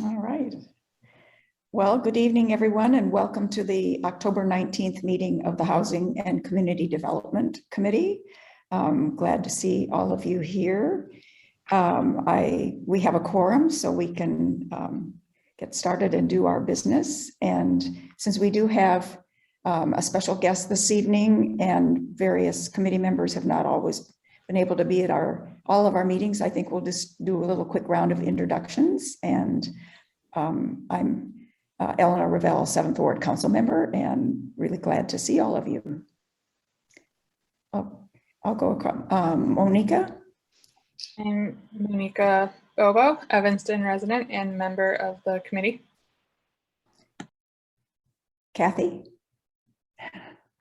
All right. Well, good evening, everyone, and welcome to the October 19th meeting of the Housing and Community Development Committee. Glad to see all of you here. We have a quorum, so we can get started and do our business. And since we do have a special guest this evening and various committee members have not always been able to be at all of our meetings, I think we'll just do a little quick round of introductions. And I'm Eleanor Ravel, 7th Ward Council member, and really glad to see all of you. I'll go across. Monica. I'm Monica Bobo, Evanston resident and member of the committee. Kathy.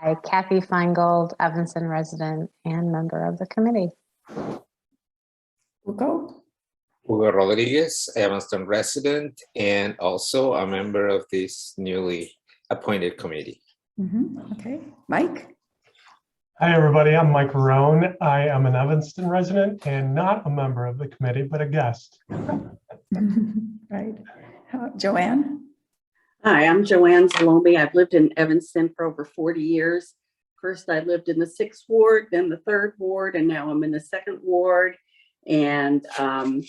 Hi, Kathy Feingold, Evanston resident and member of the committee. Hugo. Hugo Rodriguez, Evanston resident, and also a member of this newly appointed committee. Okay, Mike. Hi, everybody. I'm Mike Roan. I am an Evanston resident and not a member of the committee, but a guest. Right. Joanne. Hi, I'm Joanne Zalomi. I've lived in Evanston for over 40 years. First, I lived in the 6th Ward, then the 3rd Ward, and now I'm in the 2nd Ward. And so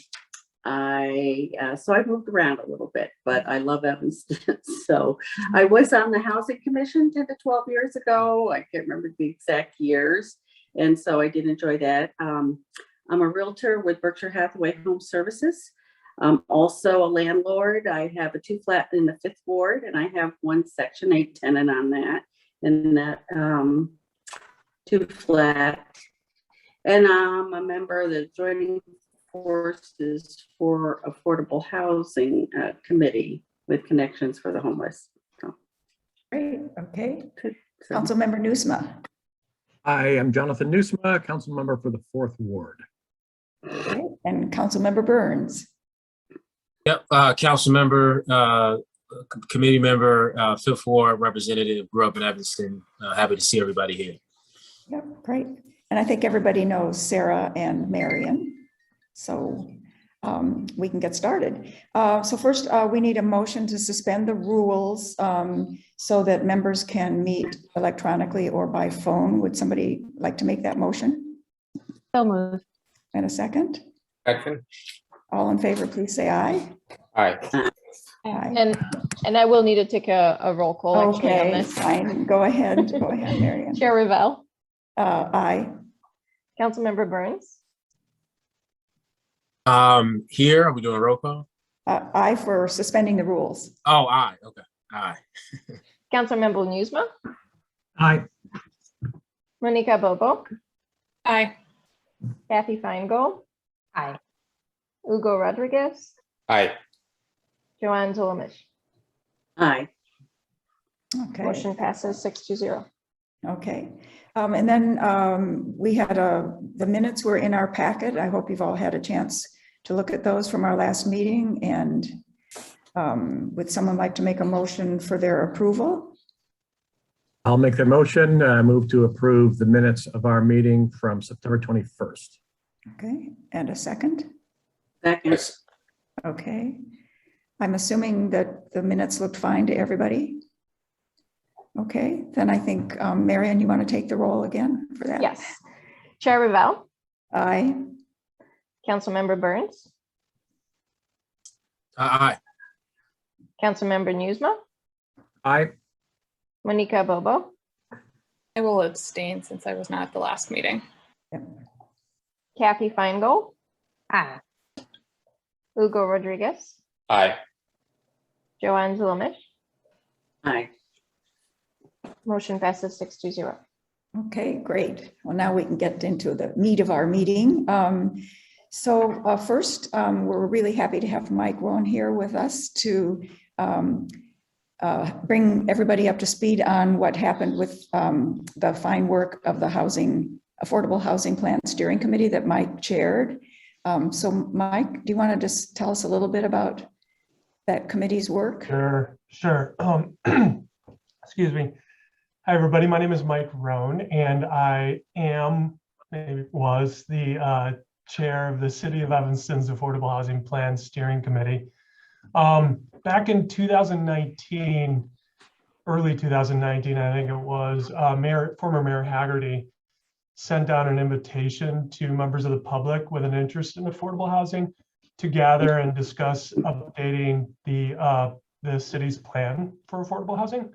I've moved around a little bit, but I love Evanston. So I was on the Housing Commission 10 to 12 years ago. I can't remember the exact years. And so I did enjoy that. I'm a realtor with Berkshire Hathaway Home Services. Also a landlord. I have a 2-flat in the 5th Ward, and I have one Section 8 tenant on that, in that 2-flat. And I'm a member of the Joining Forces for Affordable Housing Committee with Connections for the Homeless. So. Great. Okay. So. Councilmember Nusma. I am Jonathan Nusma, council member for the 4th Ward. Okay. And Councilmember Burns. Yep, council member, committee member, 5th Ward representative, grew up in Evanston. Happy to see everybody here. Yep, great. And I think everybody knows Sarah and Marion, so we can get started. So first, we need a motion to suspend the rules so that members can meet electronically or by phone. Would somebody like to make that motion? So moved. And a second? Second. All in favor, please say aye. Aye. Aye. And I will need to take a roll call actually on Okay, this. fine. Go ahead. Go ahead, Marion. Chair Ravel. Aye. Councilmember Burns. Here, are we doing a roll call? Aye for suspending the rules. Oh, aye, okay, aye. Councilmember Nusma. Aye. Monica Bobo. Aye. Kathy Feingold. Aye. Hugo Rodriguez. Aye. Joanne Zolomish. Hi. Okay. Motion passes 6-0. Okay. And then we had the minutes were in our packet. I hope you've all had a chance to look at those from our last meeting. And would someone like to make a motion for their approval? I'll make the motion, move to approve the minutes of our meeting from September 21st. Okay. And a second? Second. Yes. Okay. I'm assuming that the minutes looked fine to everybody. Okay, then I think, Marion, you want to take the roll again for that? Yes. Chair Ravel. Aye. Councilmember Burns. Aye. Councilmember Nusma. Aye. Monica Bobo. I will abstain since I was not at the last meeting. Yep. Kathy Feingold. Aye. Hugo Rodriguez. Aye. Joanne Zolomish. Hi. Motion passes 6-0. Okay, great. Well, now we can get into the meat of our meeting. First, we're really happy to have Mike Roan here with us to bring everybody up to speed on what happened with the fine work of the Affordable Housing Plan Steering Committee that Mike chaired. So Mike, do you want to just tell us a little bit about that committee's work? Sure. Excuse me. Hi, everybody. My name is Mike Roan, and I was the chair of the City of Evanston's Affordable Housing Plan Steering Committee. Back in 2019, early 2019, I think it was, former Mayor Haggerty sent out an invitation to members of the public with an interest in affordable housing to gather and discuss updating the city's plan for affordable housing.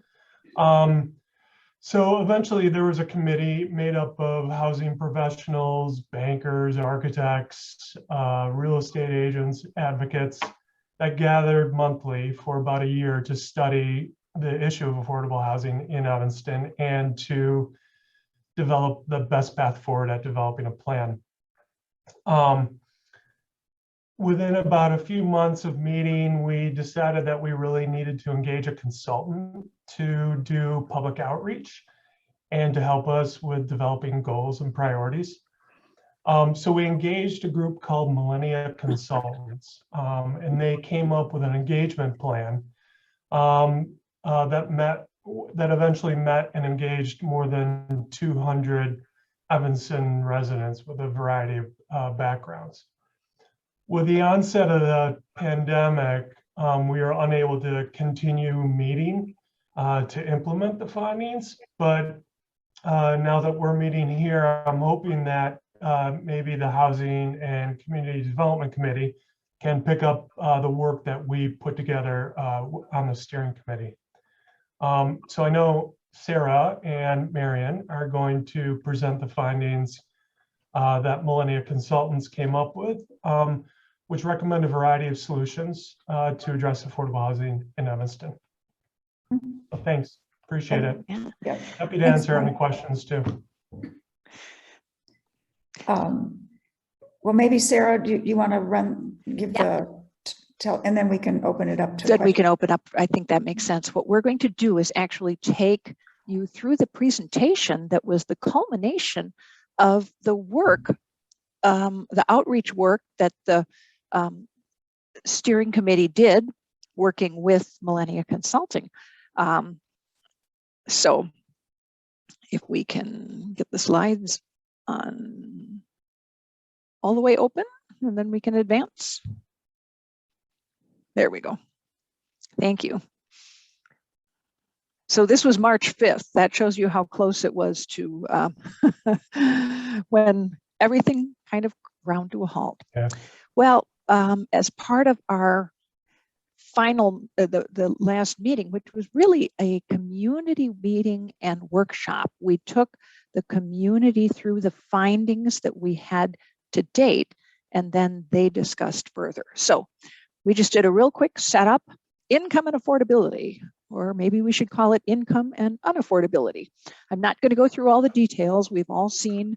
So eventually there was a committee made up of housing professionals, bankers, architects, real estate agents, advocates that gathered monthly for about a year to study the issue of affordable housing in Evanston and to develop the best path forward at developing a plan. Within about a few months of meeting, we decided that we really needed to engage a consultant to do public outreach and to help us with developing goals and priorities. So we engaged a group called Millennia Consultants, and they came up with an engagement plan that eventually met and engaged more than 200 Evanston residents with a variety of backgrounds. With the onset of the pandemic, we were unable to continue meeting to implement the findings, but now that we're meeting here, I'm hoping that maybe the Housing and Community Development Committee can pick up the work that we put together on the steering committee. So I know Sarah and Marion are going to present the findings that Millennia Consultants came up with, which recommend a variety of solutions to address affordable housing in Evanston. So thanks, appreciate it. Yeah. Happy to Thanks, answer any Mike. questions too. Well, maybe Sarah, do you want to give tell, and then we can open it up to Then we questions. can open up. I think that makes sense. What we're going to do is actually take you through the presentation that was the culmination of the work, the outreach work that the steering committee did working with Millennia Consulting. So if we can get the slides on all the way open, and then we can advance. There we go. Thank you. So this was March 5th. That shows you how close it was to when everything kind of ground to a halt. Yeah. Well, as part of our final, the last meeting, which was really a community meeting and workshop, we took the community through the findings that we had to date, and then they discussed further. So we just did a real quick setup, income and affordability, or maybe we should call it income and unaffordability. I'm not going to go through all the details. We've all seen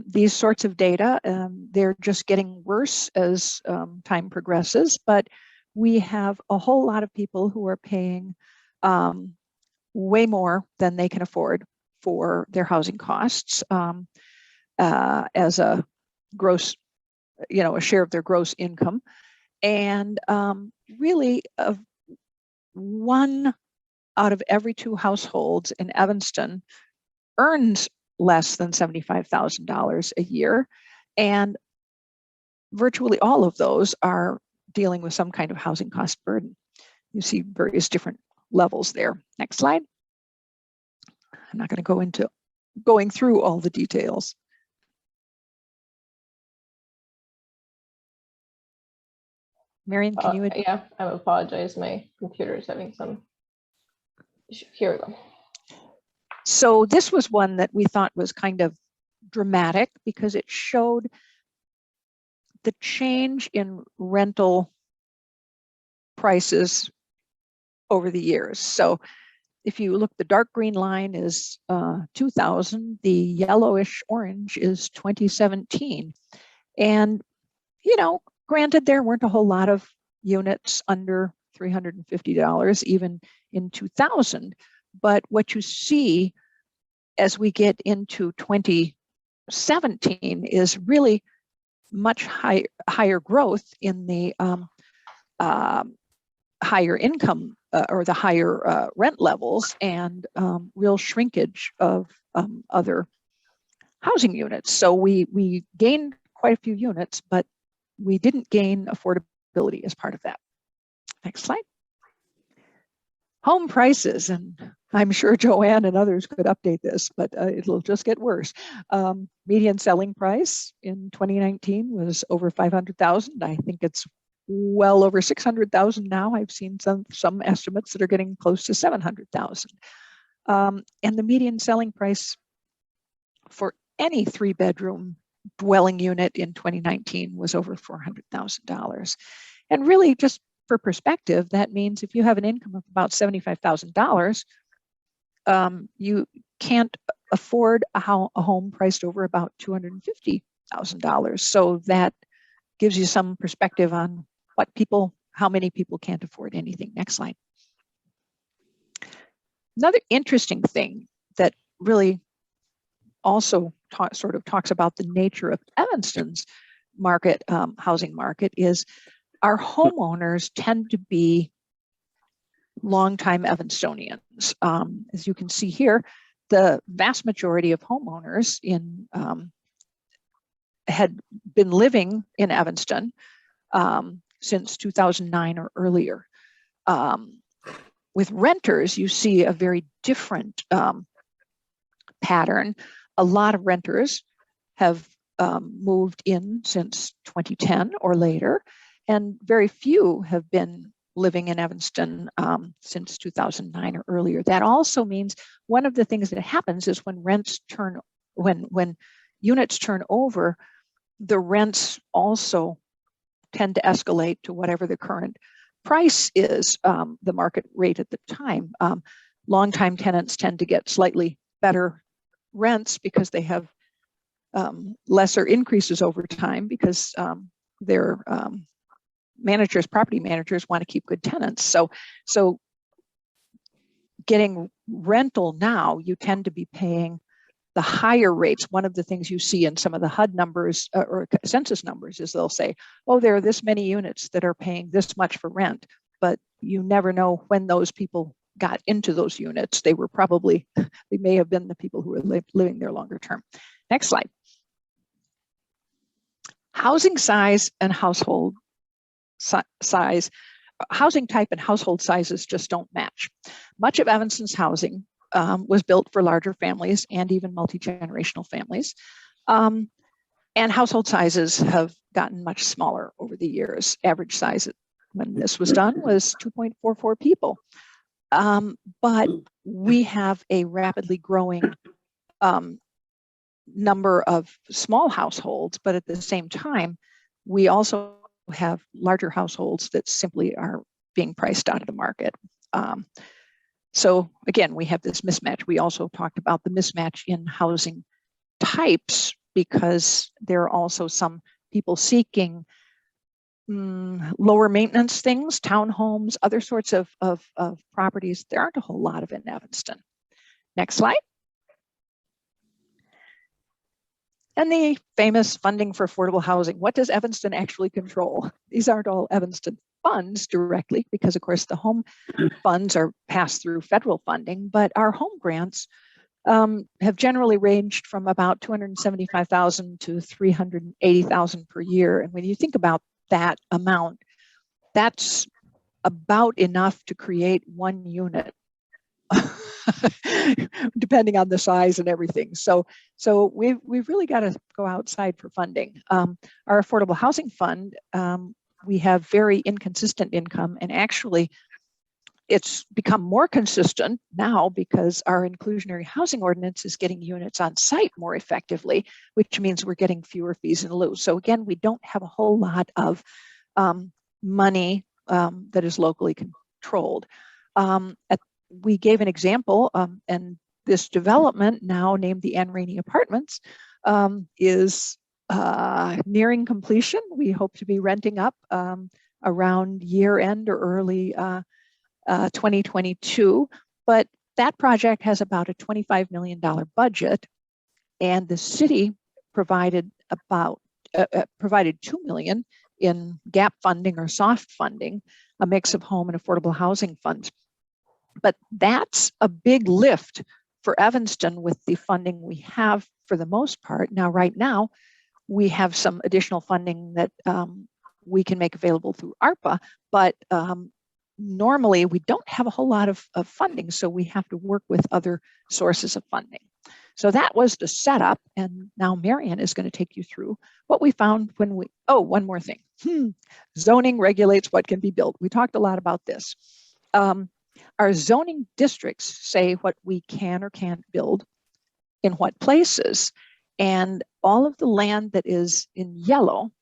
these sorts of data. They're just getting worse as time progresses, but we have a whole lot of people who are paying way more than they can afford for their housing costs as a gross, a share of their gross income. And really, one out of every two households in Evanston earns less than $75,000 a year. And virtually all of those are dealing with some kind of housing cost burden. You see various different levels there. Next slide. I'm not going to go into going through all the details. Marion, can you? Yeah, I apologize. My computer is having some issue. Here we go. So this was one that we thought was kind of dramatic because it showed the change in rental prices over the years. So if you look, the dark green line is 2000, the yellowish orange is 2017. And, granted, there weren't a whole lot of units under $350 even in 2000. But what you see as we get into 2017 is really much higher growth in the higher income or the higher rent levels, and real shrinkage of other housing units. So we gained quite a few units, but we didn't gain affordability as part of that. Next slide. Home prices, and I'm sure Joanne and others could update this, but it'll just get worse. Median selling price in 2019 was over 500,000. I think it's well over 600,000 now. I've seen some estimates that are getting close to 700,000. And the median selling price for any 3-bedroom dwelling unit in 2019 was over $400,000. And really, just for perspective, that means if you have an income of about $75,000, you can't afford a home priced over about $250,000. So that gives you some perspective on how many people can't afford anything. Next slide. Another interesting thing that really also sort of talks about the nature of Evanston's market, housing market, is our homeowners tend to be longtime Evanstonians. As you can see here, the vast majority of homeowners had been living in Evanston since 2009 or earlier. With renters, you see a very different pattern. A lot of renters have moved in since 2010 or later, and very few have been living in Evanston since 2009 or earlier. That also means one of the things that happens is when units turn over, the rents also tend to escalate to whatever the current price is, the market rate at the time. Longtime tenants tend to get slightly better rents because they have lesser increases over time because their property managers want to keep good tenants. So getting rental now, you tend to be paying the higher rates. One of the things you see in some of the HUD numbers or census numbers is they'll say, oh, there are this many units that are paying this much for rent, but you never know when those people got into those units. They may have been the people who were living there longer term. Next slide. Housing size and household size. Housing type and household sizes just don't match. Much of Evanston's housing was built for larger families and even multi-generational families. And household sizes have gotten much smaller over the years. Average size when this was done was 2.44 people. But we have a rapidly growing number of small households, but at the same time, we also have larger households that simply are being priced out of the market. So again, we have this mismatch. We also talked about the mismatch in housing types because there are also some people seeking lower maintenance things, townhomes, other sorts of properties. There aren't a whole lot of it in Evanston. Next slide. And the famous funding for affordable housing. What does Evanston actually control? These aren't all Evanston funds directly, because of course the home funds are passed through federal funding, but our home grants have generally ranged from about $275,000 to $380,000 per year. And when you think about that amount, that's about enough to create one unit, depending on the size and everything. So we've really got to go outside for funding. Our affordable housing fund, we have very inconsistent income, and actually it's become more consistent now because our inclusionary housing ordinance is getting units on site more effectively, which means we're getting fewer fees in lieu. So again, we don't have a whole lot of money that is locally controlled. We gave an example, and this development, now named the Ann Rainey Apartments, is nearing completion. We hope to be renting up around year end or early 2022. But that project has about a $25 million budget, and the city provided provided $2 million in gap funding or soft funding, a mix of home and affordable housing funds. But that's a big lift for Evanston with the funding we have for the most part. Now, right now, we have some additional funding that we can make available through ARPA, but normally we don't have a whole lot of funding, so we have to work with other sources of funding. So that was the setup, and now Marian is going to take you through what we found when we, oh, one more thing. Zoning regulates what can be built. We talked a lot about this. Our zoning districts say what we can or can't build in what places, and all of the land that is in yellow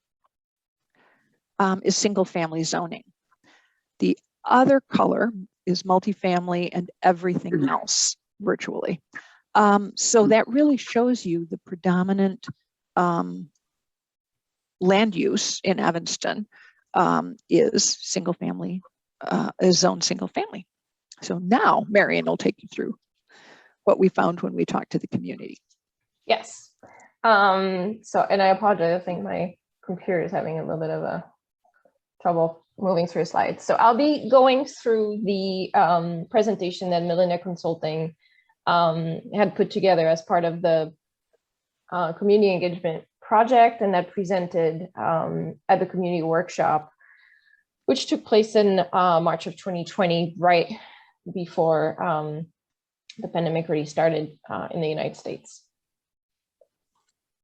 is single family zoning. The other color is multifamily and everything else virtually. So that really shows you the predominant land use in Evanston is single family, is zoned single family. So now Marian will take you through what we found when we talked to the community. Yes. And I apologize. I think my computer is having a little bit of a trouble moving through slides. So I'll be going through the presentation that Millennia Consulting had put together as part of the community engagement project, and that presented at the community workshop, which took place in March of 2020, right before the pandemic really started in the United States.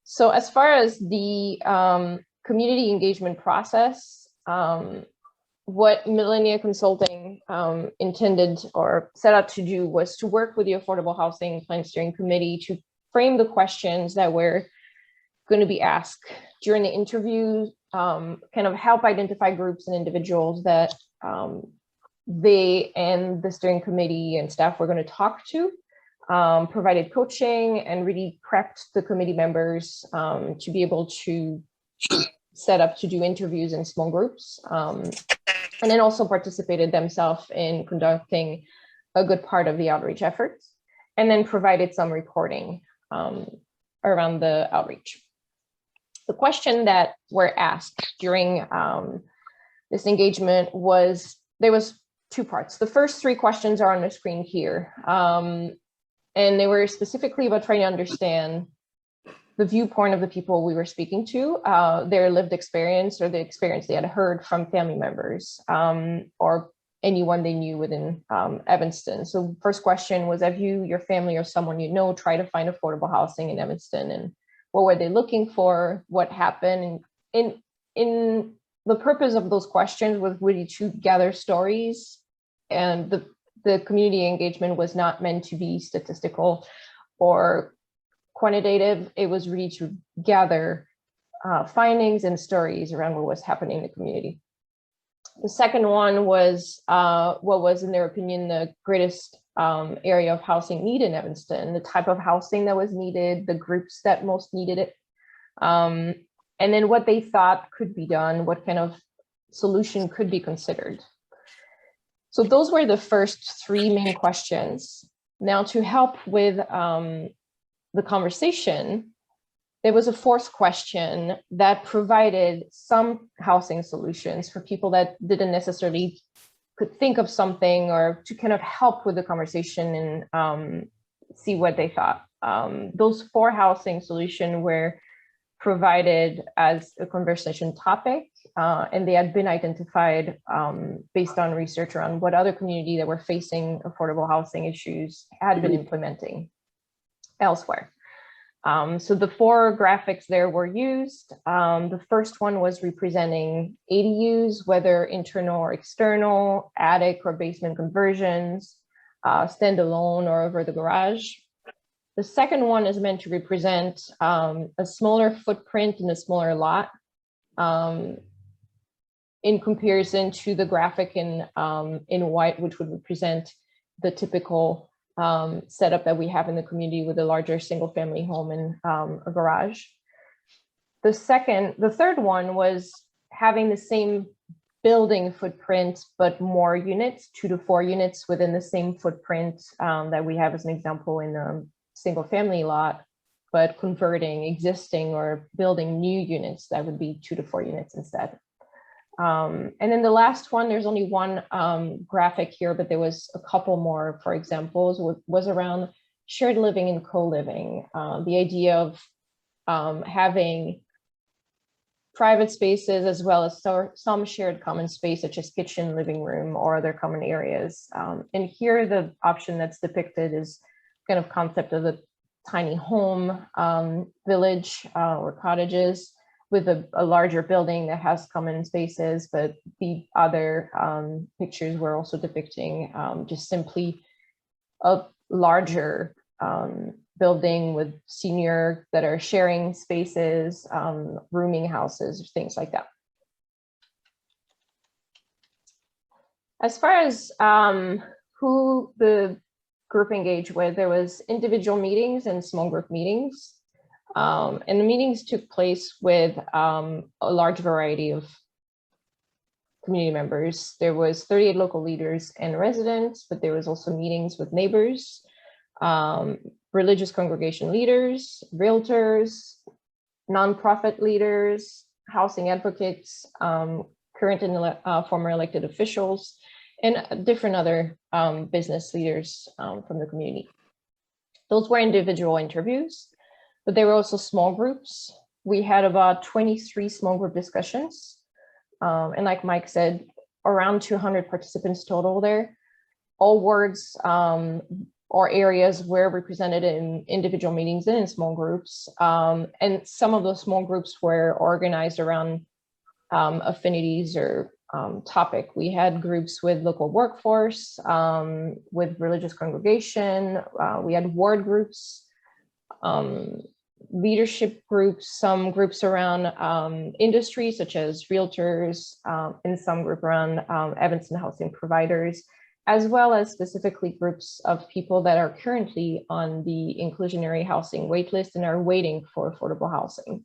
So as far as the community engagement process, what Millennia Consulting intended or set out to do was to work with the Affordable Housing Plan Steering Committee to frame the questions that were going to be asked during the interview, kind of help identify groups and individuals that they and the steering committee and staff were going to talk to, provided coaching, and really prepped the committee members to be able to set up to do interviews in small groups, and then also participated themselves in conducting a good part of the outreach efforts, and then provided some reporting around the outreach. The question that were asked during this engagement was, there was two parts. The first three questions are on the screen here. And they were specifically about trying to understand the viewpoint of the people we were speaking to, their lived experience or the experience they had heard from family members or anyone they knew within Evanston. So first question was, have you, your family, or someone you know tried to find affordable housing in Evanston, and what were they looking for? What happened? And in the purpose of those questions was really to gather stories, and the community engagement was not meant to be statistical or quantitative. It was really to gather findings and stories around what was happening in the community. The second one was what was, in their opinion, the greatest area of housing need in Evanston, the type of housing that was needed, the groups that most needed it, and then what they thought could be done, what kind of solution could be considered. So those were the first three main questions. Now, to help with the conversation, there was a fourth question that provided some housing solutions for people that didn't necessarily could think of something, or to kind of help with the conversation and see what they thought. Those four housing solutions were provided as a conversation topic, and they had been identified based on research around what other community that were facing affordable housing issues had been implementing elsewhere. So the four graphics there were used. The first one was representing ADUs, whether internal or external, attic or basement conversions, standalone or over the garage. The second one is meant to represent a smaller footprint in a smaller lot, in comparison to the graphic in white, which would represent the typical setup that we have in the community with a larger single family home and a garage. The third one was having the same building footprint, but more units, 2 to 4 units within the same footprint that we have as an example in a single family lot, but converting existing or building new units that would be 2 to 4 units instead. And then the last one, there's only one graphic here, but there was a couple more, for examples, was around shared living and co-living. The idea of having private spaces, as well as some shared common space, such as kitchen, living room, or other common areas. And here, the option that's depicted is kind of concept of a tiny home, village, or cottages with a larger building that has common spaces, but the other pictures were also depicting just simply a larger building with senior that are sharing spaces, rooming houses, things like that. As far as who the group engaged with, there was individual meetings and small group meetings. And the meetings took place with a large variety of community members. There was 38 local leaders and residents, but there was also meetings with neighbors, religious congregation leaders, realtors, nonprofit leaders, housing advocates, current and former elected officials, and different other business leaders from the community. Those were individual interviews, but there were also small groups. We had about 23 small group discussions. And like Mike said, around 200 participants total there. All wards or areas were represented in individual meetings and in small groups. And some of those small groups were organized around affinities or topic. We had groups with local workforce, with religious congregation. We had ward groups, leadership groups, some groups around industry, such as realtors, and some group around Evanston housing providers, as well as specifically groups of people that are currently on the inclusionary housing waitlist and are waiting for affordable housing.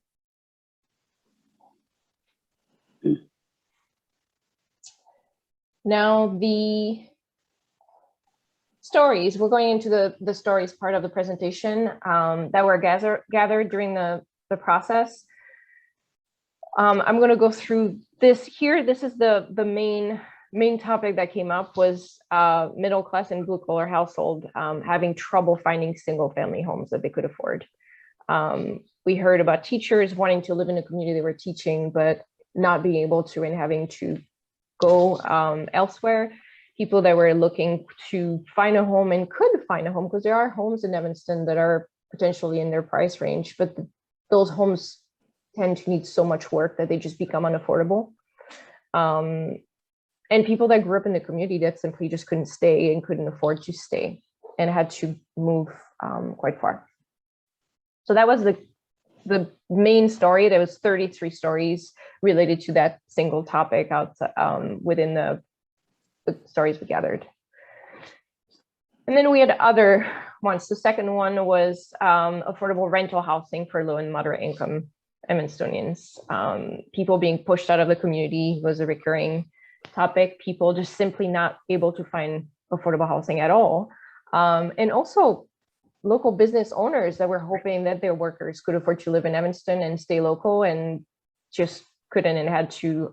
Now, the stories, we're going into the stories part of the presentation that were gathered during the process. I'm going to go through this here. This is the main topic that came up was middle class and blue collar household having trouble finding single family homes that they could afford. We heard about teachers wanting to live in a community they were teaching, but not being able to and having to go elsewhere. People that were looking to find a home and could find a home, because there are homes in Evanston that are potentially in their price range, but those homes tend to need so much work that they just become unaffordable. And people that grew up in the community that simply just couldn't stay and couldn't afford to stay and had to move quite far. So that was the main story. There was 33 stories related to that single topic out within the stories we gathered. And then we had other ones. The second one was affordable rental housing for low and moderate income Evanstonians. People being pushed out of the community was a recurring topic. People just simply not able to find affordable housing at all. And also local business owners that were hoping that their workers could afford to live in Evanston and stay local and just couldn't and had to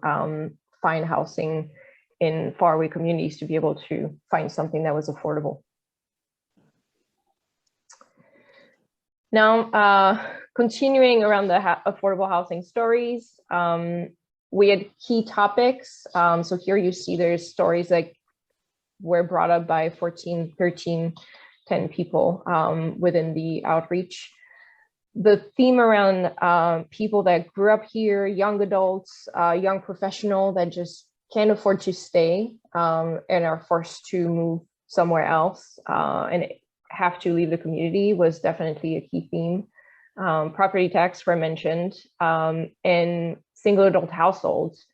find housing in faraway communities to be able to find something that was affordable. Now, continuing around the affordable housing stories, we had key topics. So here you see there's stories that were brought up by 14, 13, 10 people within the outreach. The theme around people that grew up here, young adults, young professional that just can't afford to stay and are forced to move somewhere else and have to leave the community was definitely a key theme. Property tax were mentioned, and single adult households,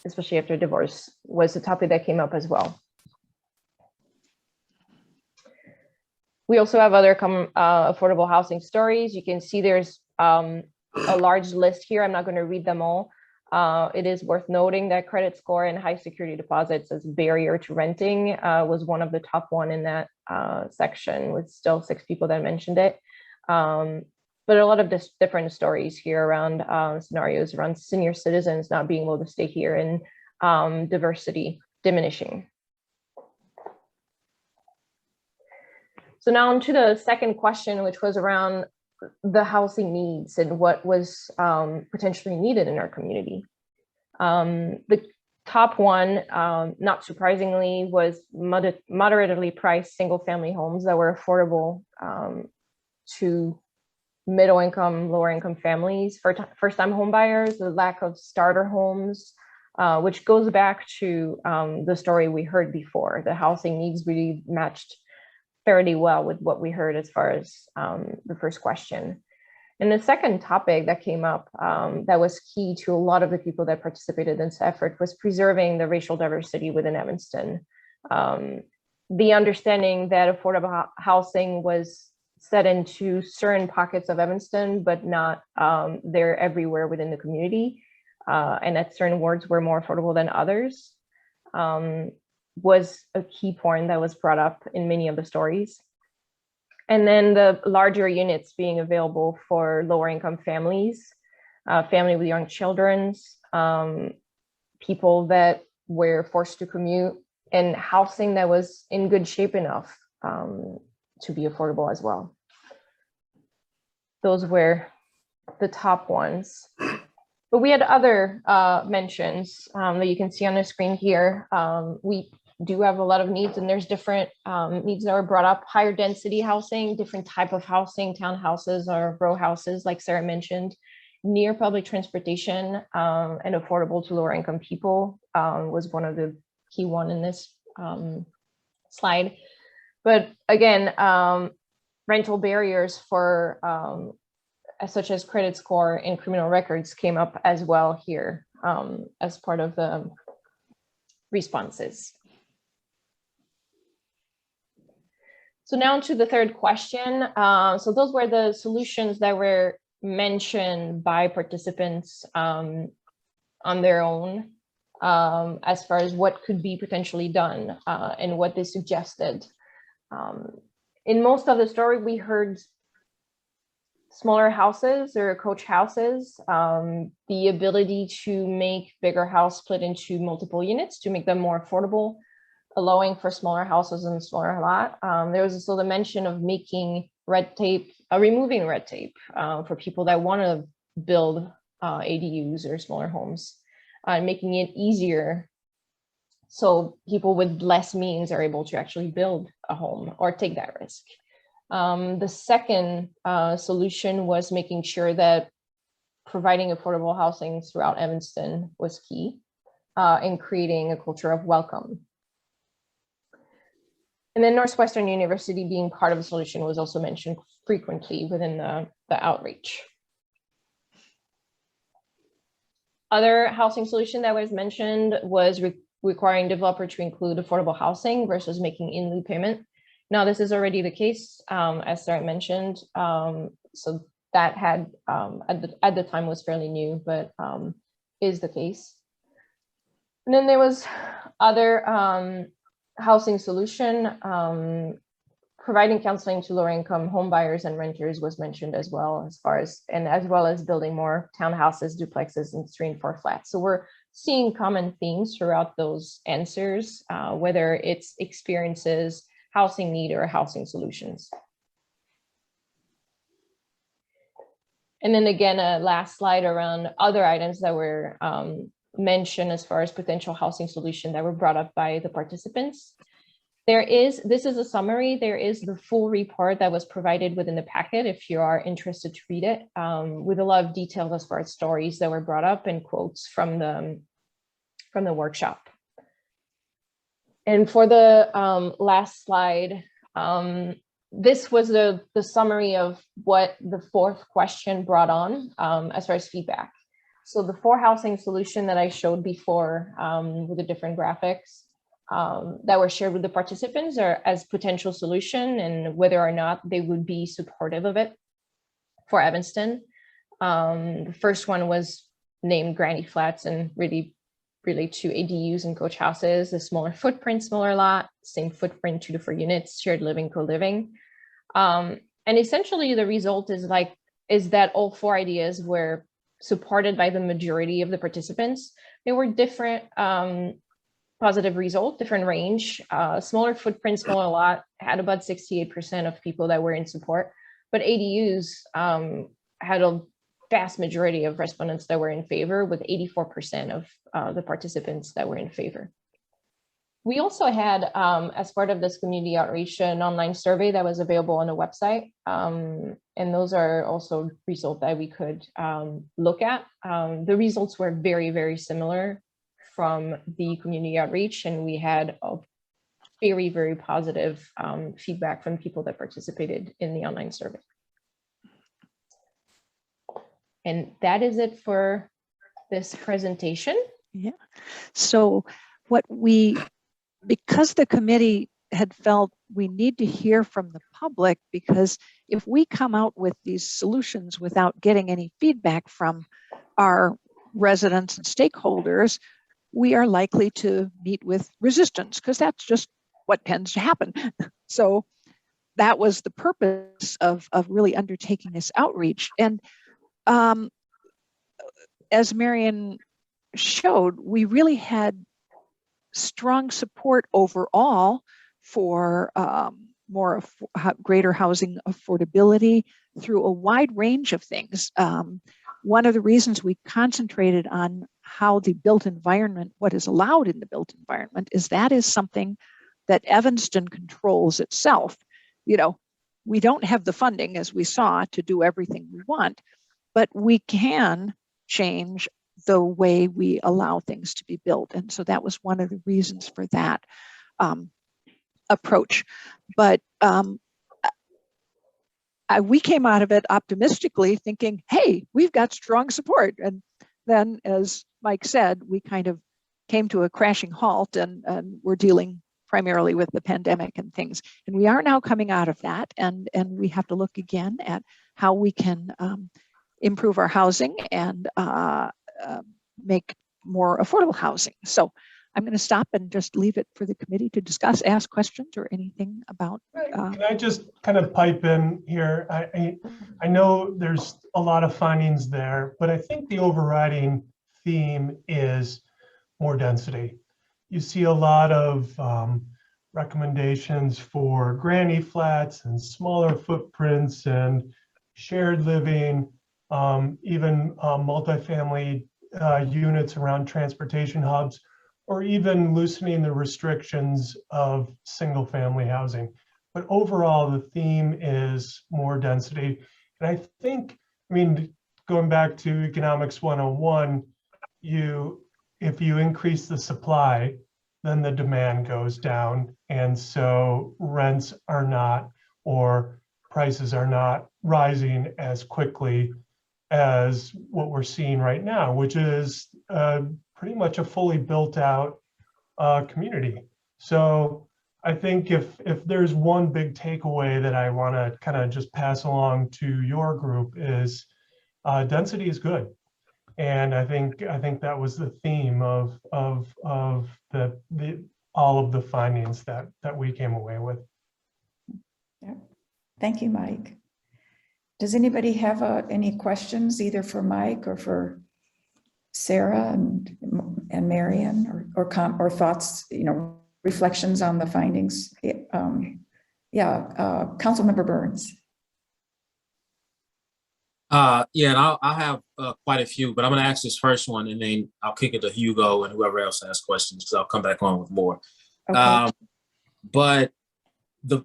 especially after divorce, was a topic that came up as well. We also have other affordable housing stories. You can see there's a large list here. I'm not going to read them all. It is worth noting that credit score and high security deposits as a barrier to renting was one of the top one in that section, with still 6 people that mentioned it. But a lot of different stories here around scenarios around senior citizens not being able to stay here and diversity diminishing. So now on to the second question, which was around the housing needs and what was potentially needed in our community. The top one, not surprisingly, was moderately priced single-family homes that were affordable to middle-income, lower-income families, first-time home buyers, the lack of starter homes, which goes back to the story we heard before. The housing needs really matched fairly well with what we heard as far as the first question. And the second topic that came up that was key to a lot of the people that participated in this effort was preserving the racial diversity within Evanston. The understanding that affordable housing was set into certain pockets of Evanston, but not there everywhere within the community, and that certain wards were more affordable than others, was a key point that was brought up in many of the stories. And then the larger units being available for lower income families, family with young children, people that were forced to commute, and housing that was in good shape enough to be affordable as well. Those were the top ones. But we had other mentions that you can see on the screen here. We do have a lot of needs, and there's different needs that were brought up: higher density housing, different type of housing, townhouses or row houses, like Sarah mentioned, near public transportation, and affordable to lower income people was one of the key one in this slide. But again, rental barriers for such as credit score and criminal records came up as well here as part of the responses. So now to the third question. So those were the solutions that were mentioned by participants on their own as far as what could be potentially done and what they suggested. In most of the story, we heard smaller houses or coach houses, the ability to make bigger house split into multiple units to make them more affordable, allowing for smaller houses and smaller lot. There was also the mention of making red tape, removing red tape for people that want to build ADUs or smaller homes, making it easier so people with less means are able to actually build a home or take that risk. The second solution was making sure that providing affordable housing throughout Evanston was key in creating a culture of welcome. And then Northwestern University being part of the solution was also mentioned frequently within the outreach. Other housing solution that was mentioned was requiring developer to include affordable housing versus making in lieu payment. Now, this is already the case, as Sarah mentioned. So that had, at the time was fairly new, but is the case. And then there was other housing solution, providing counseling to lower income home buyers and renters was mentioned as well, as well as building more townhouses, duplexes, and 3 and 4 flats. So we're seeing common themes throughout those answers, whether it's experiences, housing need, or housing solutions. And then again, a last slide around other items that were mentioned as far as potential housing solution that were brought up by the participants. This is a summary. There is the full report that was provided within the packet if you are interested to read it, with a lot of details as far as stories that were brought up and quotes from the workshop. And for the last slide, this was the summary of what the fourth question brought on as far as feedback. So the 4 housing solution that I showed before with the different graphics that were shared with the participants are as potential solution and whether or not they would be supportive of it for Evanston. The first one was named Granny Flats and really relate to ADUs and coach houses, a smaller footprint, smaller lot, same footprint, 2 to 4 units, shared living, co-living. And essentially the result is that all 4 ideas were supported by the majority of the participants. There were different positive results, different range. Smaller footprint, smaller lot had about 68% of people that were in support. but ADUs had a vast majority of respondents that were in favor, with 84% of the participants that were in favor. We also had, as part of this community outreach, an online survey that was available on the website. And those are also results that we could look at. The results were very, very similar from the community outreach, and we had a very, very positive feedback from people that participated in the online survey. And that is it for this presentation. Yeah. So because the committee had felt we need to hear from the public, because if we come out with these solutions without getting any feedback from our residents and stakeholders, we are likely to meet with resistance, because that's just what tends to happen. So that was the purpose of really undertaking this outreach. And as Marion showed, we really had strong support overall for greater housing affordability through a wide range of things. One of the reasons we concentrated on how the built environment, what is allowed in the built environment, is that is something that Evanston controls itself. You know, we don't have the funding, as we saw, to do everything we want, but we can change the way we allow things to be built. And so that was one of the reasons for that approach. But we came out of it optimistically thinking, hey, we've got strong support. And then, as Mike said, we kind of came to a crashing halt, and we're dealing primarily with the pandemic and things. And we are now coming out of that, and we have to look again at how we can improve our housing and make more affordable housing. So I'm going to stop and just leave it for the committee to discuss, ask questions, or anything about. Can I just kind of pipe in here? I know there's a lot of findings there, but I think the overriding theme is more density. You see a lot of recommendations for granny flats and smaller footprints and shared living, even multifamily units around transportation hubs, or even loosening the restrictions of single family housing. But overall, the theme is more density. And I think, I mean, going back to Economics 101, if you increase the supply, then the demand goes down. And so rents are not, or prices are not rising as quickly as what we're seeing right now, which is pretty much a fully built out community. So I think if there's one big takeaway that I want to kind of just pass along to your group is density is good. And I think that was the theme of all of the findings that we came away with. Yeah. Thank you, Mike. Does anybody have any questions, either for Mike or for Sarah and Marion, or thoughts, reflections on the findings? Councilmember Burns. Yeah, and I'll have quite a few, but I'm going to ask this first one, and then I'll kick it to Hugo and whoever else has questions, because I'll come back on with more. Okay. But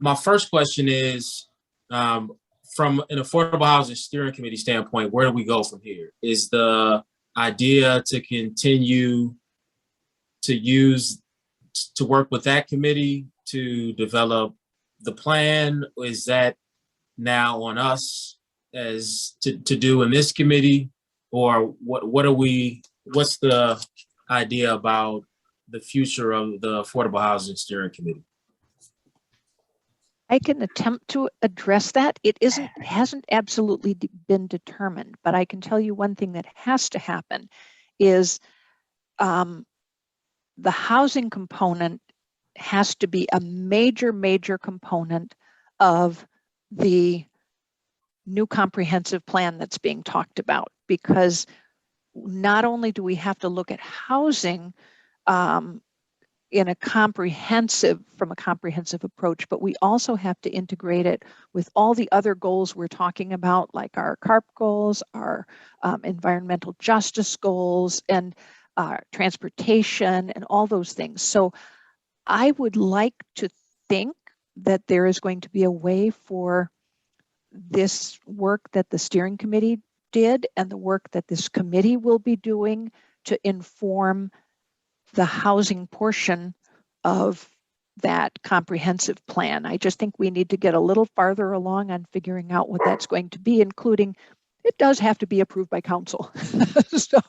my first question is, from an affordable housing steering committee standpoint, where do we go from here? Is the idea to continue to work with that committee to develop the plan? Is that now on us as to do in this committee, or what's the idea about the future of the Affordable Housing Steering Committee? I can attempt to address that. It hasn't absolutely been determined, but I can tell you one thing that has to happen is the housing component has to be a major component of the new comprehensive plan that's being talked about, because not only do we have to look at housing in a comprehensive approach, but we also have to integrate it with all the other goals we're talking about, like our CARP goals, our environmental justice goals, and transportation, and all those things. So I would like to think that there is going to be a way for this work that the steering committee did and the work that this committee will be doing to inform the housing portion of that comprehensive plan. I just think we need to get a little farther along on figuring out what that's going to be, including it does have to be approved by council. So,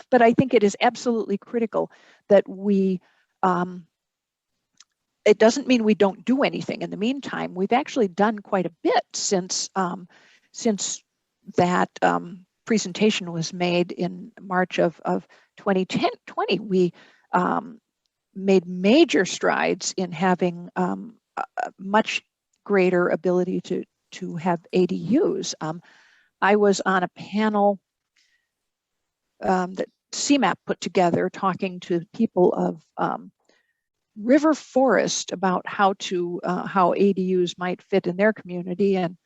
but I think it is absolutely critical that we, it doesn't mean we don't do anything in the meantime. We've actually done quite a bit since that presentation was made in March of 2020. We made major strides in having a much greater ability to have ADUs. I was on a panel that CMAP put together talking to people of River Forest about how ADUs might fit in their community. And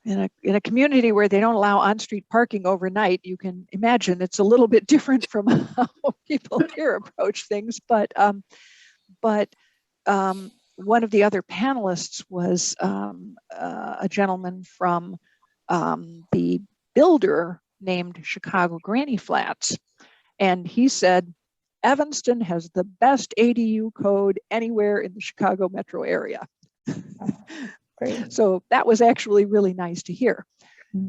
in a community where they don't allow on-street parking overnight, you can imagine it's a little bit different from how people here approach things. But one of the other panelists was a gentleman from the builder named Chicago Granny Flats. And he said, Evanston has the best ADU code anywhere in the Chicago metro area. Great. So that was actually really nice to hear.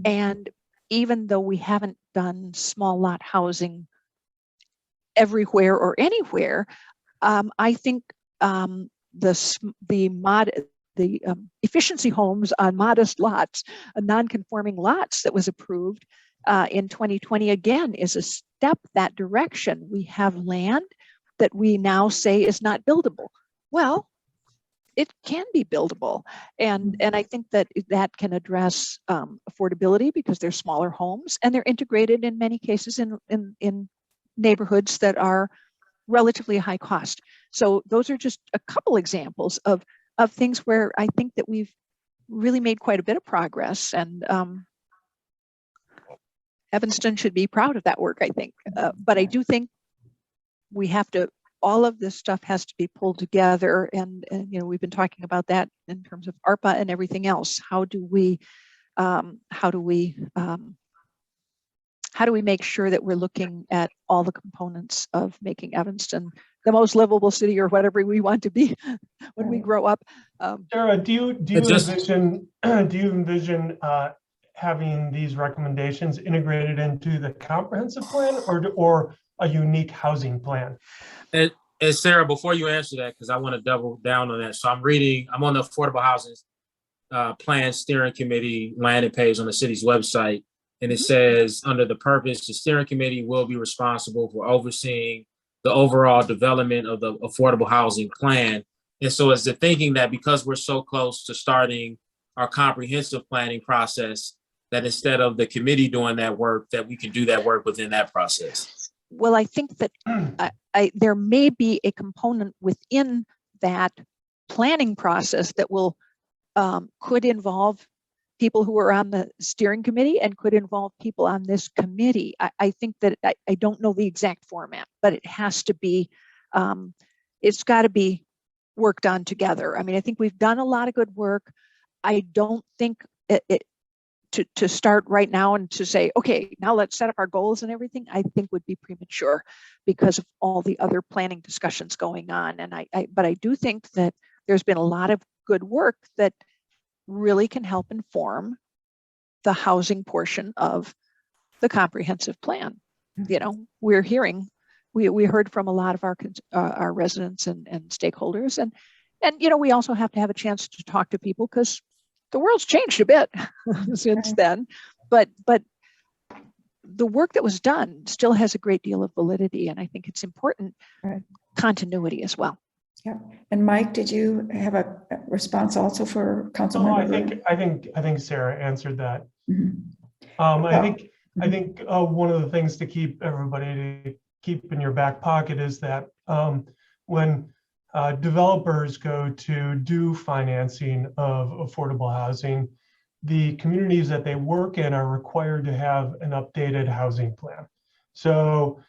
And even though we haven't done small lot housing everywhere or anywhere, I think the efficiency homes on modest lots, non-conforming lots that was approved in 2020 again is a step that direction. We have land that we now say is not buildable. Well, it can be buildable. And I think that can address affordability because they're smaller homes and they're integrated in many cases in neighborhoods that are relatively high cost. So those are just a couple examples of things where I think that we've really made quite a bit of progress, and Evanston should be proud of that work, I think. But I do think we have to, all of this stuff has to be pulled together, and you know, we've been talking about that in terms of ARPA and everything else. How do we make sure that we're looking at all the components of making Evanston the most livable city, or whatever we want to be when we grow up? Sarah, do you envision having these recommendations integrated into the comprehensive plan, or a unique housing plan? And Sarah, before you answer that, because I want to double down on that. So I'm on the Affordable Housing Plan Steering Committee landing page on the city's website. And it says, under the purpose, the steering committee will be responsible for overseeing the overall development of the affordable housing plan. And so it's the thinking that because we're so close to starting our comprehensive planning process, that instead of the committee doing that work, that we can do that work within that process. Well, I think that there may be a component within that planning process that will could involve people who are on the steering committee and could involve people on this committee. I think that I don't know the exact format, but it has to be, it's got to be worked on together. I mean, I think we've done a lot of good work. I don't think to start right now and to say, okay, now let's set up our goals and everything, I think would be premature because of all the other planning discussions going on. And but I do think that there's been a lot of good work that really can help inform the housing portion of the comprehensive plan. You know, we're hearing, we heard from a lot of our residents and stakeholders, and you know, we also have to have a chance to talk to people because the world's changed a bit since then, but the work that was done still has a great deal of validity, and I think it's important continuity as well. Yeah. And Mike, did you have a response also for council member? I think Sarah answered that. Mm-hmm. I think one of the things to keep in your back pocket is that when developers go to do financing of affordable housing, the communities that they work in are required to have an updated housing plan. So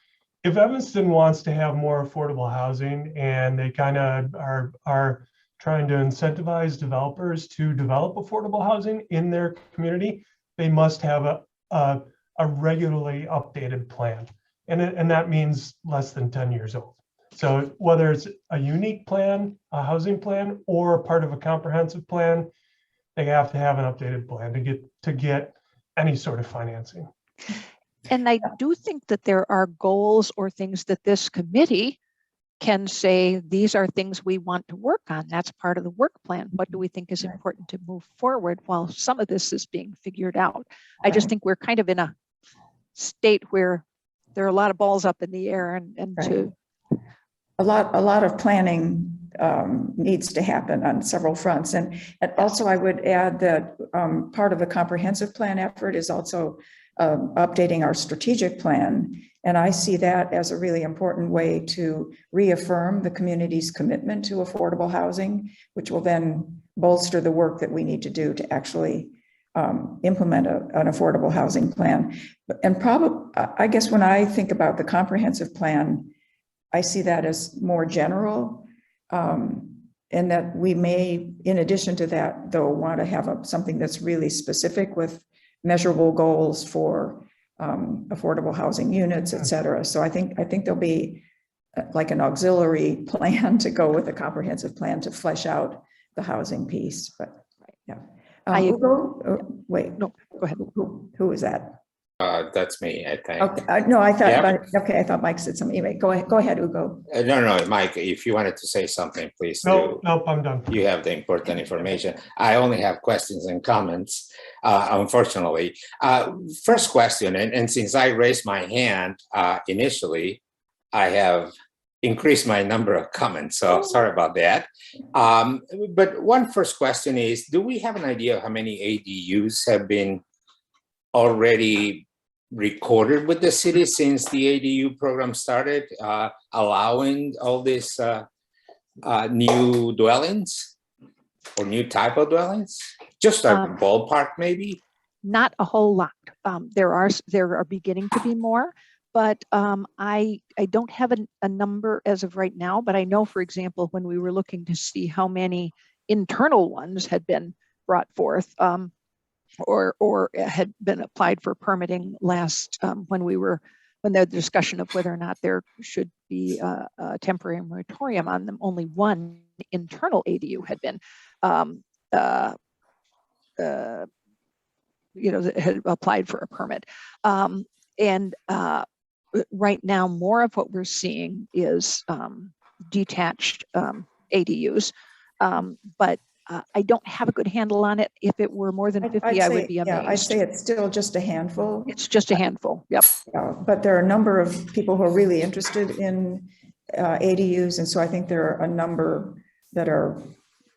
if Evanston wants to have more affordable housing and they kind of are trying to incentivize developers to develop affordable housing in their community, they must have a regularly updated plan. And that means less than 10 years old. So whether it's a unique plan, a housing plan, or part of a comprehensive plan, they have to have an updated plan to get any sort of financing. And I do think that there are goals or things that this committee can say, these are things we want to work on. That's part of the work plan. What do we think is important to move forward while some of this is being figured out? I just think we're kind of in a state where there are a lot of balls up in the air and to a lot of planning needs to happen on several fronts. And also I would add that part of the comprehensive plan effort is also updating our strategic plan. And I see that as a really important way to reaffirm the community's commitment to affordable housing, which will then bolster the work that we need to do to actually implement an affordable housing plan. And probably, I guess when I think about the comprehensive plan, I see that as more general, and that we may, in addition to that, though, want to have something that's really specific with measurable goals for affordable housing units, et cetera. So I think there'll be like an auxiliary plan to go with a comprehensive plan to flesh out the housing piece. But yeah, Ugo, wait, no, go ahead. Who is that? That's me, I think. Okay, no, I thought. Yeah. Okay, I thought Mike said something. Anyway, go ahead, Ugo. No, Mike. If you wanted to say something, please do. Nope, I'm done. You have the important information. I only have questions and comments, unfortunately. First question, and since I raised my hand initially, I have increased my number of comments, so sorry about that. But one first question is, do we have an idea of how many ADUs have been already recorded with the city since the ADU program started, allowing all these new dwellings or new type of dwellings? Just a ballpark, maybe? Not a whole lot. There are beginning to be more, but I don't have a number as of right now, but I know, for example, when we were looking to see how many internal ones had been brought forth, or had been applied for permitting last when the discussion of whether or not there should be a temporary moratorium on them, only one internal ADU had been had applied for a permit. And right now, more of what we're seeing is detached ADUs, but I don't have a good handle on it. If it were more than 50, I would be amazed. Yeah, I'd say it's still just a handful. It's just a handful, yep. But there are a number of people who are really interested in ADUs, and so I think there are a number that are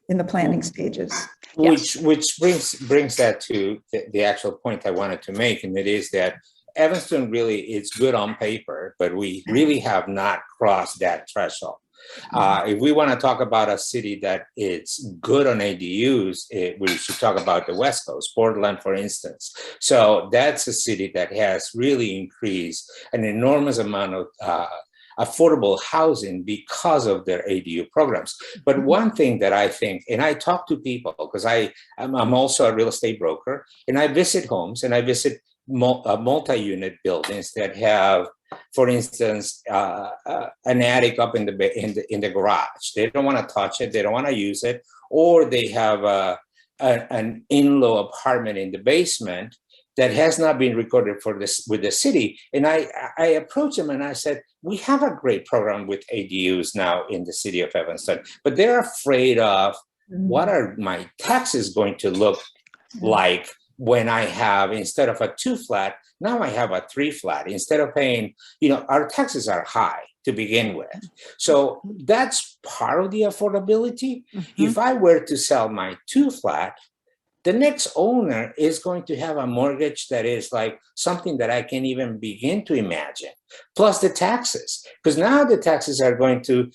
in the planning stages. Which brings that to the actual point I wanted to make, and it is that Evanston really is good on paper, but we really have not crossed that threshold. If we want to talk about a city that is good on ADUs, we should talk about the West Coast, Portland, for instance. So that's a city that has really increased an enormous amount of affordable housing because of their ADU programs. But one thing that I think, and I talk to people because I'm also a real estate broker, and I visit homes and I visit multi-unit buildings that have, for instance, an attic up in the garage. They don't want to touch it. They don't want to use it. Or they have an in-law apartment in the basement that has not been recorded with the city. And I approached them and I said, we have a great program with ADUs now in the city of Evanston, but they're afraid of what are my taxes going to look like when I have, instead of a 2-flat, now I have a 3-flat. Instead of paying, our taxes are high to begin with. So that's part of the affordability. If I were to sell my 2-flat, the next owner is going to have a mortgage that is like something that I can't even begin to imagine, plus the taxes. Because now the taxes are going to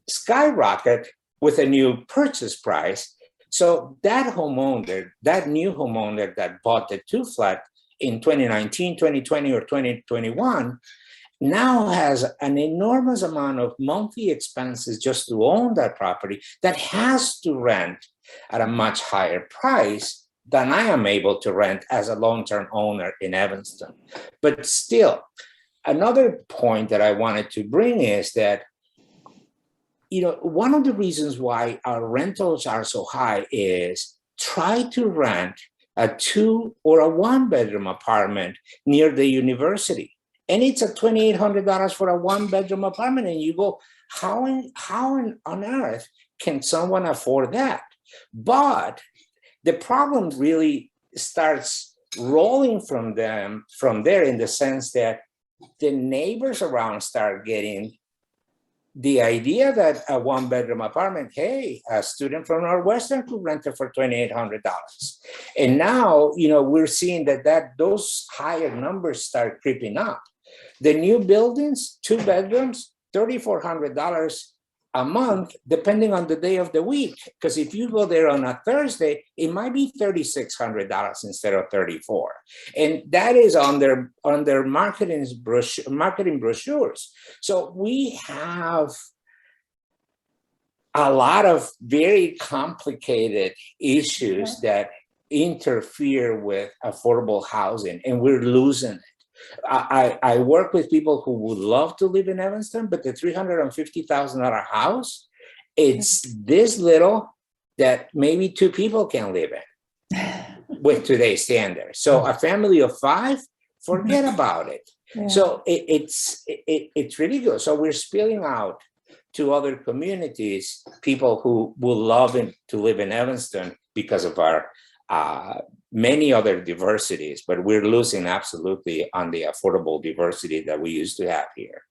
skyrocket with a new purchase price. So that homeowner, that new homeowner that bought the 2-flat in 2019, 2020, or 2021 now has an enormous amount of monthly expenses just to own that property that has to rent at a much higher price than I am able to rent as a long-term owner in Evanston. But still, another point that I wanted to bring is that, you know, one of the reasons why our rentals are so high is try to rent a 2 or a 1-bedroom apartment near the university. And it's at $2,800 for a 1-bedroom apartment. And you go, how on earth can someone afford that? But the problem really starts rolling from there in the sense that the neighbors around start getting the idea that a 1-bedroom apartment, hey, a student from Northwestern could rent it for $2,800. And now, you know, we're seeing that those higher numbers start creeping up. The new buildings, 2 bedrooms, $3,400 a month, depending on the day of the week. Because if you go there on a Thursday, it might be $3,600 instead of $34,000. And that is on their marketing brochures. So we have a lot of very complicated issues that interfere with affordable housing, and we're losing it. I work with people who would love to live in Evanston, but the $350,000 house, it's this little that maybe 2 people can live in with today's standards. So a family of 5, forget about it. Yeah. So it's really good. So we're spilling out to other communities, people who will love to live in Evanston because of our many other diversities, but we're losing absolutely on the affordable diversity that we used to have here.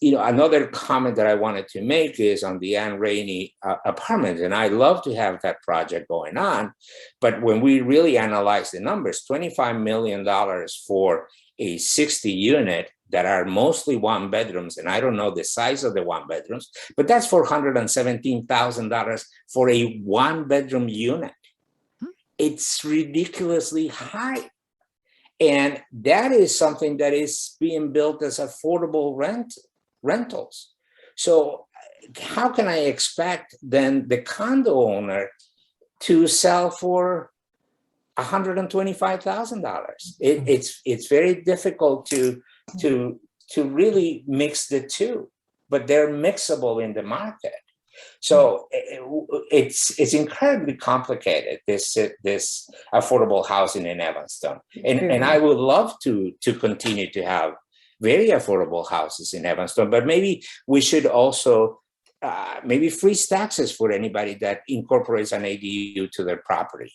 You know, another comment that I wanted to make is on the Anne Rainey apartment, and I love to have that project going on, but when we really analyze the numbers, $25 million for a 60 unit that are mostly 1 bedrooms, and I don't know the size of the 1 bedrooms, but that's $417,000 for a 1-bedroom unit. It's ridiculously high. And that is something that is being built as affordable rentals. So how can I expect then the condo owner to sell for $125,000? It's very difficult to really mix the two, but they're mixable in the market. So it's incredibly complicated, this affordable housing in Evanston. And I would love to continue to have very affordable houses in Evanston, but maybe we should also maybe freeze taxes for anybody that incorporates an ADU to their property,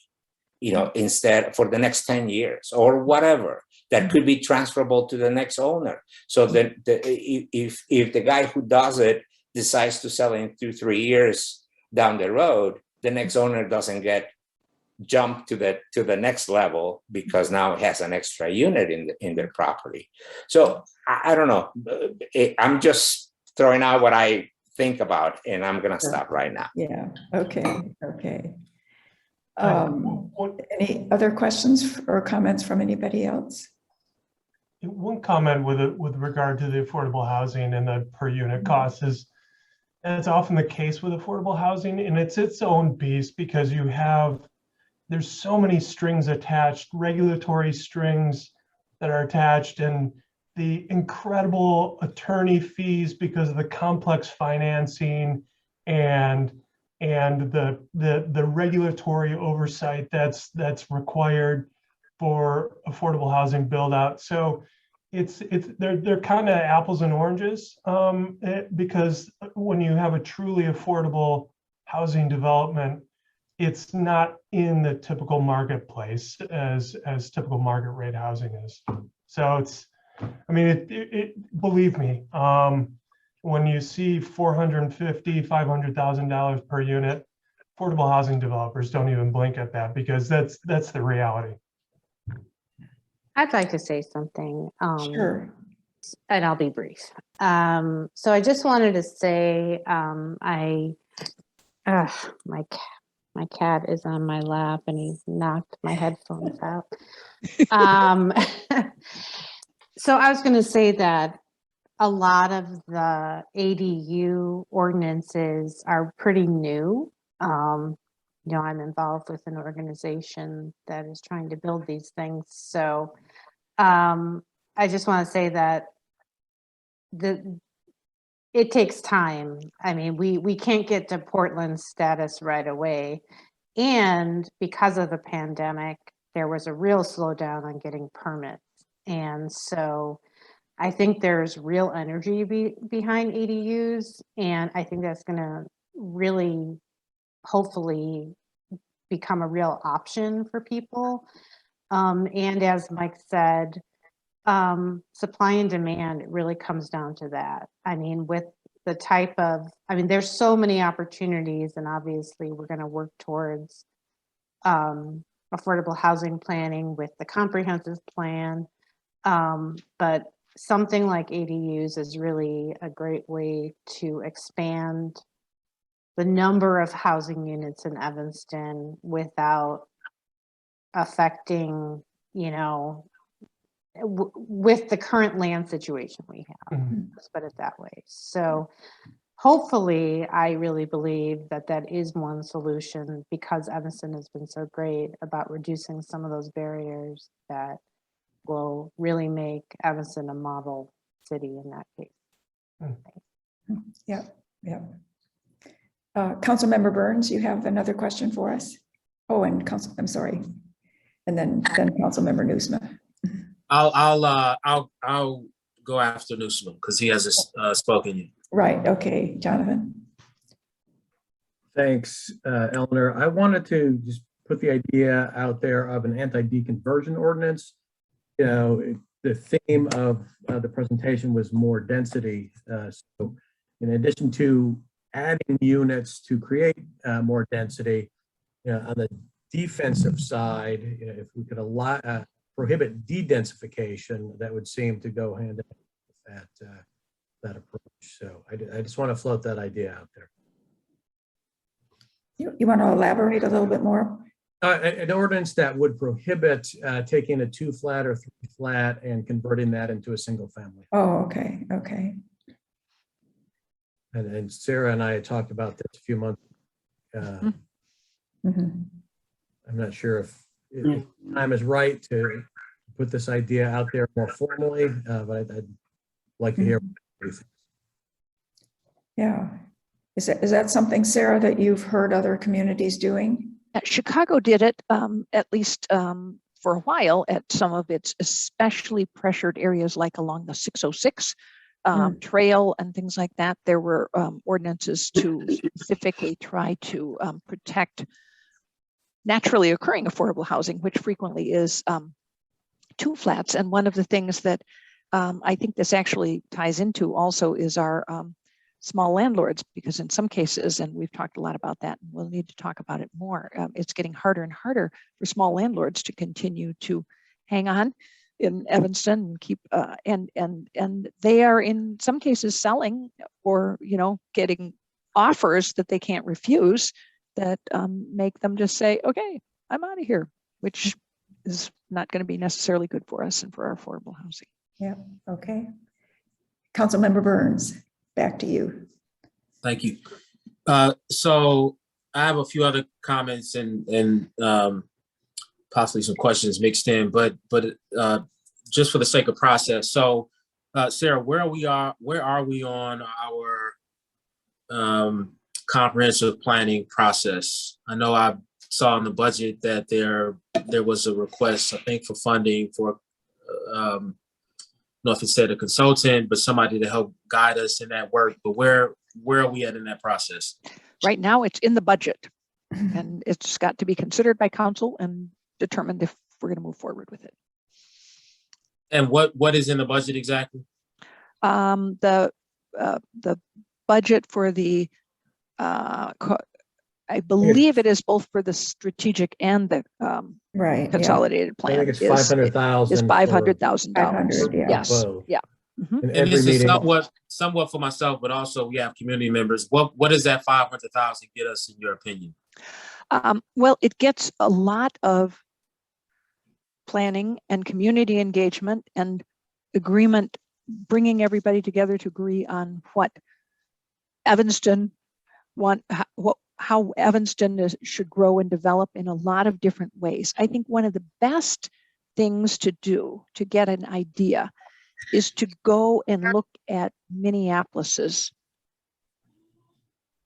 you know, instead for the next 10 years or whatever. That could be transferable to the next owner. So that if the guy who does it decides to sell in 2-3 years down the road, the next owner doesn't get jumped to the next level because now it has an extra unit in their property. So I don't know. I'm just throwing out what I think about, and I'm going to stop right now. Yeah. Okay. Any other questions or comments from anybody else? One comment with regard to the affordable housing and the per unit cost is, that's often the case with affordable housing, and it's its own beast because there's so many strings attached, regulatory strings that are attached, and the incredible attorney fees because of the complex financing and the regulatory oversight that's required for affordable housing build out. So they're kind of apples and oranges because when you have a truly affordable housing development, it's not in the typical marketplace as typical market rate housing is. So it's, I mean, believe me, when you see $450,000, $500,000 per unit, affordable housing developers don't even blink at that because that's the reality. I'd like to say something. Sure. And I'll be brief. So I just wanted to say, my cat is on my lap and he knocked my headphones out. So I was going to say that a lot of the ADU ordinances are pretty new. I'm involved with an organization that is trying to build these things. So I just want to say that it takes time. I mean, we can't get to Portland status right away. And because of the pandemic, there was a real slowdown on getting permits. And so I think there's real energy behind ADUs. And I think that's going to really, hopefully, become a real option for people. And as Mike said, supply and demand, it really comes down to that. I mean, with the type of, there's so many opportunities, and obviously we're going to work towards affordable housing planning with the comprehensive plan. But something like ADUs is really a great way to expand the number of housing units in Evanston without affecting, with the current land situation we have, let's put it that way. So hopefully, I really believe that that is one solution, because Evanston has been so great about reducing some of those barriers, that will really make Evanston a model city in that case. Yeah. Councilmember Burns, you have another question for us? Oh, and I'm sorry. And then Councilmember Nusma. I'll go after Nusman because he hasn't spoken yet. Right. Okay, Jonathan. Thanks, Eleanor. I wanted to just put the idea out there of an anti-deconversion ordinance. The theme of the presentation was more density. So in addition to adding units to create more density, on the defensive side, if we could prohibit de-densification, that would seem to go hand in hand with that approach. So I just want to float that idea out there. You want to elaborate a little bit more? An ordinance that would prohibit taking a 2-flat or 3-flat and converting that into a single family. Oh, okay. And Sarah and I had talked about this a few months ago. I'm not sure if time is right to put this idea out there more formally, but I'd like to hear what you think. Yeah. Is that something, Sarah, that you've heard other communities doing? Chicago did it, at least for a while, at some of its especially pressured areas, like along the 606 trail and things like that. There were ordinances to specifically try to protect naturally occurring affordable housing, which frequently is 2-flats. And one of the things that I think this actually ties into also is our small landlords, because in some cases, and we've talked a lot about that, and we'll need to talk about it more, it's getting harder and harder for small landlords to continue to hang on in Evanston and keep, and they are in some cases selling or, getting offers that they can't refuse that make them just say, okay, I'm out of here, which is not going to be necessarily good for us and for our affordable housing. Yeah, okay. Councilmember Burns, back to you. Thank you. So I have a few other comments and possibly some questions mixed in, but just for the sake of process. So Sarah, where are we on our comprehensive planning process? I know I saw in the budget that there was a request, I think, for funding for I don't know if it said a consultant, but somebody to help guide us in that work. But where are we at in that process? Right now, it's in the budget, and it's got to be considered by council and determined if we're going to move forward with it. And what is in the budget exactly? The budget for the I believe it is both for the strategic and the right consolidated plan. I think it's $500,000. Is $500,000. $500,000, yeah. Yes. Both. Yeah. Mhm. in And every this is meeting. somewhat for myself, but also we have community members. What does that 500,000 get us, in your opinion? Well, it gets a lot of planning and community engagement and agreement, bringing everybody together to agree on what Evanston how Evanston should grow and develop in a lot of different ways. I think one of the best things to do to get an idea is to go and look at Minneapolis's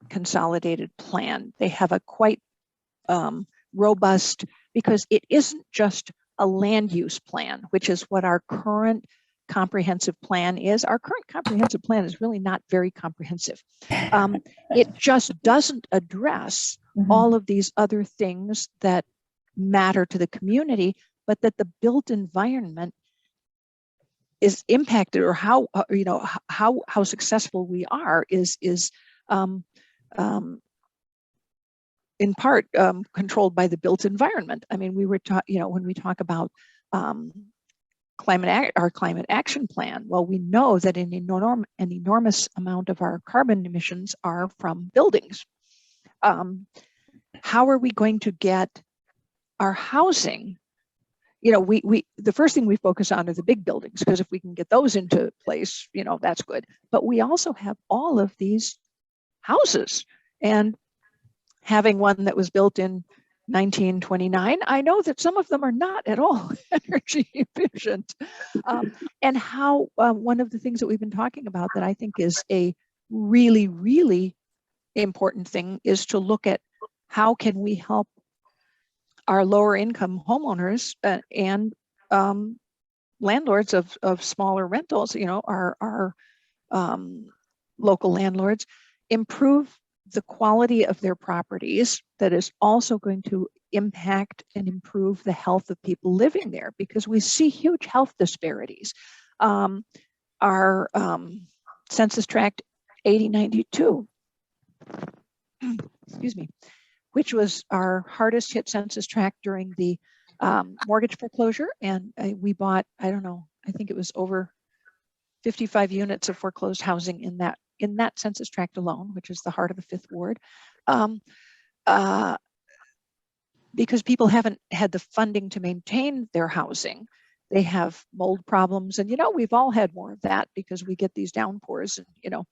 consolidated plan. They have a quite robust, because it isn't just a land use plan, which is what our current comprehensive plan is. Our current comprehensive plan is really not very comprehensive. It just doesn't address all of these other things that matter to the community, but that the built environment is impacted, or how how successful we are is in part controlled by the built environment. I mean, we were when we talk about our climate action plan, well, we know that an enormous amount of our carbon emissions are from buildings. How are we going to get our housing? The first thing we focus on are the big buildings, because if we can get those into place, that's good. But we also have all of these houses, and having one that was built in 1929, I know that some of them are not at all energy efficient. And how one of the things that we've been talking about that I think is a really, really important thing is to look at how can we help our lower income homeowners and landlords of smaller rentals, our local landlords, improve the quality of their properties. That is also going to impact and improve the health of people living there, because we see huge health disparities. Our Census Tract 8092, excuse me, which was our hardest hit census tract during the mortgage foreclosure. And we bought, I don't know, I think it was over 55 units of foreclosed housing in that census tract alone, which is the heart of the Fifth Ward, because people haven't had the funding to maintain their housing. They have mold problems, and we've all had more of that because we get these downpours, and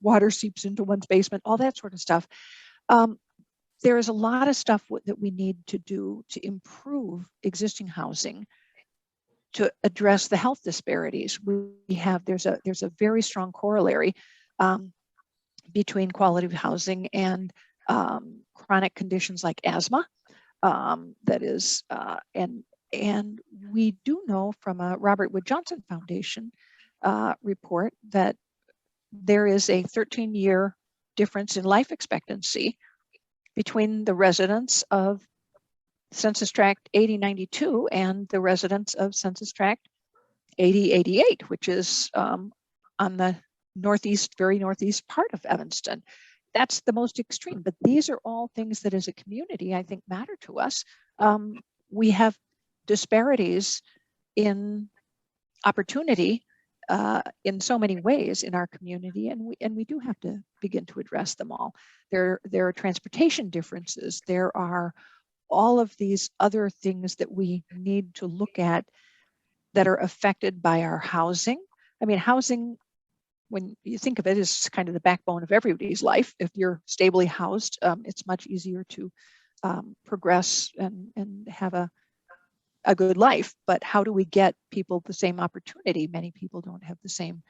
water seeps into one's basement, all that sort of stuff. There is a lot of stuff that we need to do to improve existing housing to address the health disparities. There's a very strong corollary between quality of housing and chronic conditions like asthma. That is, and we do know from a Robert Wood Johnson Foundation report that there is a 13-year difference in life expectancy between the residents of Census Tract 8092 and the residents of Census Tract 8088, which is on the very northeast part of Evanston. That's the most extreme, but these are all things that as a community, I think, matter to us. We have disparities in opportunity in so many ways in our community, and we do have to begin to address them all. There are transportation differences. There are all of these other things that we need to look at that are affected by our housing. I mean, housing, when you think of it, is kind of the backbone of everybody's life. If you're stably housed, it's much easier to progress and have a good life. But how do we get people the same opportunity? Many people don't have the same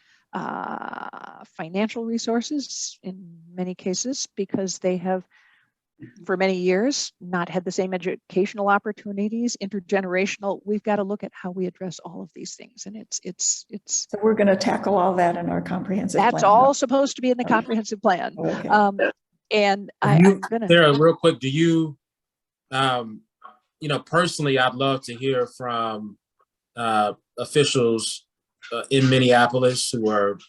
financial resources in many cases because they have, for many years, not had the same educational opportunities, intergenerational. We've got to look at how we address all of these things. And it's So we're going to tackle all that in our comprehensive plan. That's all supposed to be in the comprehensive plan. Okay. And Sarah, real quick, do you, personally, I'd love to hear from officials in Minneapolis who are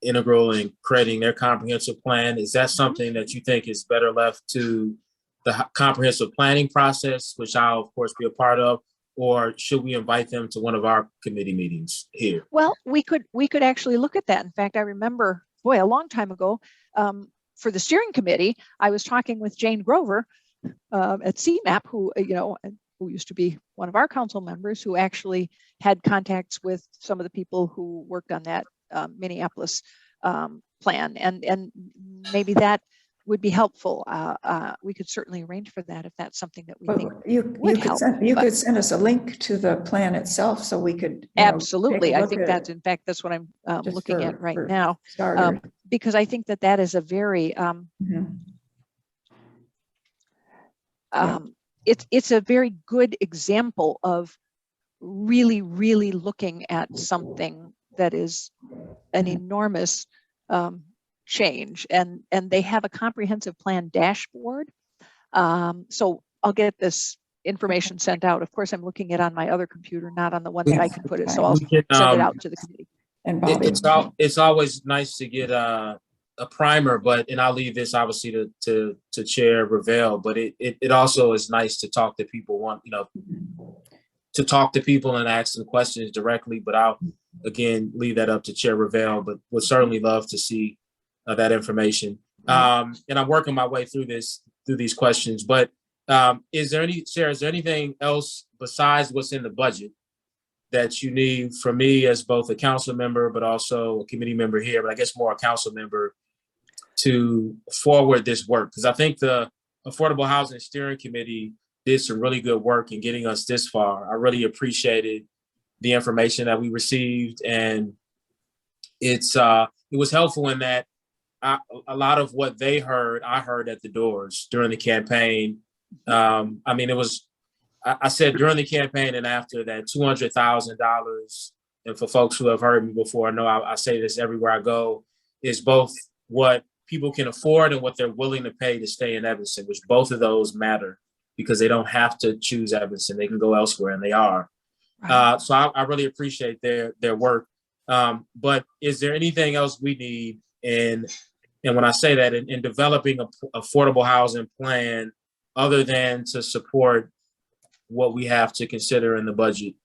integral in creating their comprehensive plan. Is that something that you think is better left to the comprehensive planning process, which I'll of course be a part of, or should we invite them to one of our committee meetings here? Well, we could actually look at that. In fact, I remember, boy, a long time ago, for the steering committee, I was talking with Jane Grover at CMAP, who who used to be one of our council members, who actually had contacts with some of the people who worked on that Minneapolis plan, and maybe that would be helpful. We could certainly arrange for that if that's something that we think would help. You could send us a link to the plan itself so we could absolutely. I think that's, in fact, that's what I'm looking at right now, because I think that is a very it's a very good example of really looking at something that is an enormous change, and they have a comprehensive plan dashboard. So I'll get this information sent out. Of course, I'm looking at it on my other computer, not on the one that I can put it. So I'll send it out to the committee. And Bobby, it's always nice to get a primer, and I'll leave this obviously to Chair Ravel, but it also is nice to talk to people, to talk to people and ask them questions directly. But I'll again leave that up to Chair Ravel, but would certainly love to see that information. And I'm working my way through these questions, but is there anything else besides what's in the budget that you need from me as both a council member, but also a committee member here, but I guess more a council member, to forward this work? Because I think the Affordable Housing Steering Committee did some really good work in getting us this far. I really appreciated the information that we received, and it was helpful in that a lot of what they heard, I heard at the doors during the campaign. I mean, I said during the campaign and after that, $200,000, and for folks who have heard me before, I know I say this everywhere I go, is both what people can afford and what they're willing to pay to stay in Evanston, which both of those matter because they don't have to choose Evanston. They can go elsewhere, and they are. Right. So I really appreciate their work. But is there anything else we need and when I say that, in developing an affordable housing plan, other than to support what we have to consider in the budget?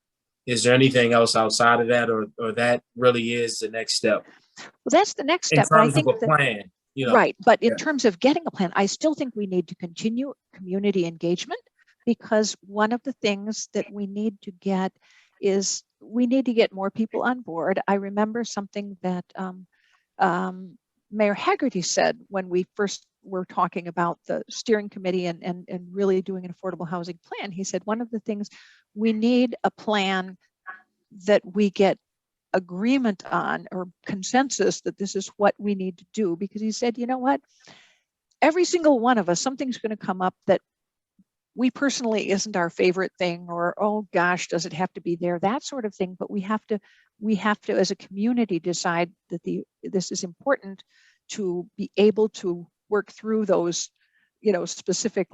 Is there anything else outside of that, or that really is the next step? Well, that's the next step. In terms of a plan. Right. But in terms of getting a plan, I still think we need to continue community engagement, because one of the things that we need to get is we need to get more people on board. I remember something that Mayor Haggerty said when we first were talking about the steering committee and really doing an affordable housing plan. He said, one of the things, we need a plan that we get agreement on, or consensus that this is what we need to do, because he said, you know what, every single one of us, something's going to come up that we personally isn't our favorite thing, or, oh gosh, does it have to be there, that sort of thing. But we have to as a community decide that this is important to be able to work through those, specific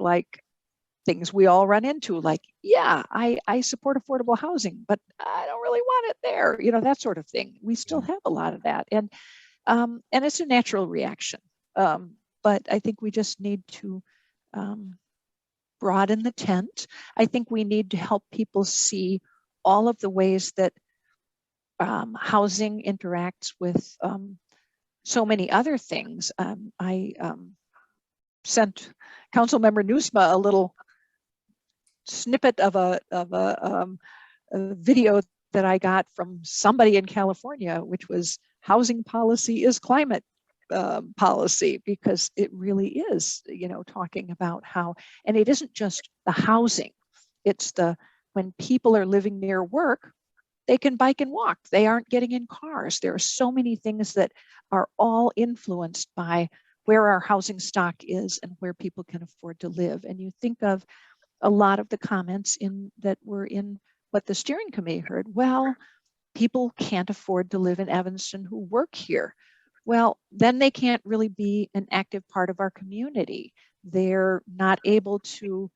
things we all run into, I support affordable housing, but I don't really want it there, that sort of thing. We still have a lot of that, and it's a natural reaction. But I think we just need to broaden the tent. I think we need to help people see all of the ways that housing interacts with so many other things. I sent Councilmember Nusma a little snippet of a video that I got from somebody in California, which was housing policy is climate policy, because it really is, talking about how, and it isn't just the housing, it's when people are living near work, they can bike and walk. They aren't getting in cars. There are so many things that are all influenced by where our housing stock is and where people can afford to live. And you think of a lot of the comments that were in what the steering committee heard. Well, people can't afford to live in Evanston who work here. Well, then they can't really be an active part of our community. They're not able to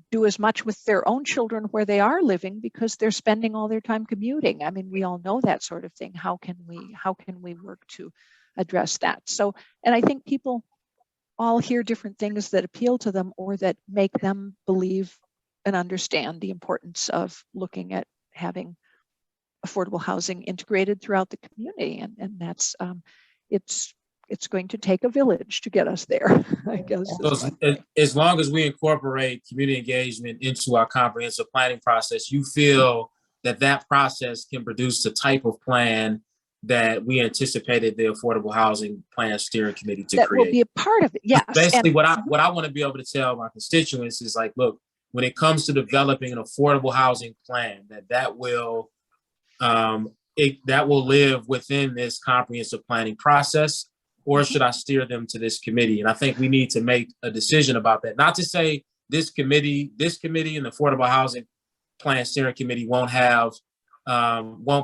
do as much with their own children where they are living because they're spending all their time commuting. I mean, we all know that sort of thing. How can we work to address that? So, and I think people all hear different things that appeal to them or that make them believe and understand the importance of looking at having affordable housing integrated throughout the community. And that's, it's going to take a village to get us there, I guess. So as long as we incorporate community engagement into our comprehensive planning process, you feel that that process can produce the type of plan that we anticipated the Affordable Housing Plan Steering Committee to that create. will be a part of it, yes. Basically, what I want to be able to tell my constituents is like, look, when it comes to developing an affordable housing plan, that will live within this comprehensive planning process, or should I steer them to this committee? And I think we need to make a decision about that. Not to say this committee and the Affordable Housing Plan Steering Committee won't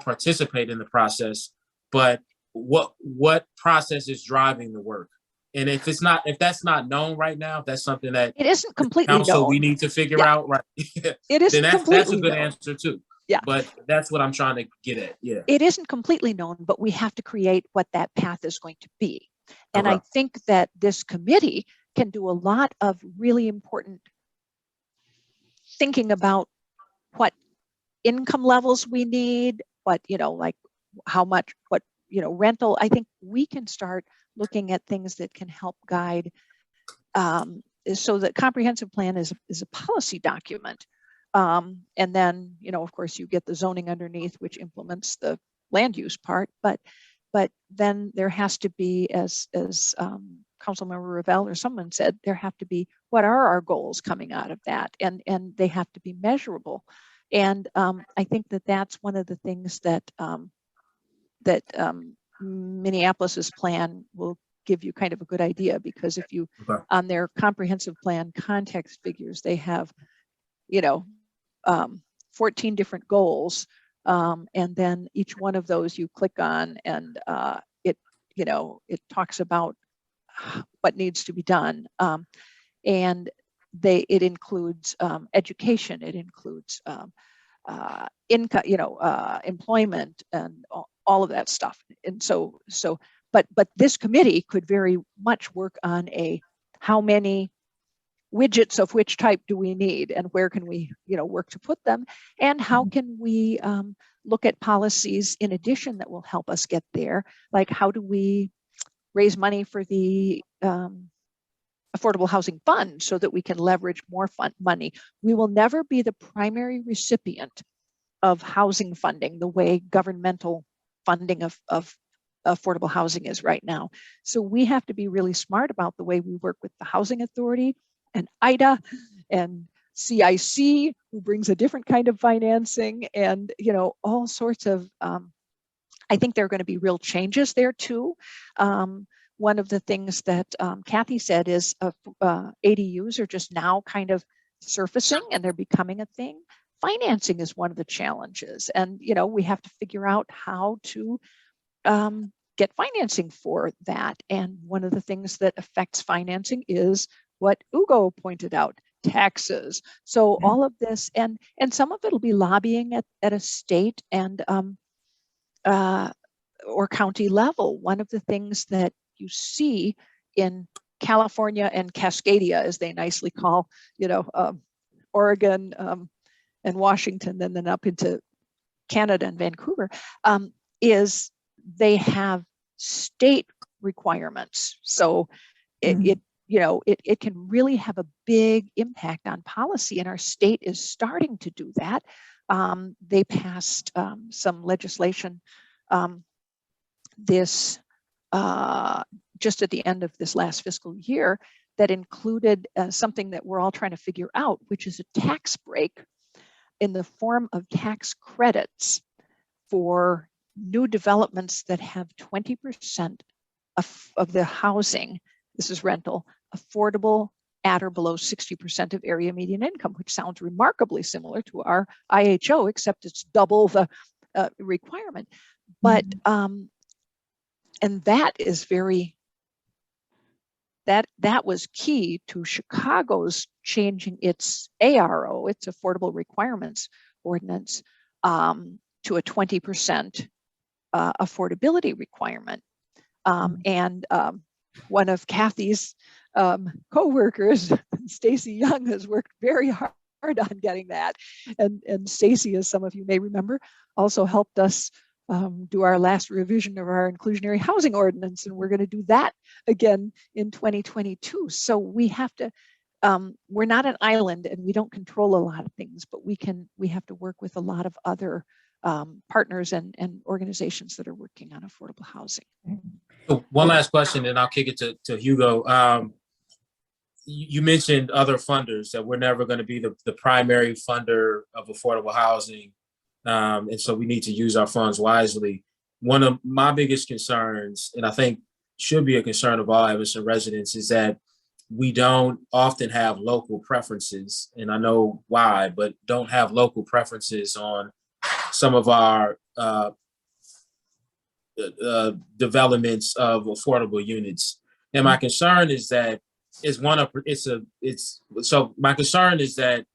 participate in the process, but what process is driving the work? And if that's not known right now, if that's something that it isn't completely council known. we need to figure out, right? It isn't then that's completely a good known. answer too. Yeah. But that's what I'm trying to get at. Yeah. It isn't completely known, but we have to create what that path is going to be. And Okay. I think that this committee can do a lot of really important thinking about what income levels we need, what, like how much, what, rental. I think we can start looking at things that can help guide. So the comprehensive plan is a policy document. And then, of course, you get the zoning underneath, which implements the land use part. But then there has to be, as Councilmember Revelle or someone said, there have to be, what are our goals coming out of that? And they have to be measurable. And I think that that's one of the things that Minneapolis's plan will give you kind of a good idea, because if you, on their comprehensive plan context figures, they have, 14 different goals. And then each one of those you click on, and it talks about what needs to be done. And it includes education, it includes income, employment, and all of that stuff. And but this committee could very much work on how many widgets of which type do we need, and where can we, work to put them, and how can we look at policies in addition that will help us get there, like how do we raise money for the Affordable Housing Fund so that we can leverage more money. We will never be the primary recipient of housing funding the way governmental funding of affordable housing is right now. So we have to be really smart about the way we work with the Housing Authority and IDA and CIC, who brings a different kind of financing, and all sorts of, I think there are going to be real changes there too. One of the things that Kathy said is ADUs are just now kind of surfacing and they're becoming a thing. Financing is one of the challenges, and we have to figure out how to get financing for that. And one of the things that affects financing is what Ugo pointed out, taxes. So all of this, and some of it will be lobbying at a state and or county level. One of the things that you see in California and Cascadia, as they nicely call, Oregon and Washington, and then up into Canada and Vancouver, is they have state requirements. So it can really have a big impact on policy, and our state is starting to do that. They passed some legislation just at the end of this last fiscal year that included something that we're all trying to figure out, which is a tax break in the form of tax credits for new developments that have 20% of the housing, this is rental, affordable at or below 60% of area median income, which sounds remarkably similar to our IHO, except it's double the requirement. But and that is that was key to Chicago's changing its ARO, its Affordable Requirements Ordinance, to a 20% affordability requirement. And one of Kathy's co-workers, Stacy Young, has worked very hard on getting that. And Stacy, as some of you may remember, also helped us do our last revision of our inclusionary housing ordinance, and we're going to do that again in 2022. So we have to, we're not an island and we don't control a lot of things, but we have to work with a lot of other partners and organizations that are working on affordable housing. So one last question, and I'll kick it to Hugo. You mentioned other funders, that we're never going to be the primary funder of affordable housing. And so we need to use our funds wisely. One of my biggest concerns, and I think should be a concern of all Evanston residents, is that we don't often have local preferences, and I know why, but don't have local preferences on some of our developments of affordable units. And my concern is that my concern is that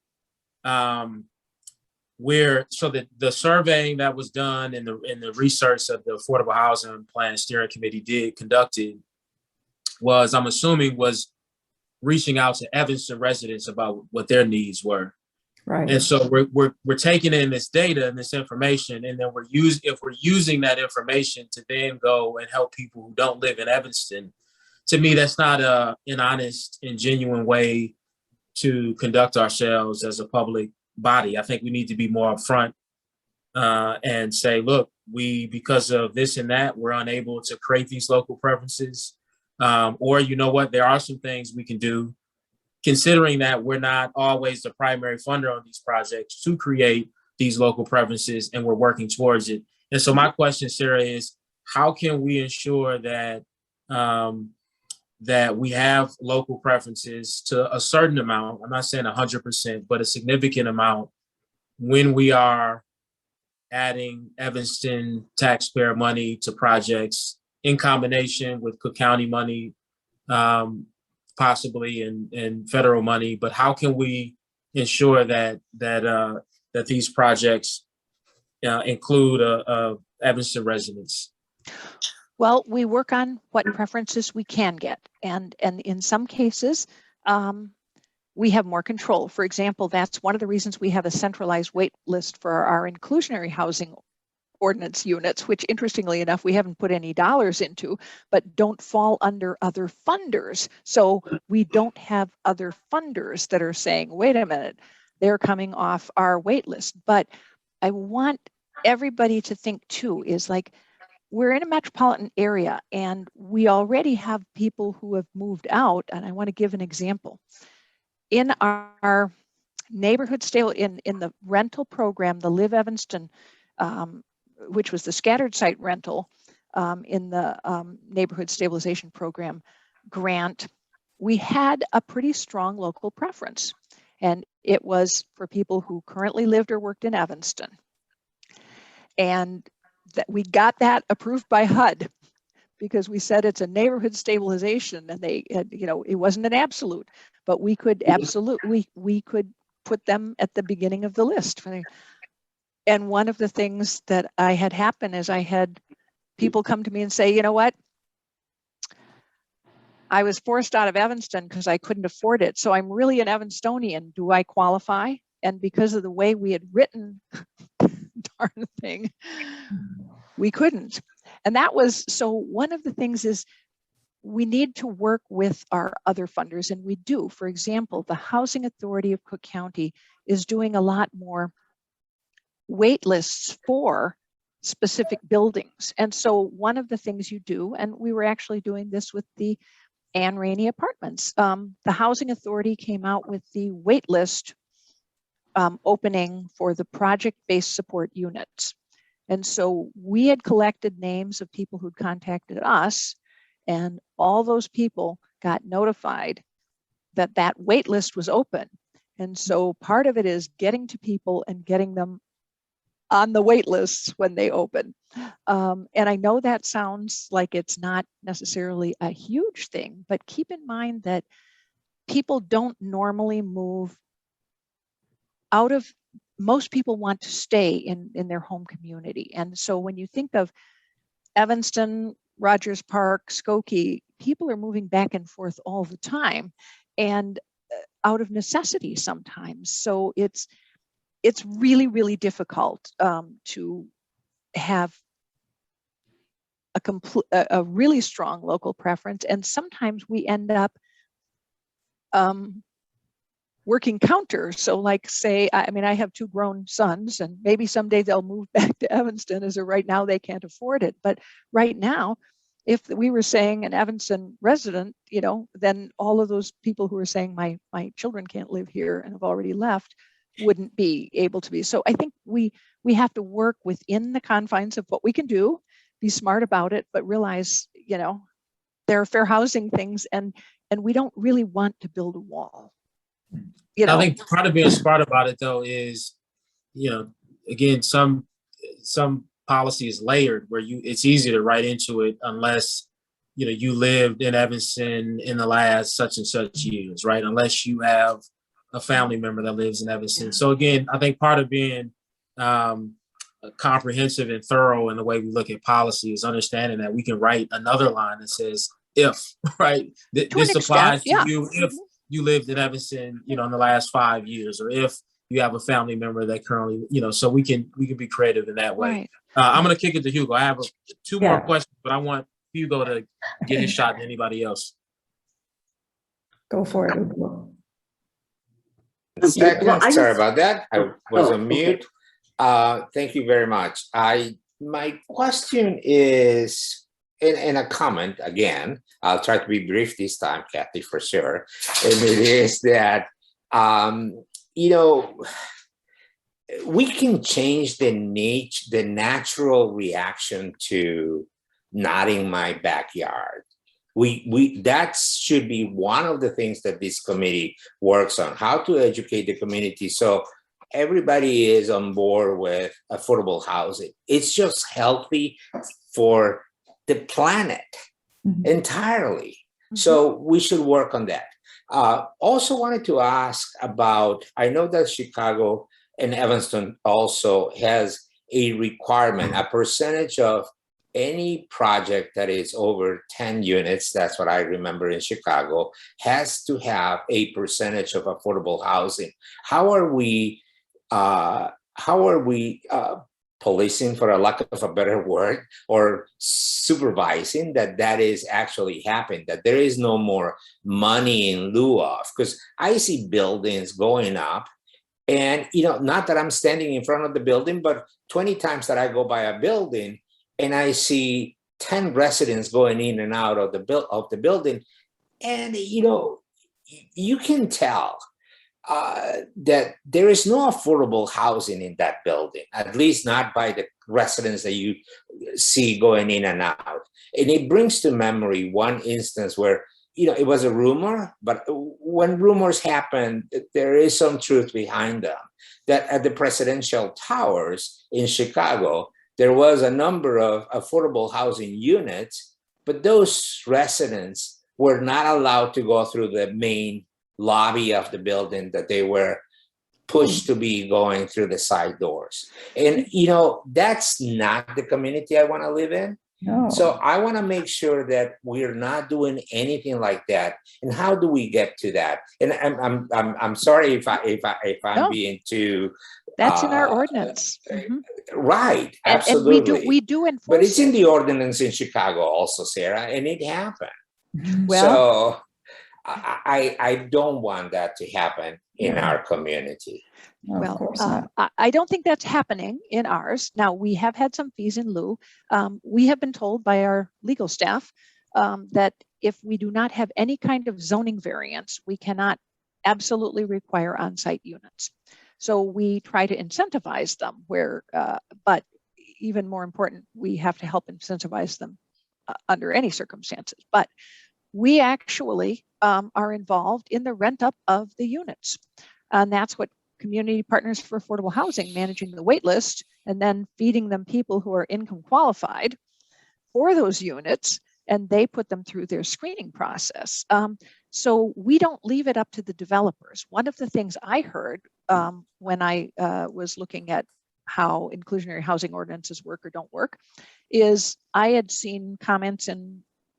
the surveying that was done and the research that the Affordable Housing Plan Steering Committee conducted was, I'm assuming, was reaching out to Evanston residents about what their needs were. Right. And so we're taking in this data and this information, and then if we're using that information to then go and help people who don't live in Evanston, to me, that's not an honest and genuine way to conduct ourselves as a public body. I think we need to be more upfront and say, look, because of this and that, we're unable to create these local preferences. Or, you know what, there are some things we can do, considering that we're not always the primary funder on these projects, to create these local preferences, and we're working towards it. And so my question, Sarah, is how can we ensure that that we have local preferences to a certain amount? I'm not saying 100%, but a significant amount when we are adding Evanston taxpayer money to projects in combination with Cook County money, possibly, and federal money. But how can we ensure that these projects include Evanston residents? Well, we work on what preferences we can get. And in some cases, we have more control. For example, that's one of the reasons we have a centralized wait list for our inclusionary housing ordinance units, which interestingly enough, we haven't put any dollars into, but don't fall under other funders. So we don't have other funders that are saying, wait a minute, they're coming off our wait list. But I want everybody to think too, is like, we're in a metropolitan area and we already have people who have moved out. And I want to give an example. In our neighborhood in the rental program, the Live Evanston, which was the scattered site rental in the neighborhood stabilization program grant, we had a pretty strong local preference. And it was for people who currently lived or worked in Evanston. And that we got that approved by HUD because we said it's a neighborhood stabilization, and they had, it wasn't an absolute, but we could we could put them at the beginning of the list. And one of the things that I had happen is I had people come to me and say, you know what? I was forced out of Evanston because I couldn't afford it. So I'm really an Evanstonian. Do I qualify? And because of the way we had written darn thing, we couldn't. And that was, so one of the things is we need to work with our other funders, and we do. For example, the Housing Authority of Cook County is doing a lot more wait lists for specific buildings. And so one of the things you do, and we were actually doing this with the Anne Rainey Apartments, the Housing Authority came out with the wait list opening for the project-based support units. And so we had collected names of people who'd contacted us, and all those people got notified that that wait list was open. And so part of it is getting to people and getting them on the wait lists when they open. And I know that sounds like it's not necessarily a huge thing, but keep in mind that people don't normally move out of, most people want to stay in their home community. And so when you think of Evanston, Rogers Park, Skokie, people are moving back and forth all the time. And out of necessity sometimes. So it's really, really difficult to have a really strong local preference. And sometimes we end up working counter. So like say, I mean, I have 2 grown sons, and maybe someday they'll move back to Evanston, as of right now they can't afford it. But right now, if we were saying an Evanston resident, you know, then all of those people who are saying my children can't live here and have already left wouldn't be able to be. So I think we have to work within the confines of what we can do, be smart about it, but realize, you know, there are fair housing things, and we don't really want to build a wall. You know? I think part of being smart about it though is, you know, again, some policy is layered where it's easy to write into it unless, you know, you lived in Evanston in the last such and such years, right? Unless you have a family member that lives in Evanston. So again, I think part of being comprehensive and thorough in the way we look at policy is understanding that we can write another line that says, if, right, this applies to you if you lived in Evanston, you know, in the last 5 years, or if you have a family member that currently, you know, so we can be creative in that way. Right. I'm going to kick it to Hugo. I have 2 more questions, but I want Hugo to get his shot to anybody else. Go for it, Hugo. Sorry about that. I was on mute. Thank you very much. My question is, in a comment again, I'll try to be brief this time, Kathy, for sure. And it is that, you know, we can change the natural reaction to not in my backyard. That should be one of the things that this committee works on, how to educate the community so everybody is on board with affordable housing. It's just healthy for the planet entirely. So we should work on that. Also wanted to ask about, I know that Chicago and Evanston also has a requirement, a percentage of any project that is over 10 units, that's what I remember in Chicago, has to have a percentage of affordable housing. How are we policing, for a lack of a better word, or supervising that is actually happening, that there is no more money in lieu of? Because I see buildings going up, and, you know, not that I'm standing in front of the building, but 20 times that I go by a building and I see 10 residents going in and out of the building, and, you know, you can tell that there is no affordable housing in that building, at least not by the residents that you see going in and out. And it brings to memory one instance where, you know, it was a rumor, but when rumors happen, there is some truth behind them, that at the presidential towers in Chicago, there was a number of affordable housing units, but those residents were not allowed to go through the main lobby of the building, that they were pushed to be going through the side doors. And, you know, that's not the community I want to live in. No. So I want to make sure that we're not doing anything like that. And how do we get to that? And I'm sorry if I'm being too. That's in our ordinance. Right, absolutely. And we do enforce. But it's in the ordinance in Chicago also, Sarah, and it happened. Well, so I don't want that to happen in our community. No, well, I don't think that's happening in ours. Now, we have had some fees in lieu. We have been told by our legal staff that if we do not have any kind of zoning variance, we cannot absolutely require on-site units. So we try to incentivize them but even more important, we have to help incentivize them under any circumstances. But we actually are involved in the rent up of the units. And that's what Community Partners for Affordable Housing, managing the wait list and then feeding them people who are income qualified for those units, and they put them through their screening process. So we don't leave it up to the developers. One of the things I heard when I was looking at how inclusionary housing ordinances work or don't work is I had seen comments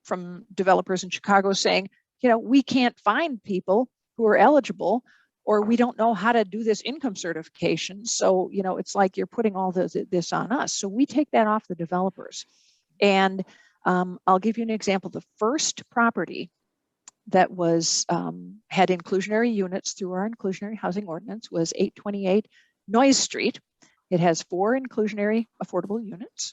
from developers in Chicago saying, you know, we can't find people who are eligible, or we don't know how to do this income certification. So, you know, it's like you're putting all this on us. So we take that off the developers. And I'll give you an example. The first property that was had inclusionary units through our inclusionary housing ordinance was 828 Noyes Street. It has 4 inclusionary affordable units,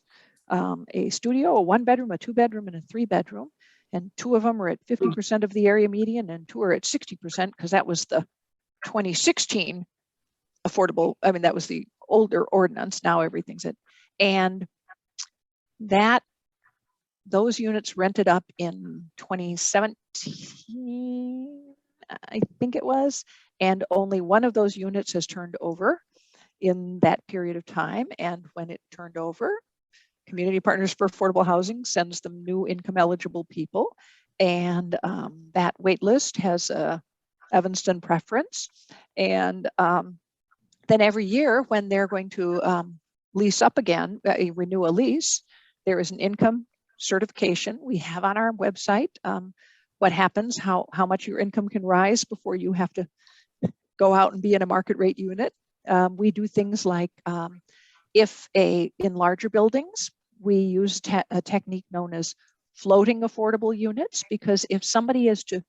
a studio, a 1-bedroom, a 2-bedroom, and a 3-bedroom. And 2 of them are at 50% of the area median, and 2 are at 60% because that was the 2016 affordable. I mean, that was the older ordinance. Now everything's at, and those units rented up in 2017, I think it was, and only 1 of those units has turned over in that period of time. And when it turned over, Community Partners for Affordable Housing sends them new income eligible people. And that wait list has a Evanston preference. And then every year when they're going to lease up again, renew a lease, there is an income certification we have on our website. What happens, how much your income can rise before you have to go out and be in a market rate unit. We do things like in larger buildings, we use a technique known as floating affordable units, because if somebody is to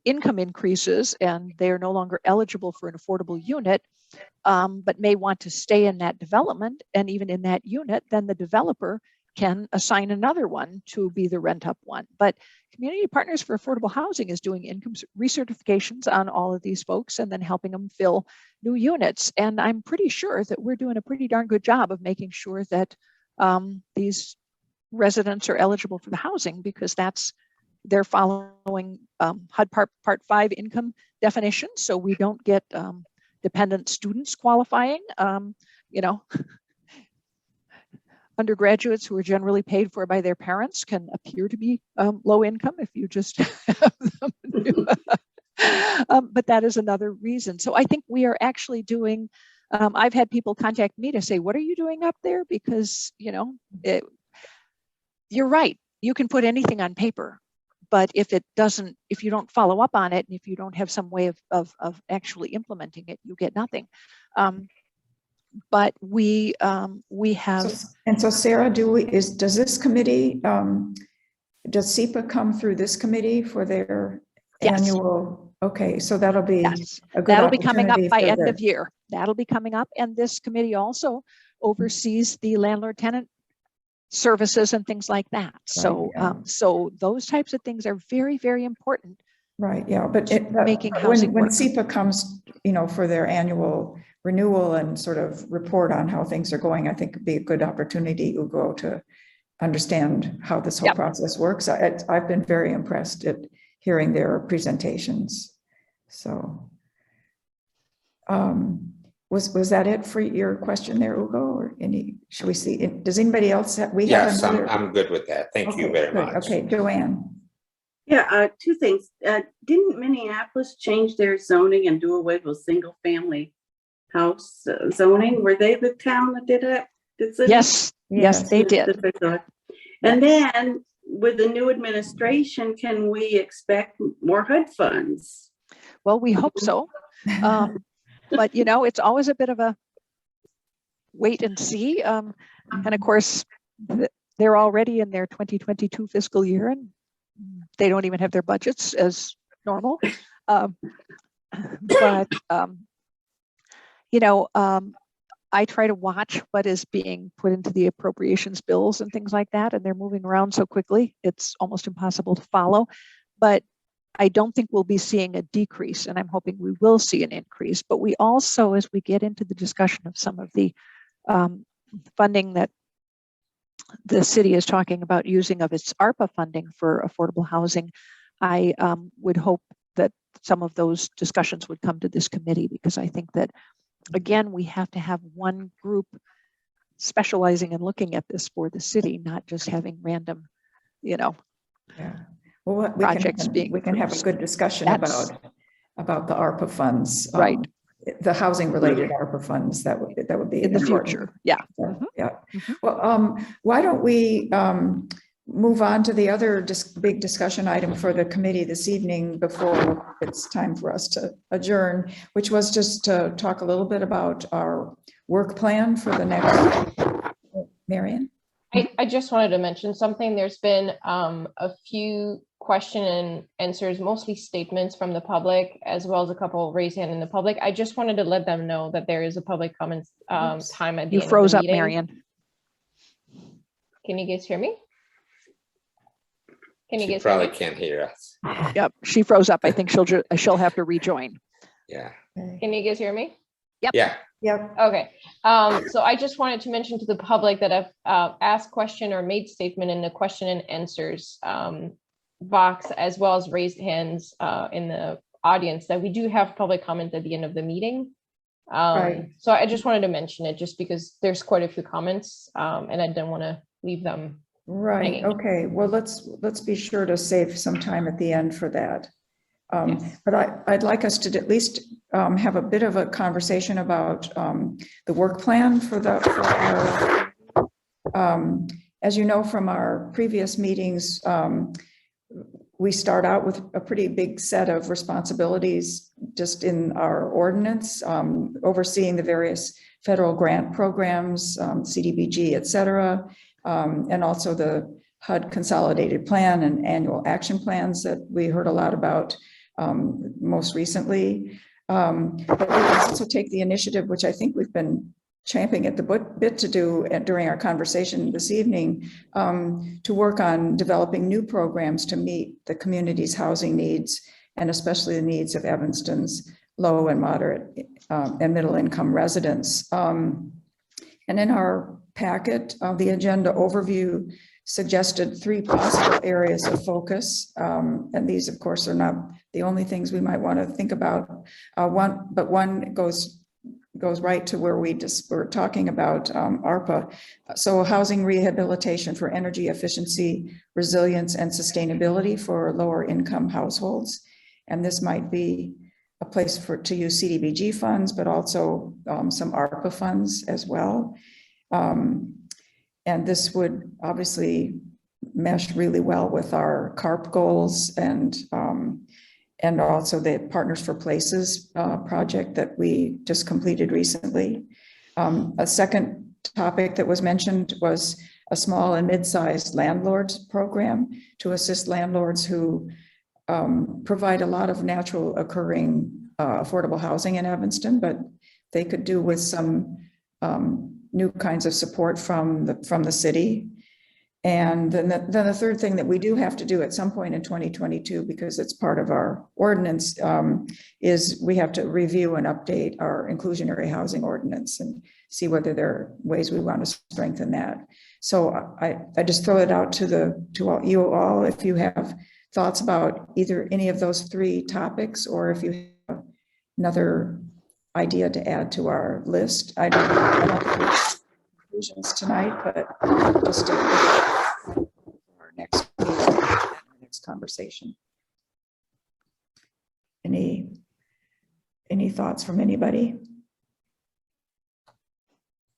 income increases and they are no longer eligible for an affordable unit, but may want to stay in that development and even in that unit, then the developer can assign another one to be the rent up one. But Community Partners for Affordable Housing is doing income recertifications on all of these folks and then helping them fill new units. And I'm pretty sure that we're doing a pretty darn good job of making sure that these residents are eligible for the housing, because they're following HUD Part 5 income definition. So we don't get dependent students qualifying, you know. Undergraduates who are generally paid for by their parents can appear to be low income if you just have them do. But that is another reason. So I think we are actually doing, I've had people contact me to say, what are you doing up there? Because, you know, you're right. You can put anything on paper, but if you don't follow up on it, and if you don't have some way of actually implementing it, you get nothing. But we have. So Sarah, does this committee, does SEPA come through this committee for their annual? Okay, so that'll be a good that'll be coming up by end the, of year. That'll be coming up, and this committee also oversees the landlord tenant services and things like that. So so those types of things are very, very important. Right. Yeah, but making housing when SEPA comes, you know, for their annual renewal and sort of report on how things are going, I think it'd be a good opportunity, Ugo, to understand how this whole process works. I've been very impressed at hearing their presentations. So was that it for your question there, Ugo? Or should we see, does anybody else have? Yes, I'm good with that. Thank you very much. Okay, Joanne. Yeah, 2 things. Didn't Minneapolis change their zoning and do away with single family house zoning? Were they the town that did it? Yes, they did. And then with the new administration, can we expect more HUD funds? Well, we hope so. But, you know, it's always a bit of a wait and see. And of course, they're already in their 2022 fiscal year, and they don't even have their budgets as normal. But you know, I try to watch what is being put into the appropriations bills and things like that, and they're moving around so quickly, it's almost impossible to follow. But I don't think we'll be seeing a decrease, and I'm hoping we will see an increase. But we also, as we get into the discussion of some of the funding that the city is talking about using of its ARPA funding for affordable housing, I would hope that some of those discussions would come to this committee, because I think that, again, we have to have one group specializing in looking at this for the city, not just having random, you know, well, we can have a good discussion about the ARPA funds, right? The housing related ARPA funds that would be in the future. Yeah. Yeah. Well, why don't we move on to the other big discussion item for the committee this evening before it's time for us to adjourn, which was just to talk a little bit about our work plan for the next. Marion? I just wanted to mention something. There's been a few question and answers, mostly statements from the public, as well as a couple raised hand in the public. I just wanted to let them know that there is a public comments time at the You end froze of the up, meeting. Marion. Can you guys hear me? Can you She guys hear probably me? can't hear us. Yep, she froze up. I think she'll have to rejoin. Yeah. Can you guys hear me? Yeah. Yep. Okay, so I just wanted to mention to the public that I've asked question or made statement in the question and answers box, as well as raised hands in the audience, that we do have public comment at the end of the meeting. Right. So I just wanted to mention it just because there's quite a few comments and I didn't want to leave them. Right. Hanging. Okay. Well, let's be sure to save some time at the end for that. Yes. But I'd like us to at least have a bit of a conversation about the work plan for our, as you know from our previous meetings, we start out with a pretty big set of responsibilities just in our ordinance, overseeing the various federal grant programs, CDBG, et cetera, and also the HUD consolidated plan and annual action plans that we heard a lot about most recently. But we can also take the initiative, which I think we've been champing at the bit to do during our conversation this evening, to work on developing new programs to meet the community's housing needs, and especially the needs of Evanston's low and moderate and middle income residents. And in our packet, the agenda overview suggested 3 possible areas of focus. And these, of course, are not the only things we might want to think about. One goes right to where we're talking about ARPA. So housing rehabilitation for energy efficiency, resilience, and sustainability for lower income households. And this might be a place to use CDBG funds, but also some ARPA funds as well. And this would obviously mesh really well with our CARP goals and also the Partners for Places project that we just completed recently. A second topic that was mentioned was a small and mid-sized landlords program to assist landlords who provide a lot of natural occurring affordable housing in Evanston, but they could do with some new kinds of support from the city. And then the third thing that we do have to do at some point in 2022, because it's part of our ordinance, is we have to review and update our inclusionary housing ordinance and see whether there are ways we want to strengthen that. So I just throw it out to you all if you have thoughts about either any of those 3 topics, or if you have another idea to add to our list. I don't think we have conclusions tonight, but just to our next meeting, our next conversation. Any thoughts from anybody?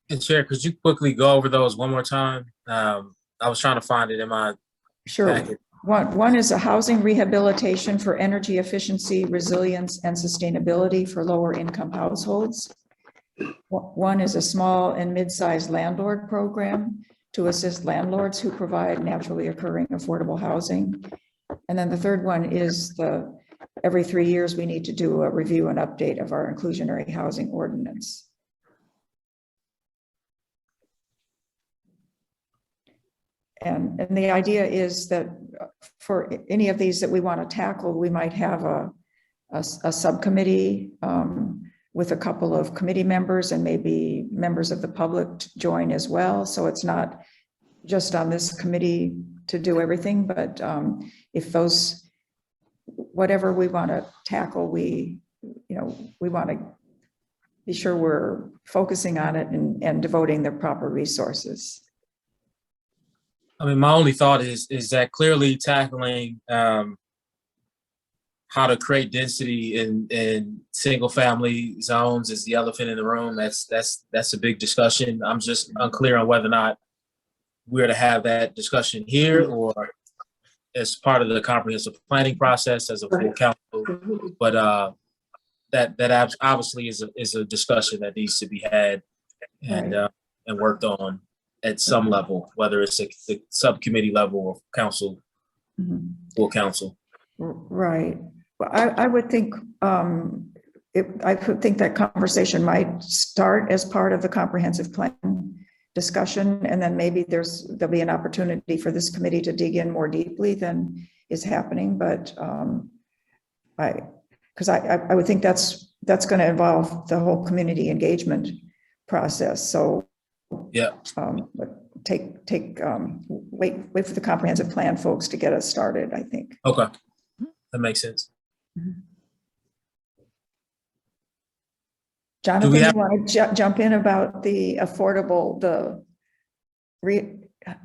And Chair, could you quickly go over those one more time? I was trying to find it in my Sure. packet. One is a housing rehabilitation for energy efficiency, resilience, and sustainability for lower income households. One is a small and mid-sized landlord program to assist landlords who provide naturally occurring affordable housing. And then the third one is every 3 years, we need to do a review and update of our inclusionary housing ordinance. And the idea is that for any of these that we want to tackle, we might have a subcommittee with a couple of committee members and maybe members of the public to join as well. So it's not just on this committee to do everything, but if whatever we want to tackle, we want to be sure we're focusing on it and devoting the proper resources. I mean, my only thought is that clearly tackling how to create density in single family zones is the elephant in the room. That's a big discussion. I'm just unclear on whether or not we're to have that discussion here or as part of the comprehensive planning process as a full council. But that obviously is a discussion that needs to be had and worked on at some level, whether it's at the subcommittee level or council, full council. Right. Well, I would think I could think that conversation might start as part of the comprehensive plan discussion, and then maybe there'll be an opportunity for this committee to dig in more deeply than is happening. But I would think that's going to involve the whole community engagement process. So yeah, but wait for the comprehensive plan folks to get us started, I think. Okay, that makes sense. Jonathan, you want to jump in about the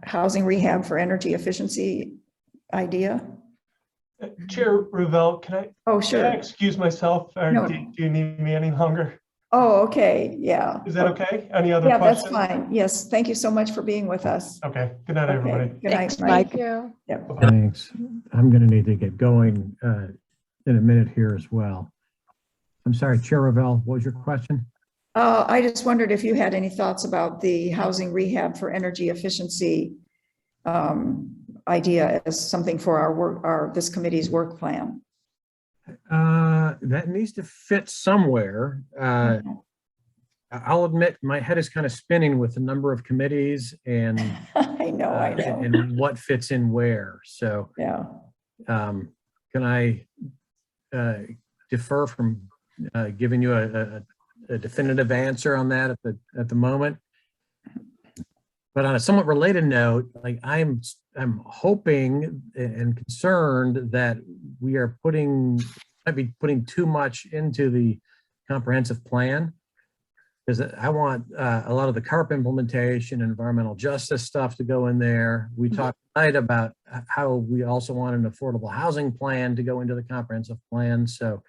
housing rehab for energy efficiency idea? Chair Ravel, can I? Oh, sure. Can I excuse myself? Or No. do you need me any longer? Oh, okay. Yeah. Is that okay? Any other Yeah, questions? that's fine. Yes. Thank you so much for being with us. Okay. Good night, everybody. Good night, Thanks, Mike. Thank you. Yep. Thanks. I'm going to need to get going in a minute here as well. I'm sorry, Chair Ravel, what was your question? I just wondered if you had any thoughts about the housing rehab for energy efficiency idea as something for this committee's work plan. That needs to fit somewhere. I'll admit my head is kind of spinning with the number of committees and I know. and what fits in where. So Yeah. can I defer from giving you a definitive answer on that at the moment? But on a somewhat related note, like I'm hoping and concerned that we are might be putting too much into the comprehensive plan, because I want a lot of the CARP implementation and environmental justice stuff to go in there. We talked tonight about how we also want an affordable housing plan to go into the comprehensive plan. So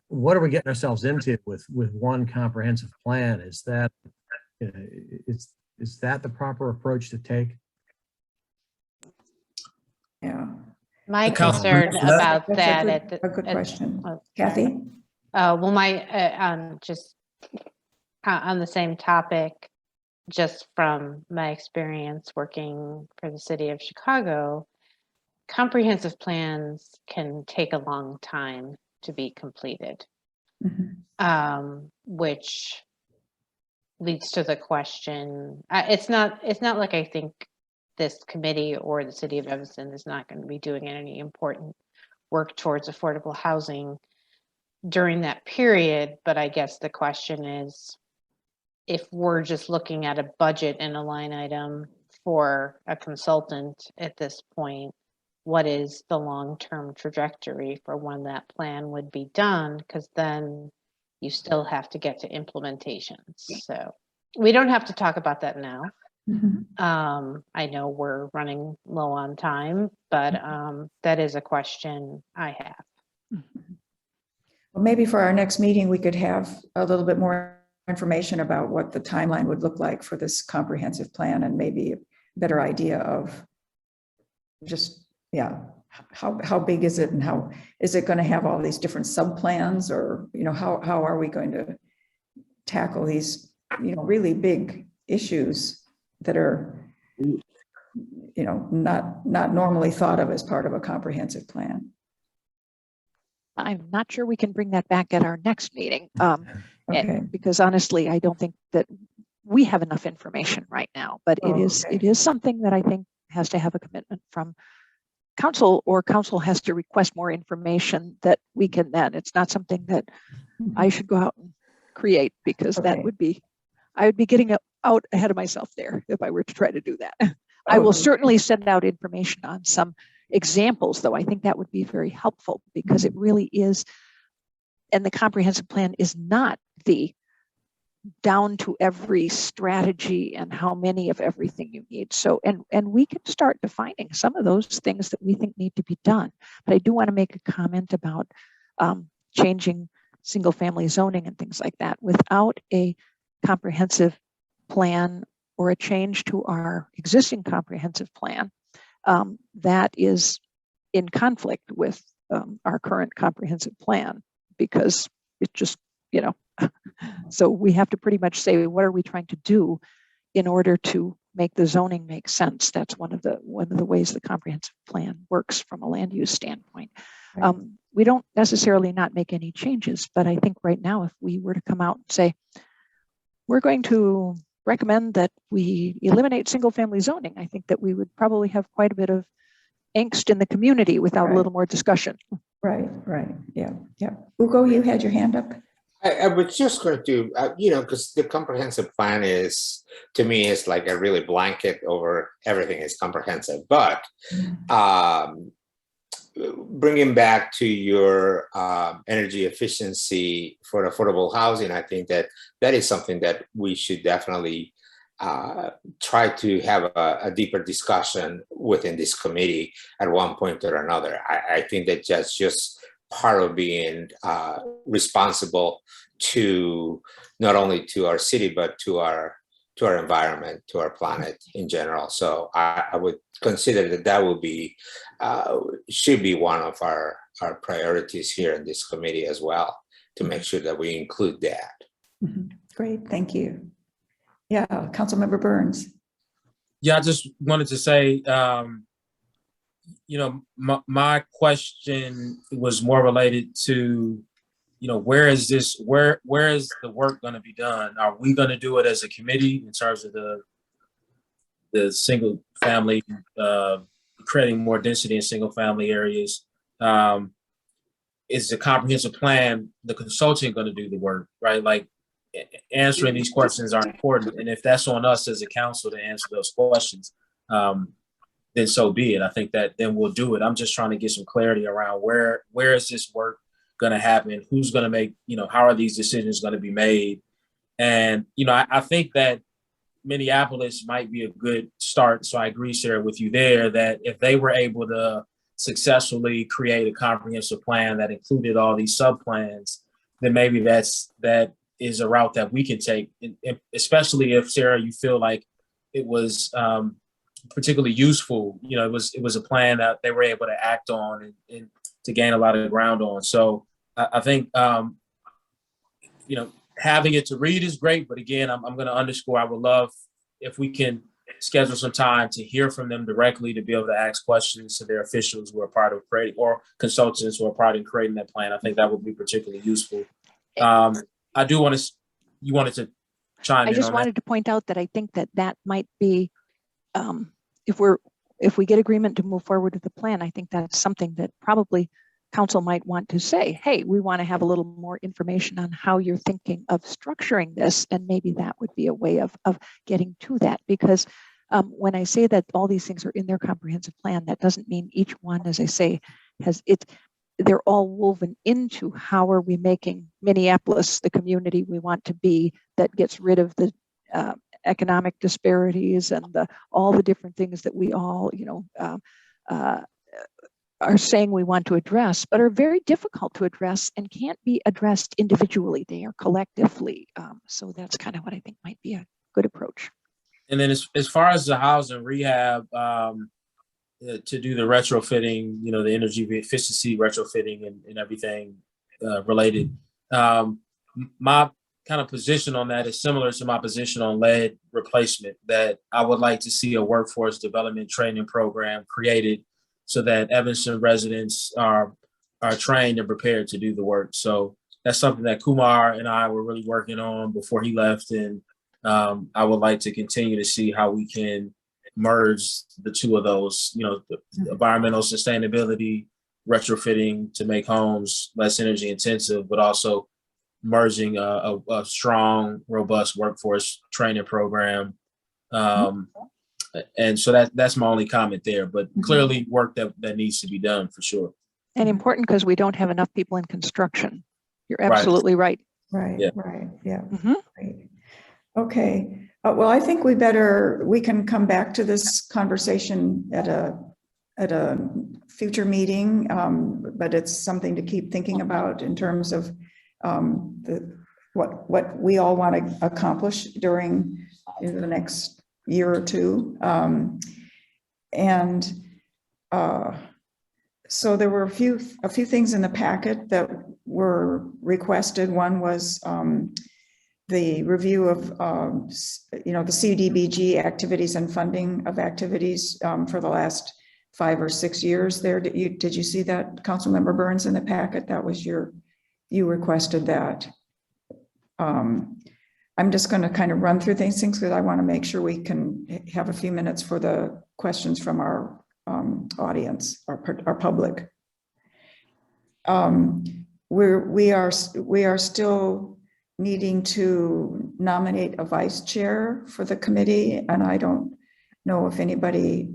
what are we getting ourselves into with one comprehensive plan? Is that the proper approach to take? Yeah. My Council- concern about That's that. a good question. oh, Kathy? well, my just on the same topic, just from my experience working for the city of Chicago, comprehensive plans can take a long time to be completed, which leads to the question. It's not like I think this committee or the city of Evanston is not going to be doing any important work towards affordable housing during that period. But I guess the question is, if we're just looking at a budget and a line item for a consultant at this point, what is the long-term trajectory for when that plan would be done? Because then you still have to get to implementations. So we don't have to talk about that now. I know we're running low on time, but that is a question I have. Well, maybe for our next meeting, we could have a little bit more information about what the timeline would look like for this comprehensive plan, and maybe a better idea of just, how big is it, and how is it going to have all these different sub-plans, or, how are we going to tackle these, really big issues that are, not normally thought of as part of a comprehensive plan. I'm not sure we can bring that back at our next meeting. Okay. Because honestly, I don't think that we have enough information right now, but it is something that I think has to have a commitment from council, or council has to request more information that we can then. It's not something that I should go out and create, because that would be, I would be getting out ahead of myself there if I were to try to do that. I will certainly send out information on some examples, though. I think that would be very helpful, because it really is, and the comprehensive plan is not the down to every strategy and how many of everything you need. So, and we can start defining some of those things that we think need to be done. But I do want to make a comment about changing single family zoning and things like that. Without a comprehensive plan or a change to our existing comprehensive plan that is in conflict with our current comprehensive plan, because it just, you know, so we have to pretty much say, what are we trying to do in order to make the zoning make sense? That's one of the ways the comprehensive plan works from a land use standpoint. Right. We don't necessarily not make any changes, but I think right now, if we were to come out and say, we're going to recommend that we eliminate single family zoning, I think that we would probably have quite a bit of angst in the community without a little more discussion. Right. Yeah. Ugo, you had your hand up. I was just going to, you know, because the comprehensive plan is, to me, is like a really blanket over everything is comprehensive. But bringing back to your energy efficiency for affordable housing, I think that is something that we should definitely try to have a deeper discussion within this committee at one point or another. I think that that's just part of being responsible to not only to our city, but to our environment, to our planet in general. So I would consider that will be should be one of our priorities here in this committee as well, to make sure that we include that. Mm-hmm. Great, thank you. Yeah, Councilmember Burns. Yeah, I just wanted to say, you know, my question was more related to, you know, where is the work going to be done? Are we going to do it as a committee in terms of the single family, creating more density in single family areas? Is the comprehensive plan, the consultant, going to do the work, right? Like, answering these questions are important. And if that's on us as a council to answer those questions, then so be it. I think that then we'll do it. I'm just trying to get some clarity around where is this work going to happen? Who's going to make, you know, how are these decisions going to be made? And, you know, I think that Minneapolis might be a good start. So I agree, Sarah, with you there, that if they were able to successfully create a comprehensive plan that included all these sub-plans, then maybe that is a route that we can take, and especially if, Sarah, you feel like it was particularly useful. You know, it was a plan that they were able to act on and to gain a lot of ground on. So I think, you know, having it to read is great, but again, I'm going to underscore, I would love if we can schedule some time to hear from them directly, to be able to ask questions to their officials who are part of creating, or consultants who are part of creating that plan. I think that would be particularly useful. I do want to, you wanted to chime in. I just wanted to point out that I think that might be, if we get agreement to move forward with the plan, I think that's something that probably council might want to say, hey, we want to have a little more information on how you're thinking of structuring this. And maybe that would be a way of getting to that. Because when I say that all these things are in their comprehensive plan, that doesn't mean each one, as I say, has it. They're all woven into how are we making Minneapolis the community we want to be, that gets rid of the economic disparities and all the different things that we all, you know, are saying we want to address, but are very difficult to address and can't be addressed individually. They are collectively. So that's kind of what I think might be a good approach. And then as far as the housing rehab, to do the retrofitting, you know, the energy efficiency retrofitting and everything related. My kind of position on that is similar to my position on lead replacement, that I would like to see a workforce development training program created so that Evanston residents are trained and prepared to do the work. So that's something that Kumar and I were really working on before he left. And I would like to continue to see how we can merge the two of those, you know, the environmental sustainability, retrofitting to make homes less energy intensive, but also merging a strong, robust workforce training program. And so that's my only comment there, but clearly work that needs to be done for sure. And important because we don't have enough people in construction. You're absolutely right. Right, Yeah. right, yeah. Mm-hmm. Great. Okay. Well, I think we can come back to this conversation at a future meeting, but it's something to keep thinking about in terms of what we all want to accomplish during the next year or two. And so there were a few things in the packet that were requested. One was the review of the CDBG activities and funding of activities for the last 5 or 6 years. There, did you see that, Councilmember Burns, in the packet? That was you requested that. I'm just going to kind of run through things because I want to make sure we can have a few minutes for the questions from our audience, our public. We are still needing to nominate a vice chair for the committee, and I don't know if anybody,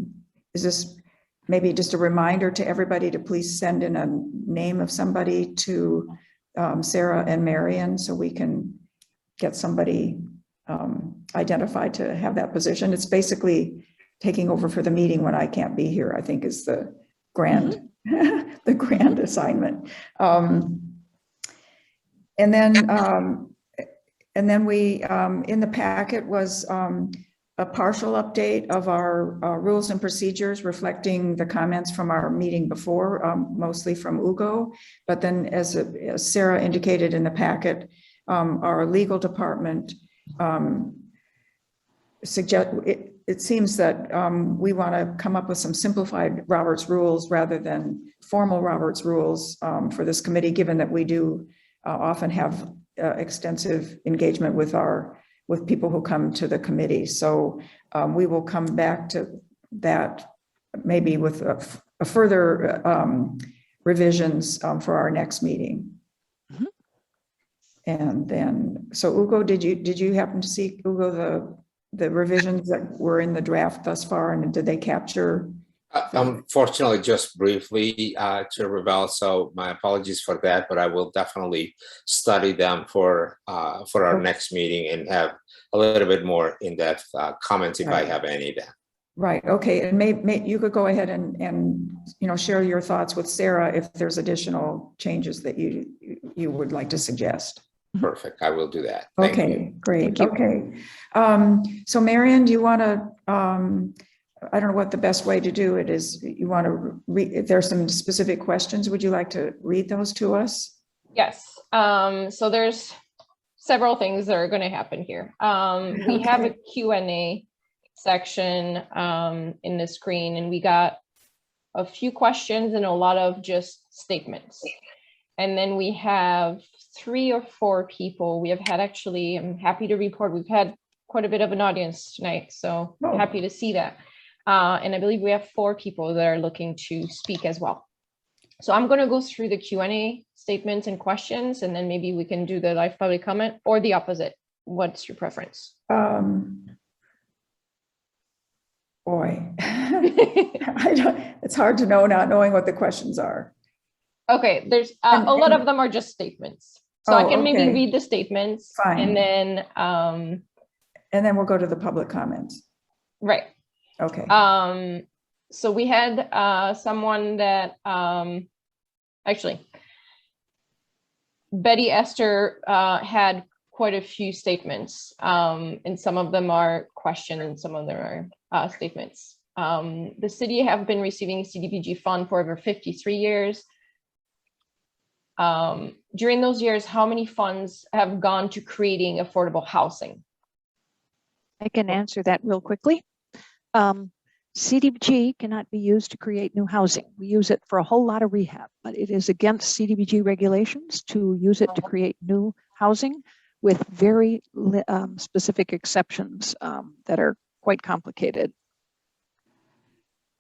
is this maybe just a reminder to everybody to please send in a name of somebody to Sarah and Marion so we can get somebody identified to have that position. It's basically taking over for the meeting when I can't be here, I think is the grand, the grand assignment. And then we, in the packet was a partial update of our rules and procedures reflecting the comments from our meeting before, mostly from Ugo. But then as Sarah indicated in the packet, our legal department it seems that we want to come up with some simplified Robert's rules rather than formal Robert's rules for this committee, given that we do often have extensive engagement with people who come to the committee. So we will come back to that maybe with a further revisions for our next meeting. Mhm. And then, so Ugo, did you happen to see, Ugo, the revisions that were in the draft thus far, and did they capture? Unfortunately, just briefly, Chair Revelle, so my apologies for that, but I will definitely study them for our next meeting and have a little bit more in-depth comments if I have any then. Right, okay, and maybe you could go ahead and share your thoughts with Sarah if there's additional changes that you would like to suggest. Perfect, I will do that. Thank you. Okay, great, okay. So Marion, do you want to, I don't know what the best way to do it is. You want to read, if there's some specific questions, would you like to read those to us? Yes, so there's several things that are going to happen here. We have a Q&A section in the screen, and we got a few questions and a lot of just statements. And then we have 3 or 4 people. We have had actually, I'm happy to report, we've had quite a bit of an audience tonight, so happy to see that. And I believe we have 4 people that are looking to speak as well. So I'm going to go through the Q&A statements and questions, and then maybe we can do the live public comment or the opposite. What's your preference? Boy, it's hard to know not knowing what the questions are. Okay, there's a lot of them are just statements. So I can maybe read the statements. Fine. And then we'll go to the public comments. Right. Okay. So we had someone that actually Betty Esther had quite a few statements, and some of them are questions and some of them are statements. The city have been receiving CDBG fund for over 53 years. During those years, how many funds have gone to creating affordable housing? I can answer that real quickly. CDBG cannot be used to create new housing. We use it for a whole lot of rehab, but it is against CDBG regulations to use it to create new housing with very specific exceptions that are quite complicated.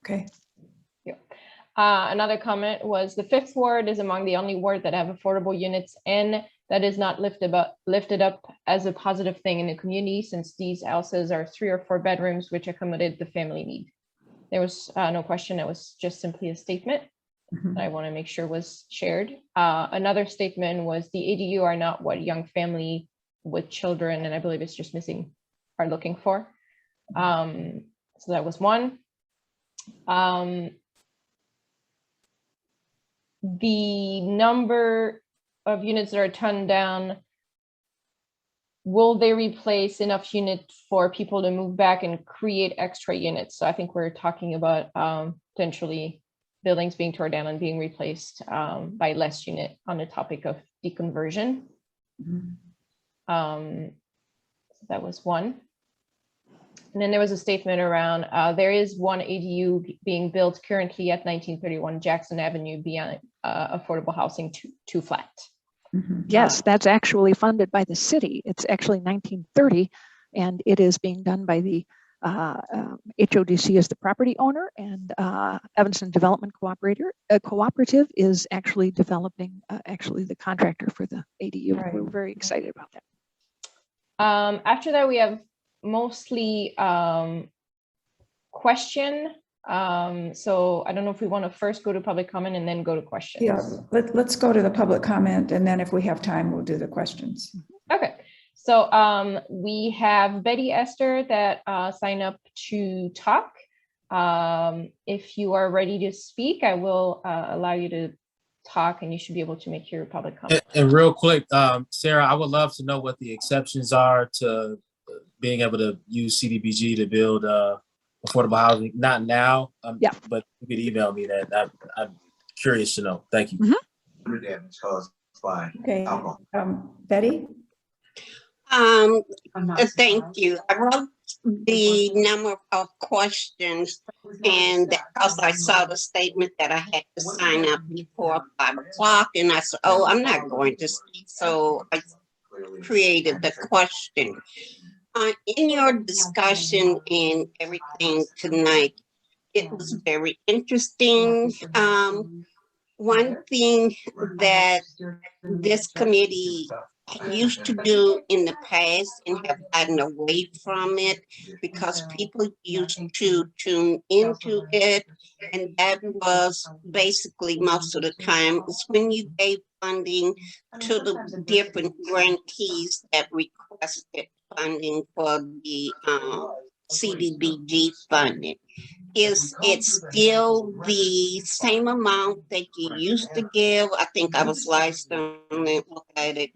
Okay. Another comment was the 5th ward is among the only ward that have affordable units, and that is not lifted up as a positive thing in the community, since these houses are 3 or 4 bedrooms, which accommodate the family need. There was no question. It was just simply a statement that I want to make sure was shared. Another statement was the ADU are not what young family with children, and I believe it's just missing, are looking for. So that was one. The number of units that are turned down will they replace enough units for people to move back and create extra units? So I think we're talking about potentially buildings being torn down and being replaced by less unit on the topic of deconversion. So that was one. And then there was a statement around there is one ADU being built currently at 1931 Jackson Avenue beyond affordable housing two flat. Yes, that's actually funded by the city. It's actually 1930, and it is being done by the HODC as the property owner, and Evanston Development Cooperative is actually developing actually the contractor for the ADU. Right. We're very excited about that. After that, we have mostly question. So I don't know if we want to first go to public comment and then go to questions. Yeah, let's go to the public comment, and then if we have time, we'll do the questions. Okay. So we have Betty Esther that signed up to talk. If you are ready to speak, I will allow you to talk, and you should be able to make your public comment. And real quick, Sarah, I would love to know what the exceptions are to being able to use CDBG to build affordable housing. Not now, Yeah. but you could email me that. I'm curious to know. Thank you. Okay, Betty? Thank you. I wrote the number of questions, and because I saw the statement that I had to sign up before 5 o'clock, and I said, oh, I'm not going to speak. So I created the question. In your discussion and everything tonight, it was very interesting. One thing that this committee used to do in the past and have gotten away from it because people used to tune into it, and that was basically most of the time is when you gave funding to the different grantees that requested funding for the CDBG funding. Is it still the same amount that you used to give? I think I was last on and looked at it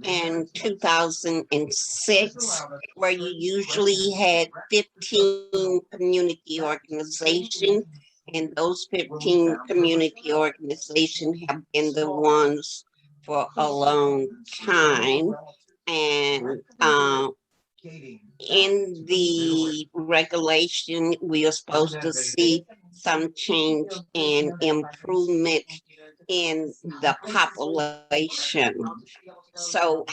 in 2006, where you usually had 15 community organizations, and those 15 community organizations have been the ones for a long time. And in the regulation, we are supposed to see some change and improvement in the population. So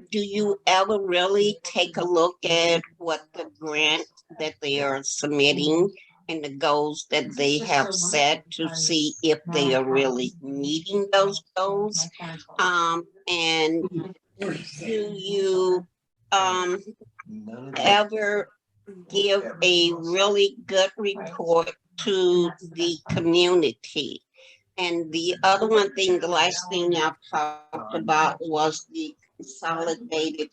do you ever really take a look at what the grant that they are submitting and the goals that they have set to see if they are really meeting those goals? And do you ever give a really good report to the community? And the other the last thing I've talked about was the consolidated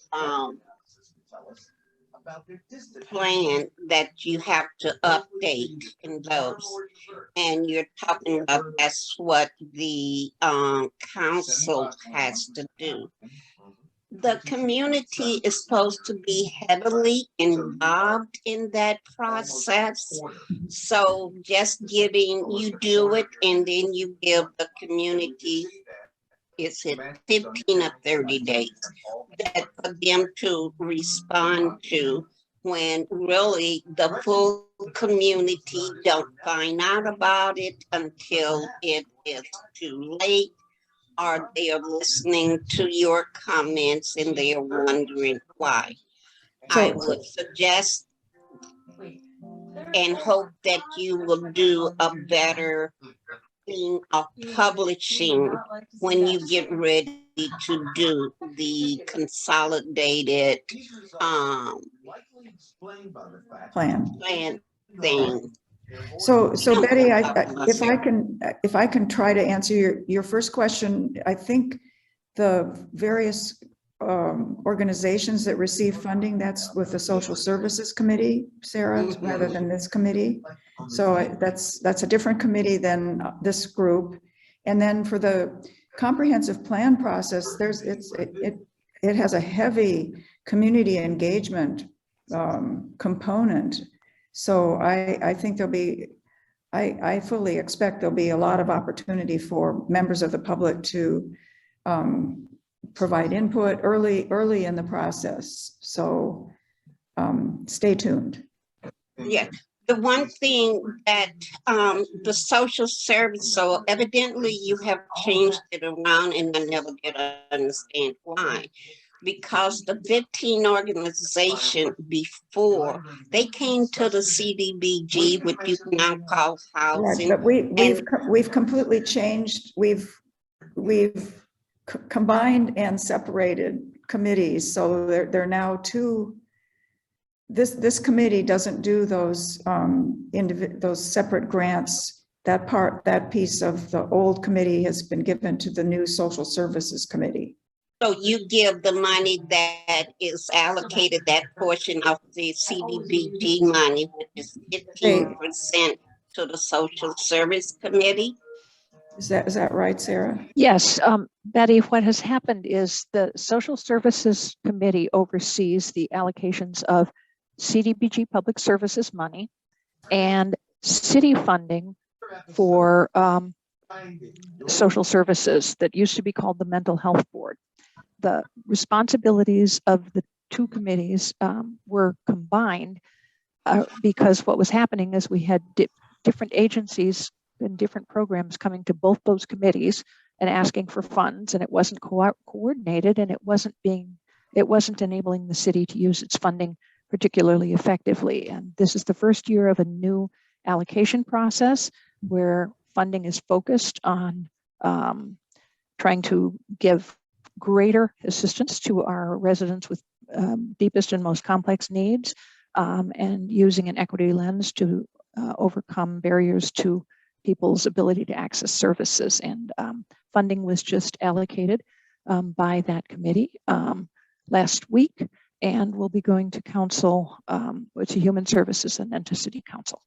plan that you have to update in those. And you're talking about that's what the council has to do. The community is supposed to be heavily involved in that process. So just you do it and then you give the community, is it 15 or 30 days that for them to respond to, when really the full community don't find out about it until it is too late, or they are listening to your comments and they are wondering why. I would suggest and hope that you will do a better thing of publishing when you get ready to do the consolidated Plan thing. So Betty, if I can try to answer your first question, I think the various organizations that receive funding, that's with the Social Services Committee, Sarah, rather than this committee. So that's a different committee than this group. And then for the comprehensive plan process, it has a heavy community engagement component. So I think there'll be, I fully expect there'll be a lot of opportunity for members of the public to provide input early in the process. So stay tuned. Yeah, the one thing that the social service, so evidently you have changed it around and I never did understand why. Because the 15 organization before, they came to the CDBG, what you now call housing. Right, but we've completely changed. We've combined and separated committees, so they're now two. This committee doesn't do those those separate grants. That piece of the old committee has been given to the new social services committee. So you give the money that is allocated, that portion of the CDBG money, which is 15% to the social service committee? Is that right, Sarah? Yes, Betty, what has happened is the Social Services Committee oversees the allocations of CDBG Public Services money and city funding for social services that used to be called the Mental Health Board. The responsibilities of the two committees were combined because what was happening is we had different agencies and different programs coming to both those committees and asking for funds, and it wasn't coordinated, and it wasn't enabling the city to use its funding particularly effectively. And this is the first year of a new allocation process where funding is focused on trying to give greater assistance to our residents with deepest and most complex needs, and using an equity lens to overcome barriers to people's ability to access services. And funding was just allocated by that committee last week, and will be going to council, to Human Services and then to City Council.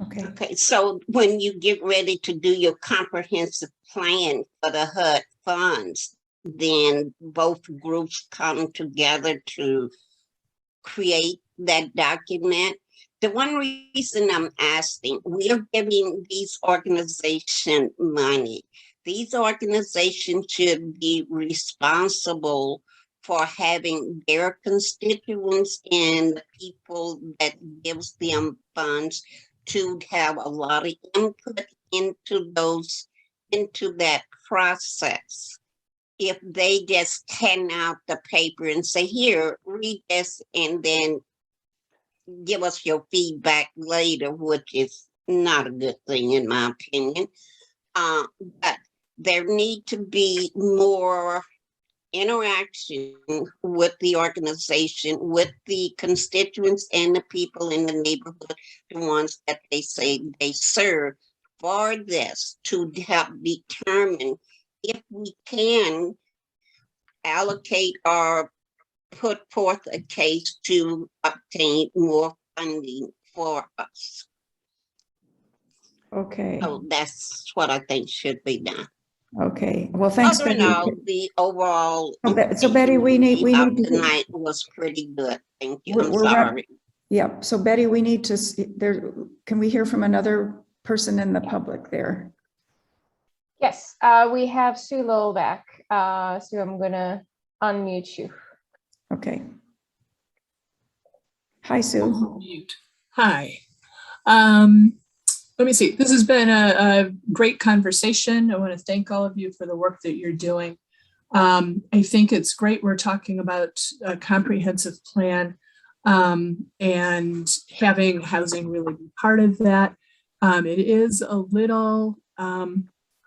Okay, so when you get ready to do your comprehensive plan for the HUD funds, then both groups come together to create that document. The one reason I'm asking, we are giving these organizations money. These organizations should be responsible for having their constituents and the people that gives them funds to have a lot of input into that process. If they just hand out the paper and say, here, read this, and then give us your feedback later, which is not a good thing in my opinion. But there need to be more interaction with the organization, with the constituents and the people in the neighborhood, the ones that they say they serve, for this to help determine if we can allocate or put forth a case to obtain more funding for us. Okay. So that's what I think should be done. Okay. Well, thanks, Betty. The overall. So Betty, we need to. Tonight was pretty good. Thank you. I'm We're sorry. Yeah. So Betty, we need to there. Can we hear from another person in the public there? Yes, we have Sue Lowell back. So I'm gonna unmute you. Okay. Hi, Sue. Hi. Let me see. This has been a great conversation. I want to thank all of you for the work that you're doing. I think it's great we're talking about a comprehensive plan and having housing really be part of that. It is a little, I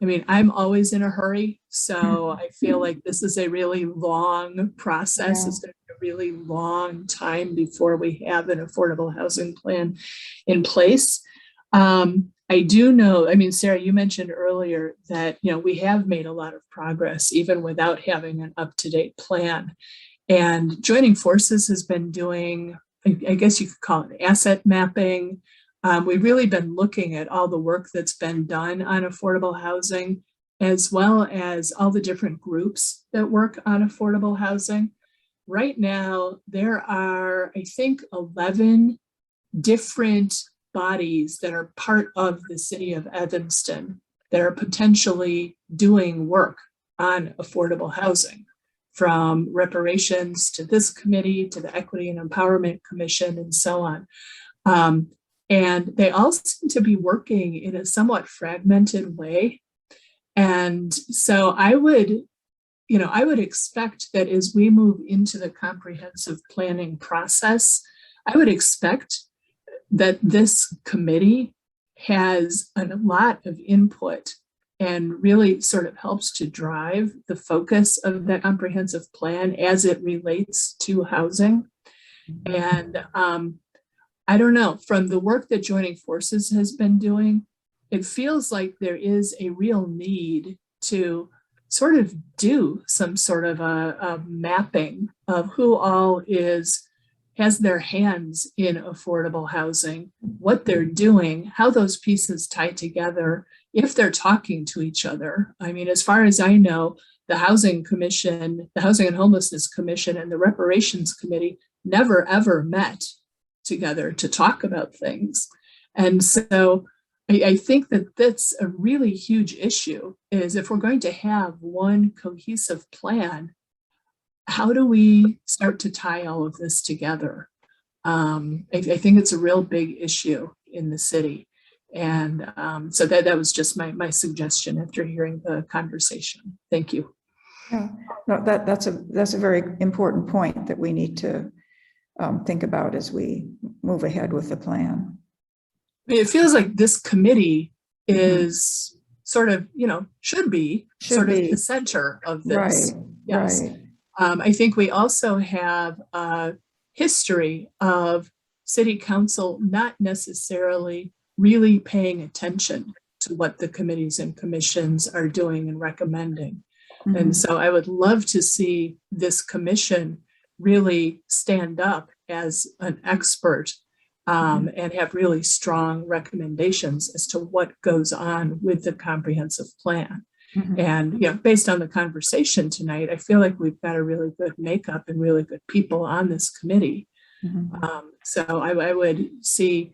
mean, I'm always in a hurry, so I feel like this is a really long process. Yeah. It's going to be a really long time before we have an affordable housing plan in place. I do know, I mean, Sarah, you mentioned earlier that, you know, we have made a lot of progress even without having an up-to-date plan. And joining forces has been doing, I guess you could call it asset mapping. We've really been looking at all the work that's been done on affordable housing, as well as all the different groups that work on affordable housing. right now there are, I think, 11 different bodies that are part of the city of Evanston that are potentially doing work on affordable housing, from reparations to this committee to the Equity and Empowerment Commission and so on. And they all seem to be working in a somewhat fragmented way. And so I would expect that as we move into the comprehensive planning process, I would expect that this committee has a lot of input and really sort of helps to drive the focus of that comprehensive plan as it relates to housing. And I don't know, from the work that Joining Forces has been doing, it feels like there is a real need to sort of do some sort of a mapping of who all has their hands in affordable housing, what they're doing, how those pieces tie together, if they're talking to each other. I mean, as far as I know, the Housing Commission, the Housing and Homelessness Commission, and the Reparations Committee never ever met together to talk about things. And so I think that that's a really huge issue, is if we're going to have one cohesive plan, how do we start to tie all of this together? I think it's a real big issue in the city. And so that was just my suggestion after hearing the conversation. Thank you. Yeah, no, that's a very important point that we need to think about as we move ahead with the plan. I mean, it feels like this committee is sort of, should be the center of this. Right. Yes. Right. I think we also have a history of city council not necessarily really paying attention to what the committees and commissions are doing and recommending. Mm-hmm. And so I would love to see this commission really stand up as an expert and have really strong recommendations as to what goes on with the comprehensive plan. Mm-hmm. And based on the conversation tonight, I feel like we've got a really good makeup and really good people on this committee. Mm-hmm. So I would see,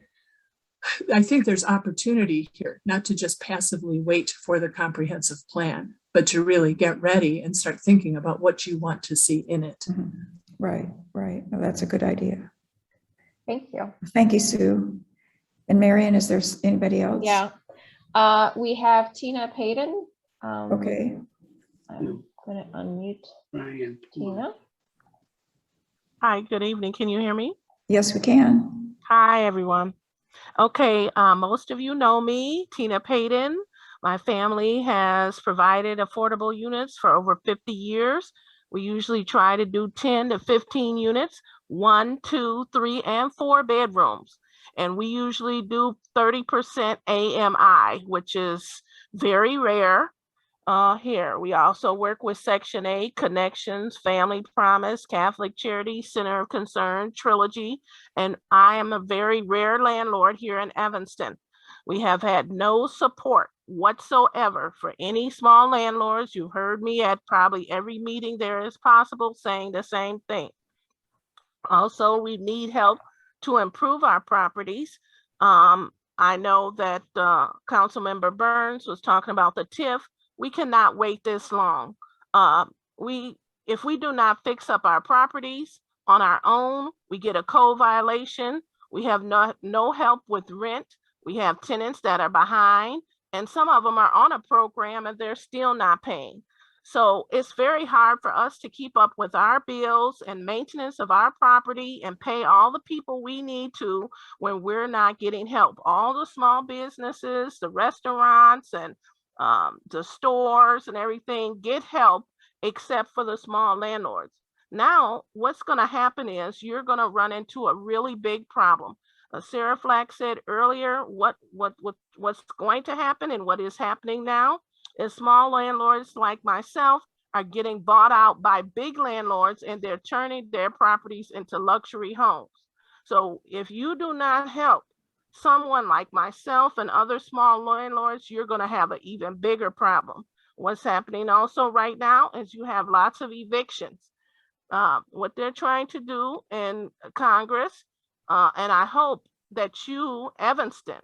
I think there's opportunity here, not to just passively wait for the comprehensive plan, but to really get ready and start thinking about what you want to see in it. Mm-hmm. Right. Well, that's a good idea. Thank you. Thank you, Sue. And Marion, is there anybody else? Yeah. We have Tina Payton. Okay. I'm going to unmute Tina. Hi, good evening. Can you hear me? Yes, we can. Hi, everyone. Okay, most of you know me, Tina Payton. My family has provided affordable units for over 50 years. We usually try to do 10 to 15 units, 1, 2, 3, and 4 bedrooms. And we usually do 30% AMI, which is very rare here. We also work with Section 8, Connections, Family Promise, Catholic Charity, Center of Concern, Trilogy, and I am a very rare landlord here in Evanston. We have had no support whatsoever for any small landlords. You heard me at probably every meeting there is possible saying the same thing. Also, we need help to improve our properties. I know that Councilmember Burns was talking about the TIF. We cannot wait this long. If we do not fix up our properties on our own, we get a code violation. We have no help with rent. We have tenants that are behind, and some of them are on a program and they're still not paying. So it's very hard for us to keep up with our bills and maintenance of our property and pay all the people we need to when we're not getting help. All the small businesses, the restaurants, and the stores and everything get help except for the small landlords. Now, what's going to happen is you're going to run into a really big problem. Sarah Flack said earlier, what's going to happen and what is happening now is small landlords like myself are getting bought out by big landlords, and they're turning their properties into luxury homes. So if you do not help someone like myself and other small landlords, you're going to have an even bigger problem. What's happening also right now is you have lots of evictions. what they're trying to do in Congress. And I hope that you, Evanston,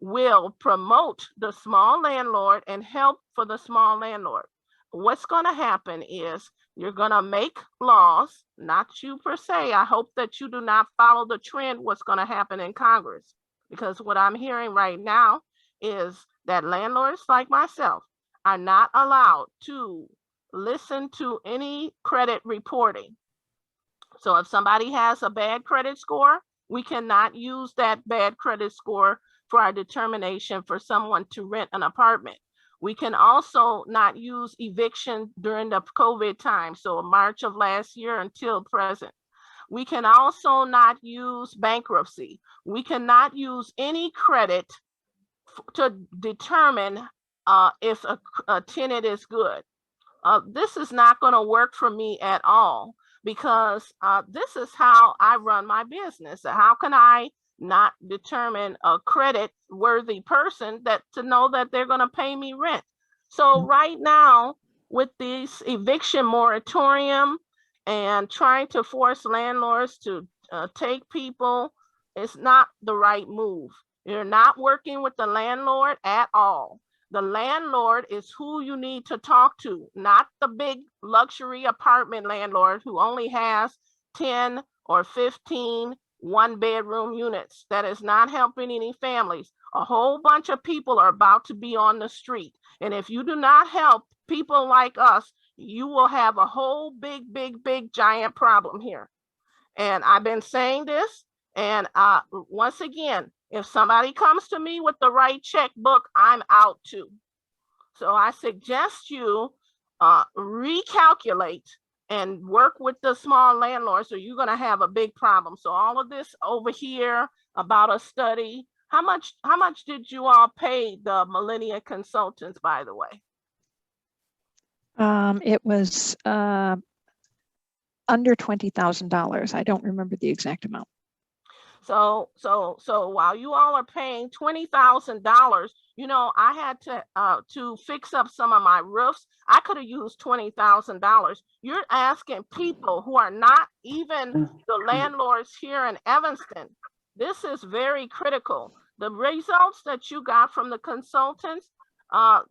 will promote the small landlord and help for the small landlord. What's going to happen is you're going to make laws, not you per se. I hope that you do not follow the trend, what's going to happen in Congress, because what I'm hearing right now is that landlords like myself are not allowed to listen to any credit reporting. So if somebody has a bad credit score, we cannot use that bad credit score for our determination for someone to rent an apartment. We can also not use eviction during the COVID time, so March of last year until present. We can also not use bankruptcy. We cannot use any credit to determine if a tenant is good. This is not going to work for me at all, because this is how I run my business. How can I not determine a credit worthy person that to know that they're going to pay me rent? So right now, with this eviction moratorium and trying to force landlords to take people, it's not the right move. You're not working with the landlord at all. The landlord is who you need to talk to, not the big luxury apartment landlord who only has 10 or 15 one-bedroom units. That is not helping any families. A whole bunch of people are about to be on the street. And if you do not help people like us, you will have a whole big giant problem here. And I've been saying this, and once again, if somebody comes to me with the right checkbook, I'm out too. So I suggest you recalculate and work with the small landlords, or you're going to have a big problem. So all of this over here about a study, how much did you all pay the Millennia consultants, by the way? It was under $20,000. I don't remember the exact amount. So while you all are paying $20,000, you know, I had to fix up some of my roofs. I could have used $20,000. You're asking people who are not even the landlords here in Evanston. This is very critical. The results that you got from the consultants,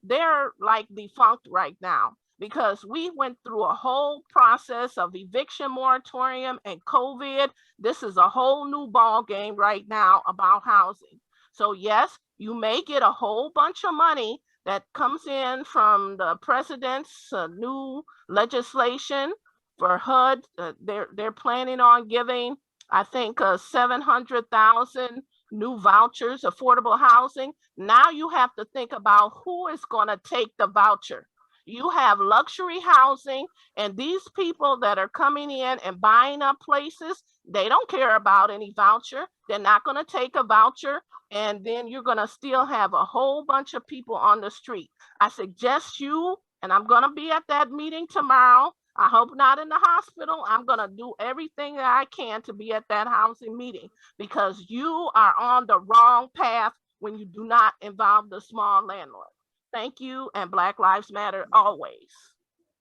they're like defunct right now, because we went through a whole process of eviction moratorium and COVID. This is a whole new ball game right now about housing. So yes, you may get a whole bunch of money that comes in from the president's new legislation for HUD. They're planning on giving, I think, 700,000 new vouchers, affordable housing. Now you have to think about who is going to take the voucher. You have luxury housing, and these people that are coming in and buying up places, they don't care about any voucher. They're not going to take a voucher, and then you're going to still have a whole bunch of people on the street. I suggest you, and I'm going to be at that meeting tomorrow. I hope not in the hospital. I'm going to do everything that I can to be at that housing meeting, because you are on the wrong path when you do not involve the small landlord. Thank you, and Black Lives Matter always.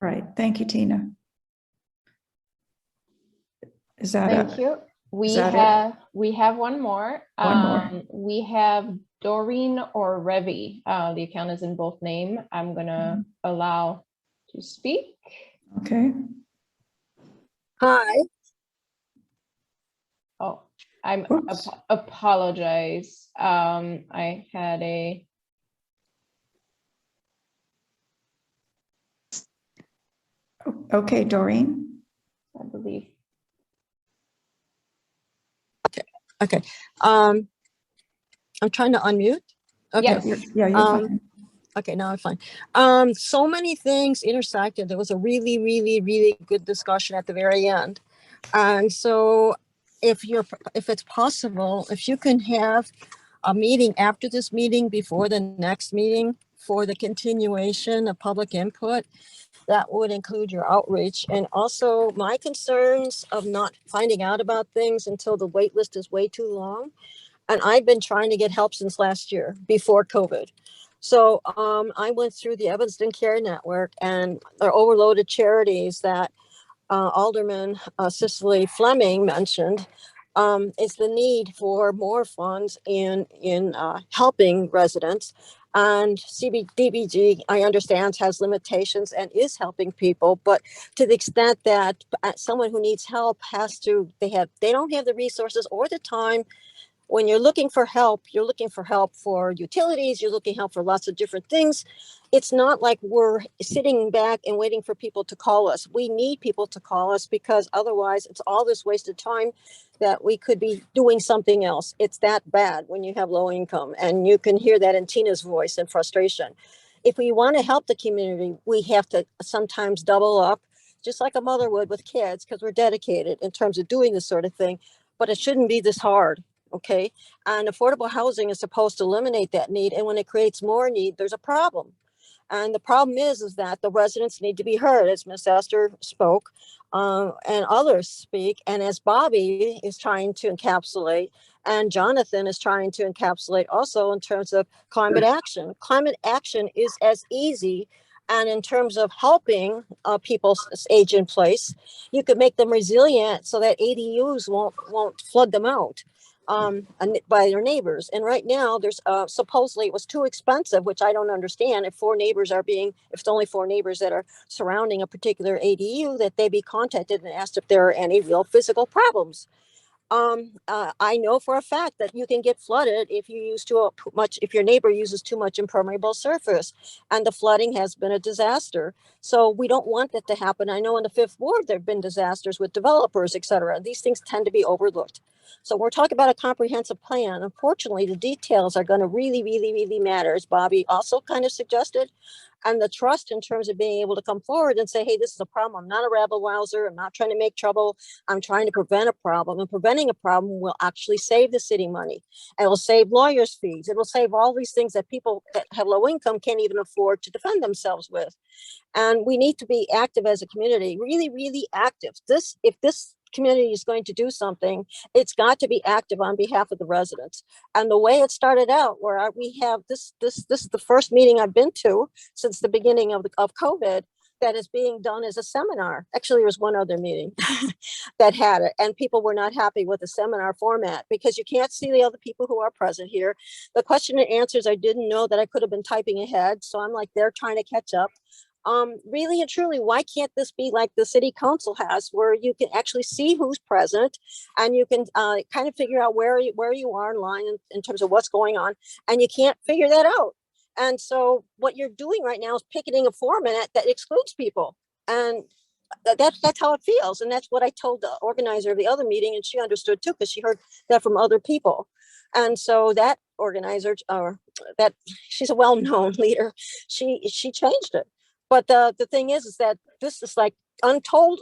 Right. Thank you, Tina. Is that Thank you. We have one more. We have Doreen or Revi. The account is in both name. I'm gonna allow to speak. Okay. Hi. Oh, I apologize. I had a. Okay, Doreen. I believe. Okay. I'm trying to unmute. Okay. Yes. You're fine. Okay, now I'm fine. So many things intersected. There was a really good discussion at the very end. And so if it's possible, if you can have a meeting after this meeting before the next meeting for the continuation of public input, that would include your outreach. And also my concerns of not finding out about things until the wait list is way too long. And I've been trying to get help since last year, before COVID. So I went through the Evanston Care Network, and they're overloaded charities that Alderman Cicely Fleming mentioned, is the need for more funds in helping residents. And CBDBG, I understand, has limitations and is helping people, but to the extent that someone who needs help they don't have the resources or the time. When you're looking for help for utilities, you're looking help for lots of different things. It's not like we're sitting back and waiting for people to call us. We need people to call us, because otherwise it's all this wasted time that we could be doing something else. It's that bad when you have low income, and you can hear that in Tina's voice and frustration. If we want to help the community, we have to sometimes double up, just like a mother would with kids, because we're dedicated in terms of doing this sort of thing, but it shouldn't be this hard. Okay. And affordable housing is supposed to eliminate that need. And when it creates more need, there's a problem. And the problem is that the residents need to be heard, as Ms. Esther spoke, and others speak. And as Bobby is trying to encapsulate, and Jonathan is trying to encapsulate also in terms of climate action. Climate action is as easy. And in terms of helping people age in place, you could make them resilient so that ADUs won't flood them out by their neighbors. And right now there's supposedly it was too expensive, which I don't understand. If it's only 4 neighbors that are surrounding a particular ADU, that they be contacted and asked if there are any real physical problems. I know for a fact that you can get flooded if you use if your neighbor uses too much impermeable surface, and the flooding has been a disaster. So we don't want that to happen. I know in the 5th Ward, there've been disasters with developers, et cetera. These things tend to be overlooked. So we're talking about a comprehensive plan. Unfortunately, the details are going to really, really, really matter, as Bobby also kind of suggested. And the trust in terms of being able to come forward and say, hey, this is a problem. I'm not a rabble rouser. I'm not trying to make trouble. I'm trying to prevent a problem. And preventing a problem will actually save the city money. It will save lawyers' fees. It will save all these things that people that have low income can't even afford to defend themselves with. And we need to be active as a community, really, really active. If this community is going to do something, it's got to be active on behalf of the residents. And the way it started out, where we have this is the first meeting I've been to since the beginning of COVID that is being done as a seminar. Actually, there was one other meeting that had it, and people were not happy with the seminar format because you can't see the other people who are present here. The question and answers, I didn't know that I could have been typing ahead, so I'm like, they're trying to catch up. Really and truly, why can't this be like the city council has, where you can actually see who's present and you can kind of figure out where you are in line in terms of what's going on, and you can't figure that out. And so what you're doing right now is picketing a format that excludes people. And that's how it feels. And that's what I told the organizer of the other meeting, and she understood too, because she heard that from other people. And so that organizer, that she's a well-known leader, she changed it. But the thing is that this is like untold.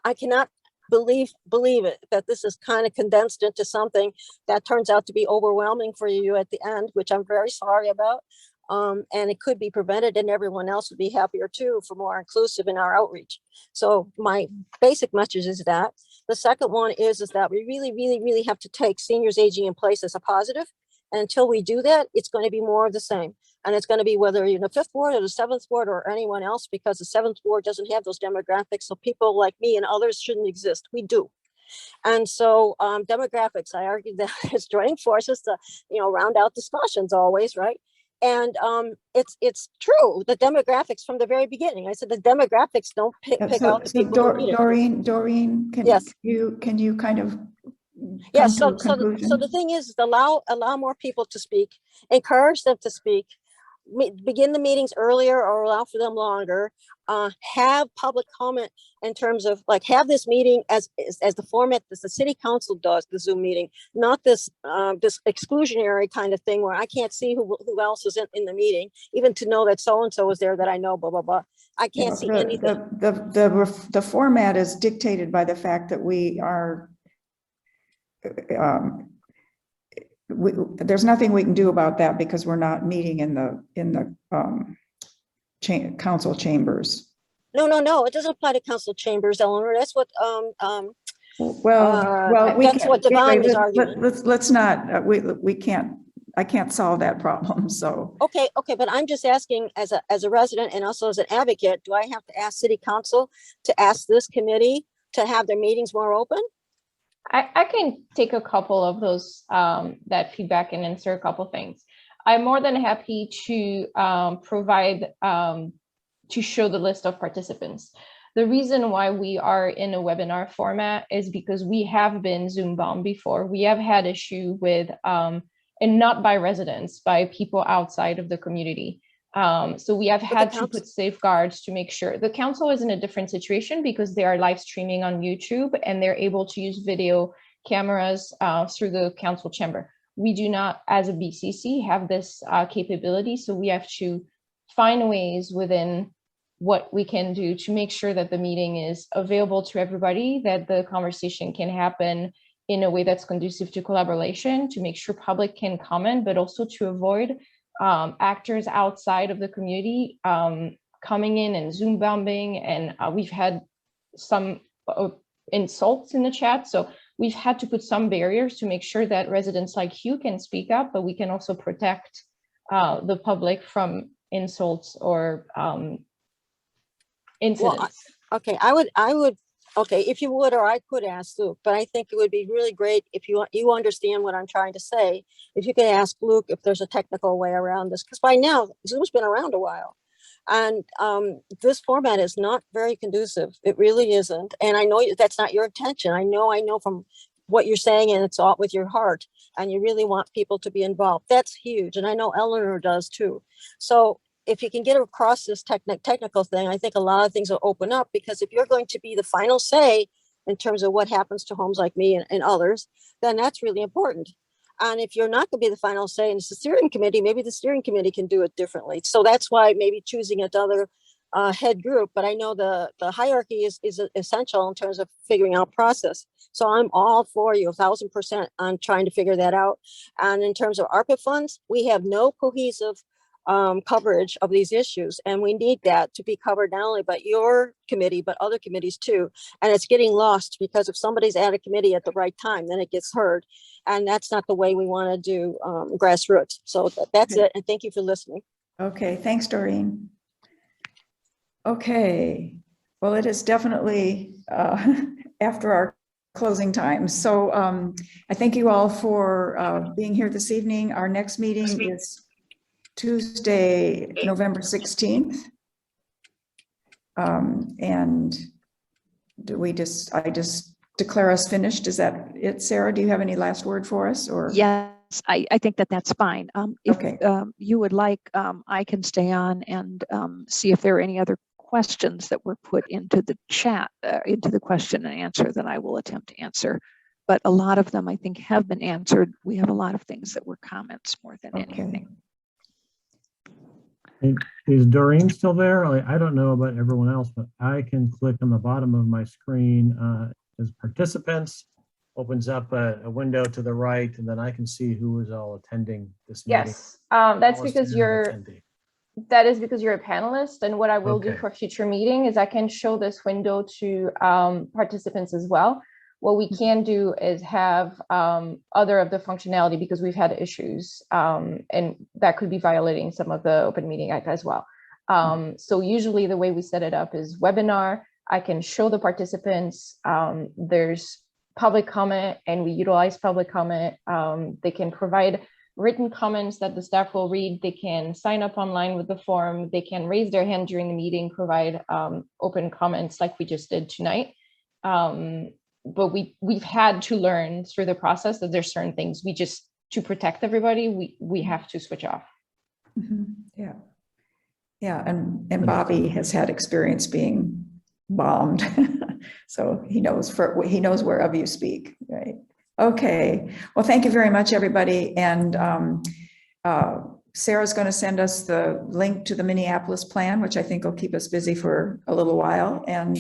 I cannot believe it, that this is kind of condensed into something that turns out to be overwhelming for you at the end, which I'm very sorry about. And it could be prevented, and everyone else would be happier too for more inclusive in our outreach. So my basic message is that. The second one is that we really, really, really have to take seniors aging in place as a positive. And until we do that, it's going to be more of the same. And it's going to be whether you're in the 5th Ward or the 7th Ward or anyone else, because the 7th Ward doesn't have those demographics. So people like me and others shouldn't exist. We do. And so demographics, I argue that it's joining forces to, round out discussions always, right? And it's true, the demographics from the very beginning. I said the demographics don't pick out the people. Doreen, can you kind of Yes, so the thing is allow more people to speak, encourage them to speak, begin the meetings earlier or allow for them longer, have public comment in terms of have this meeting as the format that the city council does, the Zoom meeting, not this exclusionary kind of thing where I can't see who else is in the meeting, even to know that so-and-so is there that I know, blah, blah, blah. I can't see anything. The format is dictated by the fact that we are there's nothing we can do about that because we're not meeting in the council chambers. No, it doesn't apply to council chambers, Eleanor. That's what well, that's what Devon is arguing. Let's not. We can't I can't solve that problem, so. Okay, but I'm just asking as a resident and also as an advocate, do I have to ask city council to ask this committee to have their meetings more open? I can take a couple of those, that feedback and answer a couple things. I'm more than happy to provide, to show the list of participants. The reason why we are in a webinar format is because we have been Zoom bound before. We have had issue with, and not by residents, by people outside of the community. So we have had to put safeguards to make sure. The council is in a different situation because they are live streaming on YouTube and they're able to use video cameras through the council chamber. We do not, as a BCC, have this capability. So we have to find ways within what we can do to make sure that the meeting is available to everybody, that the conversation can happen in a way that's conducive to collaboration, to make sure public can comment, but also to avoid actors outside of the community coming in and Zoom bombing. And we've had some insults in the chat. So we've had to put some barriers to make sure that residents like you can speak up, but we can also protect the public from insults or incidents. Well, okay, I would, okay, if you would, or I could ask Luke, but I think it would be really great if you understand what I'm trying to say. If you could ask Luke if there's a technical way around this, because by now Zoom's been around a while. And this format is not very conducive. It really isn't. And I know that's not your intention. I know from what you're saying, and it's all with your heart, and you really want people to be involved. That's huge. And I know Eleanor does too. So if you can get across this technical thing, I think a lot of things will open up, because if you're going to be the final say in terms of what happens to homes like me and others, then that's really important. And if you're not going to be the final say and it's the steering committee, maybe the steering committee can do it differently. So that's why maybe choosing another head group. But I know the hierarchy is essential in terms of figuring out process. So I'm all for you 1,000% on trying to figure that out. And in terms of ARPA funds, we have no cohesive coverage of these issues, and we need that to be covered not only by your committee but other committees too. And it's getting lost because if somebody's at a committee at the right time, then it gets heard, and that's not the way we want to do grassroots. So that's it, and thank you for listening. Okay, thanks, Doreen. Okay, well, it is definitely after our closing time. So I thank you all for being here this evening. Our next meeting is Tuesday, November 16th. And I just declare us finished. Is that it, Sarah? Do you have any last word for us? Or yes, I think that's fine. If okay. You would like, I can stay on and see if there are any other questions that were put into the chat, into the question and answer that I will attempt to answer. But a lot of them I think have been answered. We have a lot of things that were comments more than anything. Is Doreen still there? I don't know about everyone else, but I can click on the bottom of my screen as participants, opens up a window to the right, and then I can see who is all attending this meeting. Yes, that's because that is because you're a panelist. And what I will do for future meeting is I can show this window to participants as well. What we can do is have other of the functionality, because we've had issues and that could be violating some of the Open Meeting Act as well. So usually the way we set it up is webinar. I can show the participants. There's public comment, and we utilize public comment. They can provide written comments that the staff will read. They can sign up online with the form. They can raise their hand during the meeting, provide open comments like we just did tonight. But we've had to learn through the process that there's certain things we just, to protect everybody, we have to switch off. Mm-hmm. Yeah, and Bobby has had experience being bombed, so he knows wherever you speak, right? Okay, well, thank you very much, everybody, and Sarah's going to send us the link to the Minneapolis plan, which I think will keep us busy for a little while, and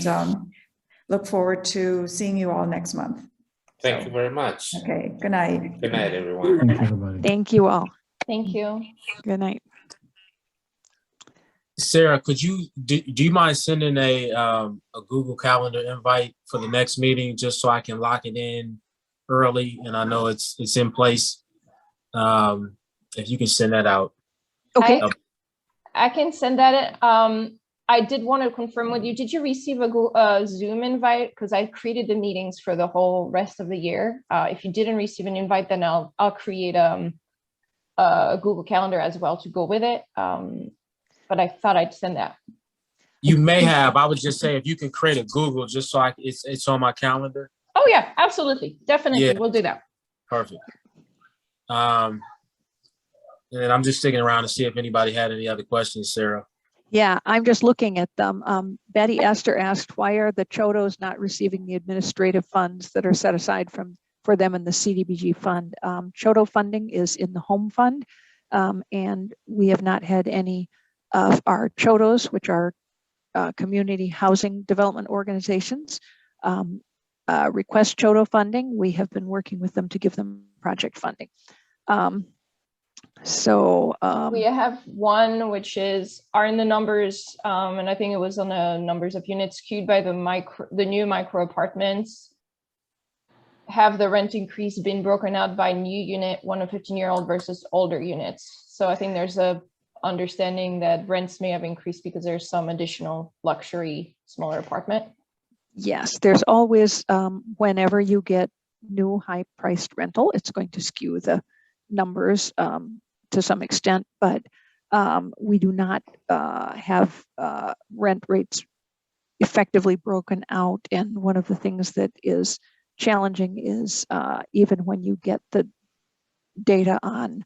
look forward to seeing you all next month. Thank you very much. Okay, good night. Good night, everyone. Thanks, everybody. Thank you all. Thank you. Good night. Sarah, could you do you mind sending a Google Calendar invite for the next meeting, just so I can lock it in early and I know it's in place? If you can send that out. Okay. I can send that. I did want to confirm with you. Did you receive a Zoom invite? Because I created the meetings for the whole rest of the year. If you didn't receive an invite, then I'll create a Google Calendar as well to go with it. But I thought I'd send that. You may have. I would just say if you can create a Google just so it's on my calendar. Oh yeah, absolutely, definitely, Yeah. we'll do that. Perfect. And I'm just sticking around to see if anybody had any other questions, Sarah. Yeah, I'm just looking at them. Betty Esther asked, why are the Chodos not receiving the administrative funds that are set aside for them in the CDBG fund? Chodo funding is in the home fund, and we have not had any of our Chodos, which are community housing development organizations, request Chodo funding. We have been working with them to give them project funding. We have one which are in the numbers, and I think it was on the numbers of units skewed by the new micro apartments. Have the rent increase been broken out by new unit, 1 to 15-year-old versus older units? So I think there's a understanding that rents may have increased because there's some additional luxury smaller apartment. Yes, there's always, whenever you get new high-priced rental, it's going to skew the numbers to some extent, but we do not have rent rates effectively broken out. And one of the things that is challenging is even when you get the data on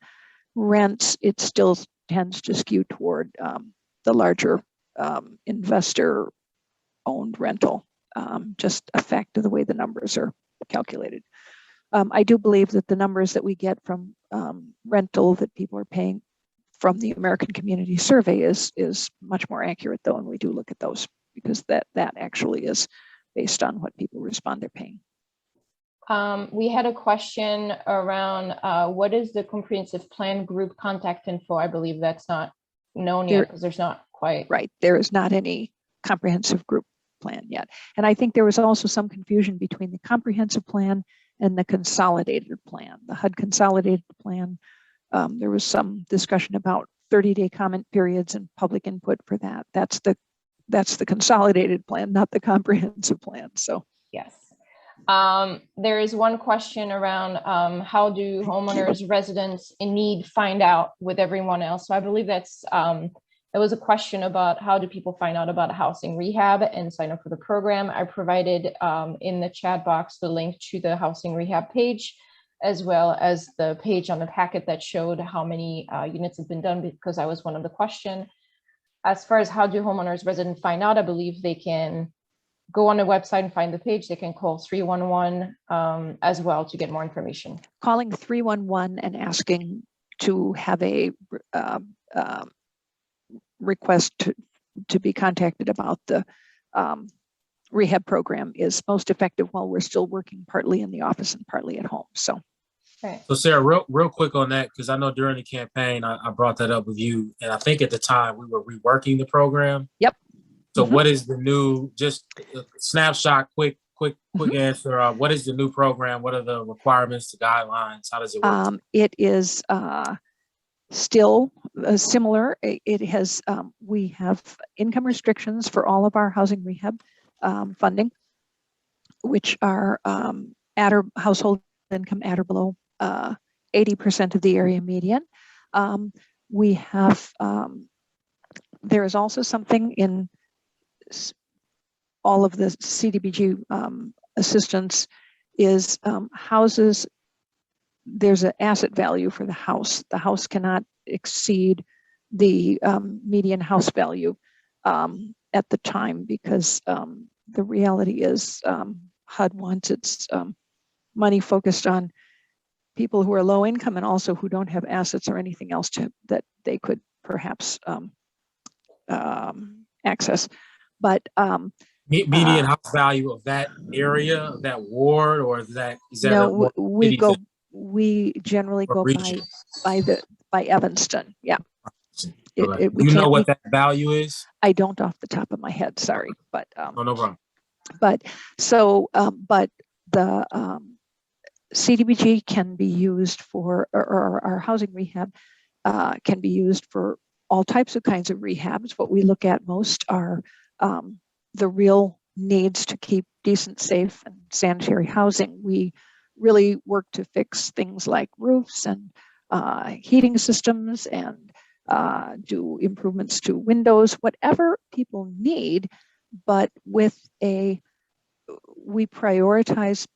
rents, it still tends to skew toward the larger investor-owned rental, just a fact of the way the numbers are calculated. I do believe that the numbers that we get from rental that people are paying from the American Community Survey is much more accurate, though, and we do look at those because that actually is based on what people respond they're paying. We had a question around what is the comprehensive plan group contact info? I believe that's not known yet because there's not quite. Right, there is not any comprehensive group plan yet. And I think there was also some confusion between the comprehensive plan and the consolidated plan. The HUD consolidated plan, there was some discussion about 30-day comment periods and public input for that. That's the consolidated plan, not the comprehensive plan. So yes. There is one question around how do homeowners, residents in need find out with everyone else? So I believe there was a question about how do people find out about housing rehab and sign up for the program. I provided in the chat box the link to the housing rehab page, as well as the page on the packet that showed how many units have been done, because that was one of the questions. As far as how do homeowners, residents find out, I believe they can go on the website and find the page. They can call 311 as well to get more information. Calling 311 and asking to have a request to be contacted about the rehab program is most effective while we're still working partly in the office and partly at home. So, right. So Sarah, real quick on that, because I know during the campaign I brought that up with you, and I think at the time we were reworking the program. Yep. So what is the new, just snapshot, quick answer. What is the new program? What are the requirements, the guidelines? How does it work? It is still similar. It has, we have income restrictions for all of our housing rehab funding, which are at or household income at or below 80% of the area median. We have, there is also something in all of the CDBG assistance is houses, there's an asset value for the house. The house cannot exceed the median house value at the time, because the reality is HUD wants its money focused on people who are low income and also who don't have assets or anything else that they could perhaps access. But median house value of that area, of that ward, or is that no? We generally go by Evanston. Yeah. You know what that value is? I don't off the top of my head. Sorry, but oh, no problem. But so, but the CDBG can be used for, or our housing rehab can be used for all types of kinds of rehabs. What we look at most are the real needs to keep decent, safe, and sanitary housing. We really work to fix things like roofs and heating systems and do improvements to windows, whatever people need, but we prioritize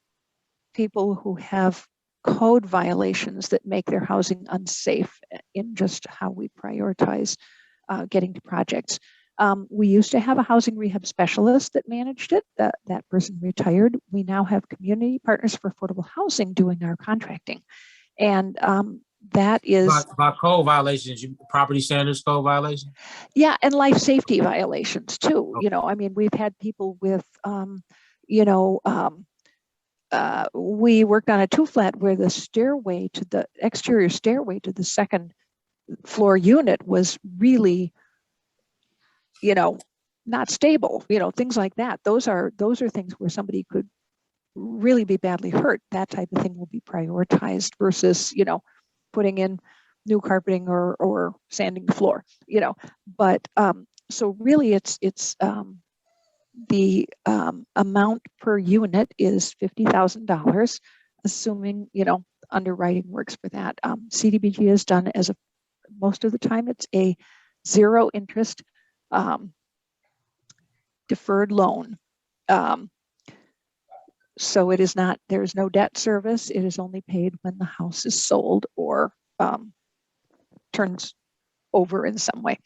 people who have code violations that make their housing unsafe in just how we prioritize getting to projects. We used to have a housing rehab specialist that managed it. That person retired. We now have Community Partners for Affordable Housing doing our contracting. And that is about code violations, property standards code violations. Yeah, and life safety violations too. Okay. I mean, we've had people with, we worked on a 2-flat where the exterior stairway to the second floor unit was really, not stable. Things like that. Those are things where somebody could really be badly hurt. That type of thing will be prioritized versus, putting in new carpeting or sanding the floor. But so really, it's the amount per unit is $50,000, assuming underwriting works for that. CDBG is done most of the time it's a 0 interest deferred loan. So it is not, there is no debt service. It is only paid when the house is sold or turns over in some way.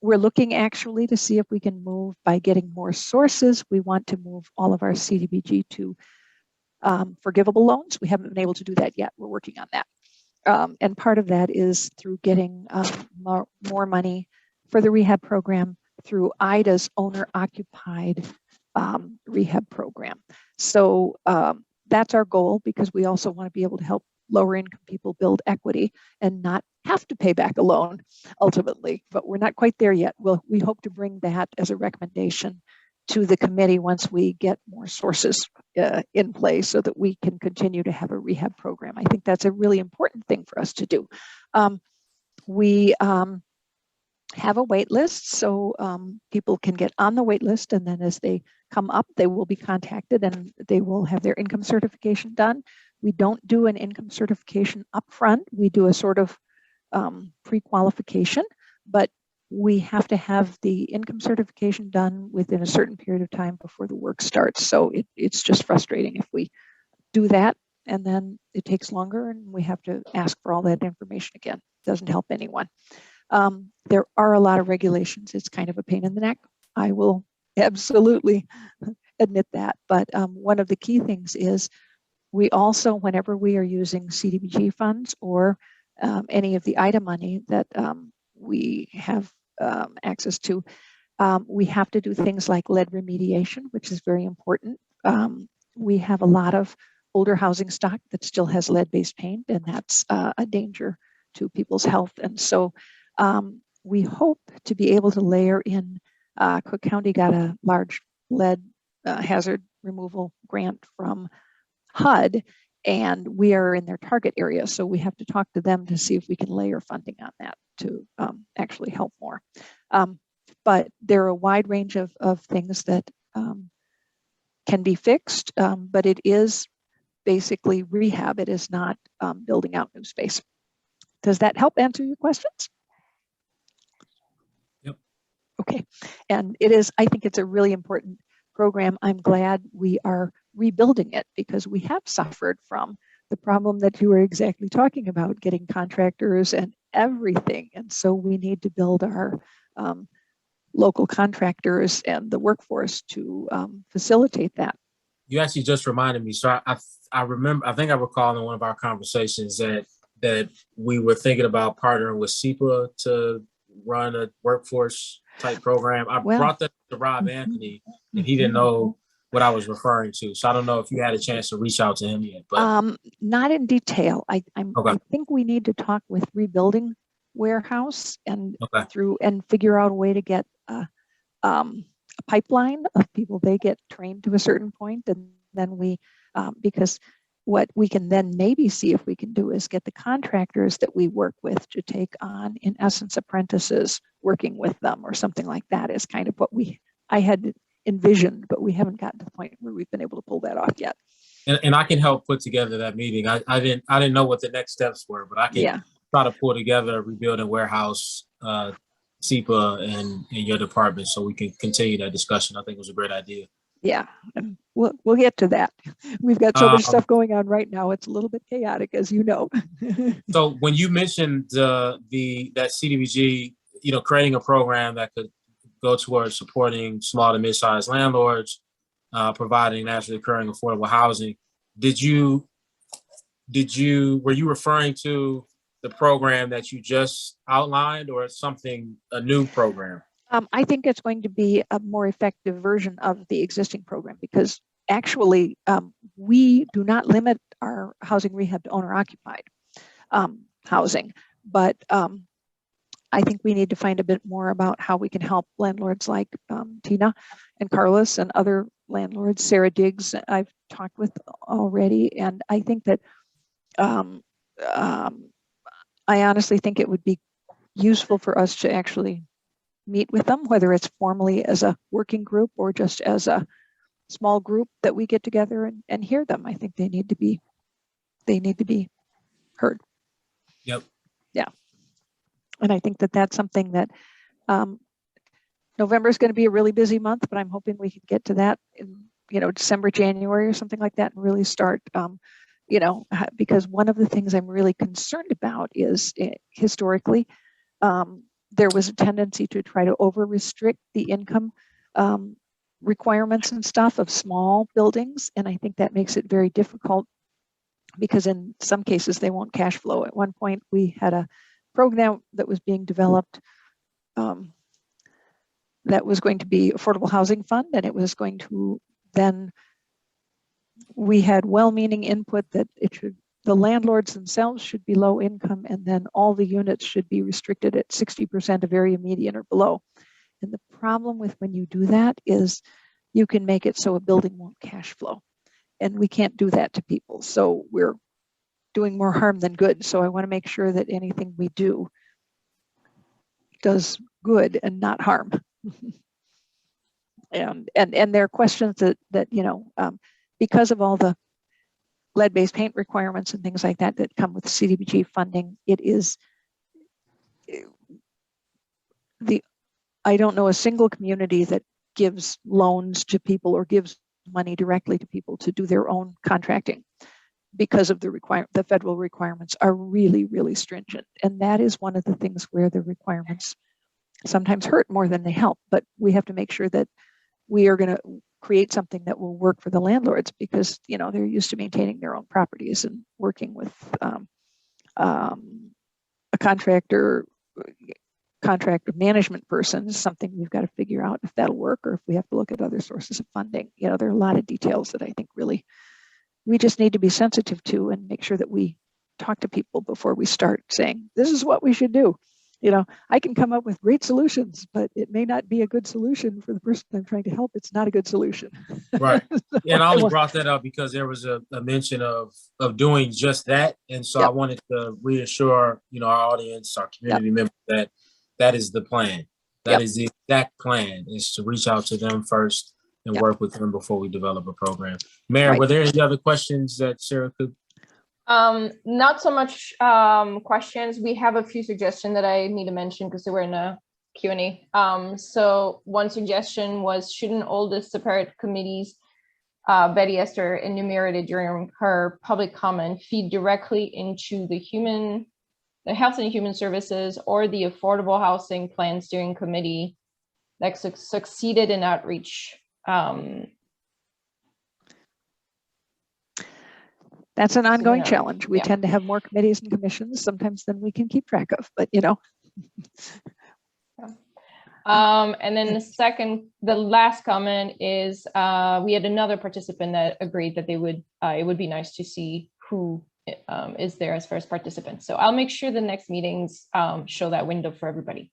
We're looking actually to see if we can move by getting more sources. We want to move all of our CDBG to forgivable loans. We haven't been able to do that yet. We're working on that. And part of that is through getting more money for the rehab program through IDA's owner-occupied rehab program. So that's our goal, because we also want to be able to help lower income people build equity and not have to pay back a loan ultimately, but we're not quite there yet. We hope to bring that as a recommendation to the committee once we get more sources in place so that we can continue to have a rehab program. I think that's a really important thing for us to do. We have a wait list, so people can get on the wait list, and then as they come up, they will be contacted and they will have their income certification done. We don't do an income certification up front. We do a sort of pre-qualification, but we have to have the income certification done within a certain period of time before the work starts. So it's just frustrating if we do that and then it takes longer and we have to ask for all that information again. It doesn't help anyone. There are a lot of regulations. It's kind of a pain in the neck. I will absolutely admit that. But one of the key things is we also, whenever we are using CDBG funds or any of the IDA money that we have access to, we have to do things like lead remediation, which is very important. We have a lot of older housing stock that still has lead-based paint, and that's a danger to people's health. And so we hope to be able to layer in, Cook County got a large lead hazard removal grant from HUD, and we are in their target area. So we have to talk to them to see if we can layer funding on that to actually help more. But there are a wide range of things that can be fixed, but it is basically rehab. It is not building out new space. Does that help answer your questions? Yep. Okay. And it is, I think it's a really important program. I'm glad we are rebuilding it because we have suffered from the problem that you were exactly talking about, getting contractors and everything. And so we need to build our local contractors and the workforce to facilitate that. You actually just reminded me. So I remember, I think I recall in one of our conversations that we were thinking about partnering with SEPA to run a workforce type program. I brought that to Rob Anthony, and he didn't know what I was referring to. So I don't know if you had a chance to reach out to him yet. But not in detail. I okay. think we need to talk with Rebuilding Warehouse and okay. and figure out a way to get a pipeline of people. They get trained to a certain point, and then we because what we can then maybe see if we can do is get the contractors that we work with to take on, in essence, apprentices working with them or something like that is kind of what I had envisioned, but we haven't gotten to the point where we've been able to pull that off yet. And I can help put together that meeting. I didn't know what the next steps were, but I can try to pull together a rebuilding warehouse, SEPA and your department so we can continue that discussion. I think it was a great idea. Yeah, and we'll get to that. We've got so much stuff going on right now. It's a little bit chaotic, as you know. So when you mentioned that CDBG, creating a program that could go towards supporting small to mid-sized landlords, providing naturally occurring affordable housing, were you referring to the program that you just outlined, or a new program? I think it's going to be a more effective version of the existing program, because actually we do not limit our housing rehab to owner-occupied housing, but I think we need to find a bit more about how we can help landlords like Tina and Carlos and other landlords. Sarah Diggs I've talked with already, and I think that I honestly think it would be useful for us to actually meet with them, whether it's formally as a working group or just as a small group that we get together and hear them. I think they need to be heard. Yep. Yeah. And I think that that's something that November is going to be a really busy month, but I'm hoping we can get to that in, December, January or something like that and really start, because one of the things I'm really concerned about is historically, there was a tendency to try to over-restrict the income requirements and stuff of small buildings. And I think that makes it very difficult because in some cases they won't cash flow. At one point we had a program that was being developed that was going to be Affordable Housing Fund, and it was going to then, we had well-meaning input that the landlords themselves should be low income, and then all the units should be restricted at 60% of area median or below. And the problem with when you do that is you can make it so a building won't cash flow. And we can't do that to people. So we're doing more harm than good. So I want to make sure that anything we do does good and not harm. and there are questions that because of all the lead-based paint requirements and things like that that come with CDBG funding, I don't know a single community that gives loans to people or gives money directly to people to do their own contracting, because of the federal requirements are really, really stringent. And that is one of the things where the requirements sometimes hurt more than they help. But we have to make sure that we are going to create something that will work for the landlords, because they're used to maintaining their own properties, and working with a contractor management person is something we've got to figure out if that'll work, or if we have to look at other sources of funding. There are a lot of details that I think really we just need to be sensitive to and make sure that we talk to people before we start saying, this is what we should do. I can come up with great solutions, but it may not be a good solution for the person I'm trying to help. It's not a good solution. Right. And I only brought that up because there was a mention of doing just that. And so I wanted to reassure, our audience, our community members that is the plan. That is the exact plan, is to reach out to them first and work with them before we develop a program. Mary, were there any other questions that Sarah could? Not so much questions. We have a few suggestions that I need to mention because they were in a Q&A. So one suggestion was, shouldn't all the separate committees Betty Esther enumerated during her public comment feed directly into the Health and Human Services or the Affordable Housing Plan Steering Committee that succeeded in outreach? That's an ongoing challenge. We tend to have more committees and commissions sometimes than we can keep track of, but And then the last comment is we had another participant that agreed that it would be nice to see who is there as first participants. So I'll make sure the next meetings show that window for everybody.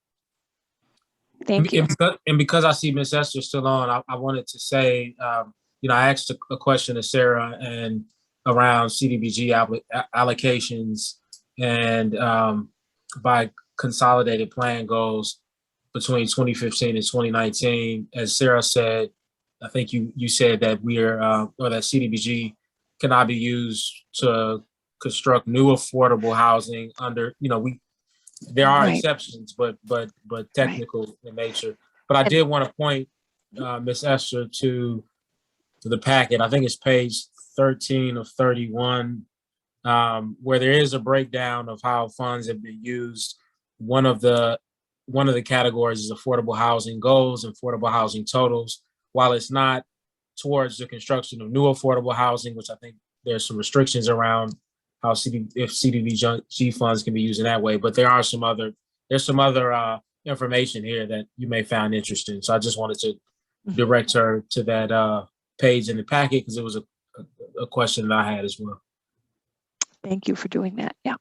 Thank you. And because I see Ms. Esther still on, I wanted to say, I asked a question to Sarah, and around CDBG allocations and by consolidated plan goals between 2015 and 2019. As Sarah said, I think you said that or that CDBG cannot be used to construct new affordable housing under, there are Right. exceptions, but technical in nature. But I did want to point Ms. Esther to the packet. I think it's page 13 of 31, where there is a breakdown of how funds have been used. One of the categories is affordable housing goals and affordable housing totals. While it's not towards the construction of new affordable housing, which I think there's some restrictions around how if CDBG funds can be used in that way, but there's some other information here that you may find interesting. So I just wanted to direct her to that page in the packet because it was a question that I had as well. Thank you for doing that. Yeah.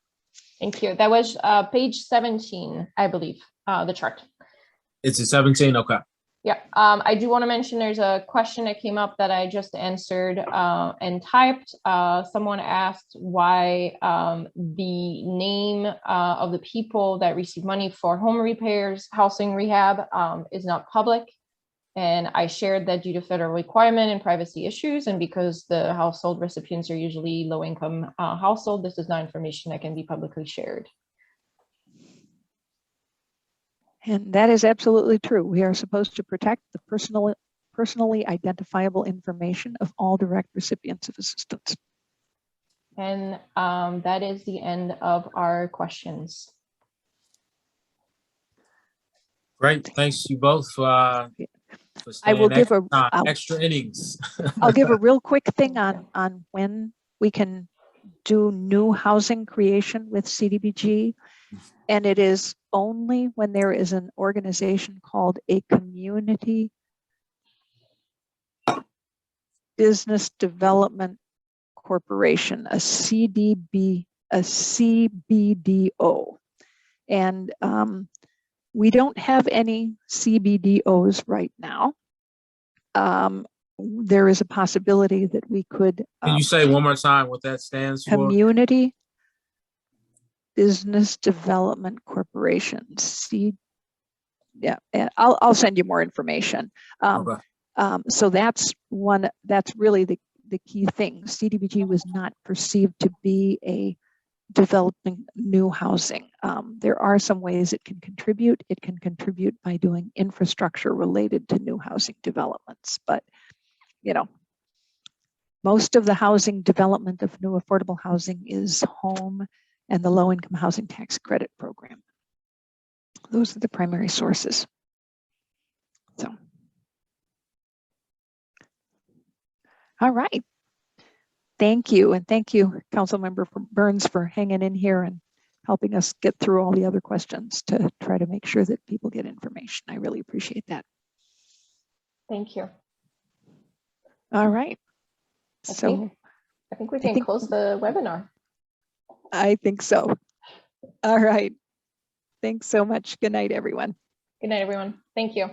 Thank you. That was page 17, I believe, the chart. It's a 17, okay. Yeah, I do want to mention there's a question that came up that I just answered and typed. Someone asked why the name of the people that receive money for home repairs, housing rehab is not public. And I shared that due to federal requirement and privacy issues, and because the household recipients are usually low-income household, this is not information that can be publicly shared. And that is absolutely true. We are supposed to protect the personally identifiable information of all direct recipients of assistance. And that is the end of our questions. Great, thanks you both for I will give extra innings. I'll give a real quick thing on when we can do new housing creation with CDBG. And it is only when there is an organization called a Community Business Development Corporation, a CBDO. And we don't have any CBDOs right now. There is a possibility that we could. Can you say one more time what that stands for? Community Business Development Corporation. Yeah, I'll send you more information. Okay. So that's really the key thing. CDBG was not perceived to be a developing new housing. There are some ways it can contribute. It can contribute by doing infrastructure related to new housing developments. But, most of the housing development of new affordable housing is home and the low-income housing tax credit program. Those are the primary sources. So, all right. Thank you. And thank you, Councilmember Burns, for hanging in here and helping us get through all the other questions to try to make sure that people get information. I really appreciate that. Thank you. All right. I think we can close the webinar. I think so. All right. Thanks so much. Good night, everyone. Good night, everyone. Thank you.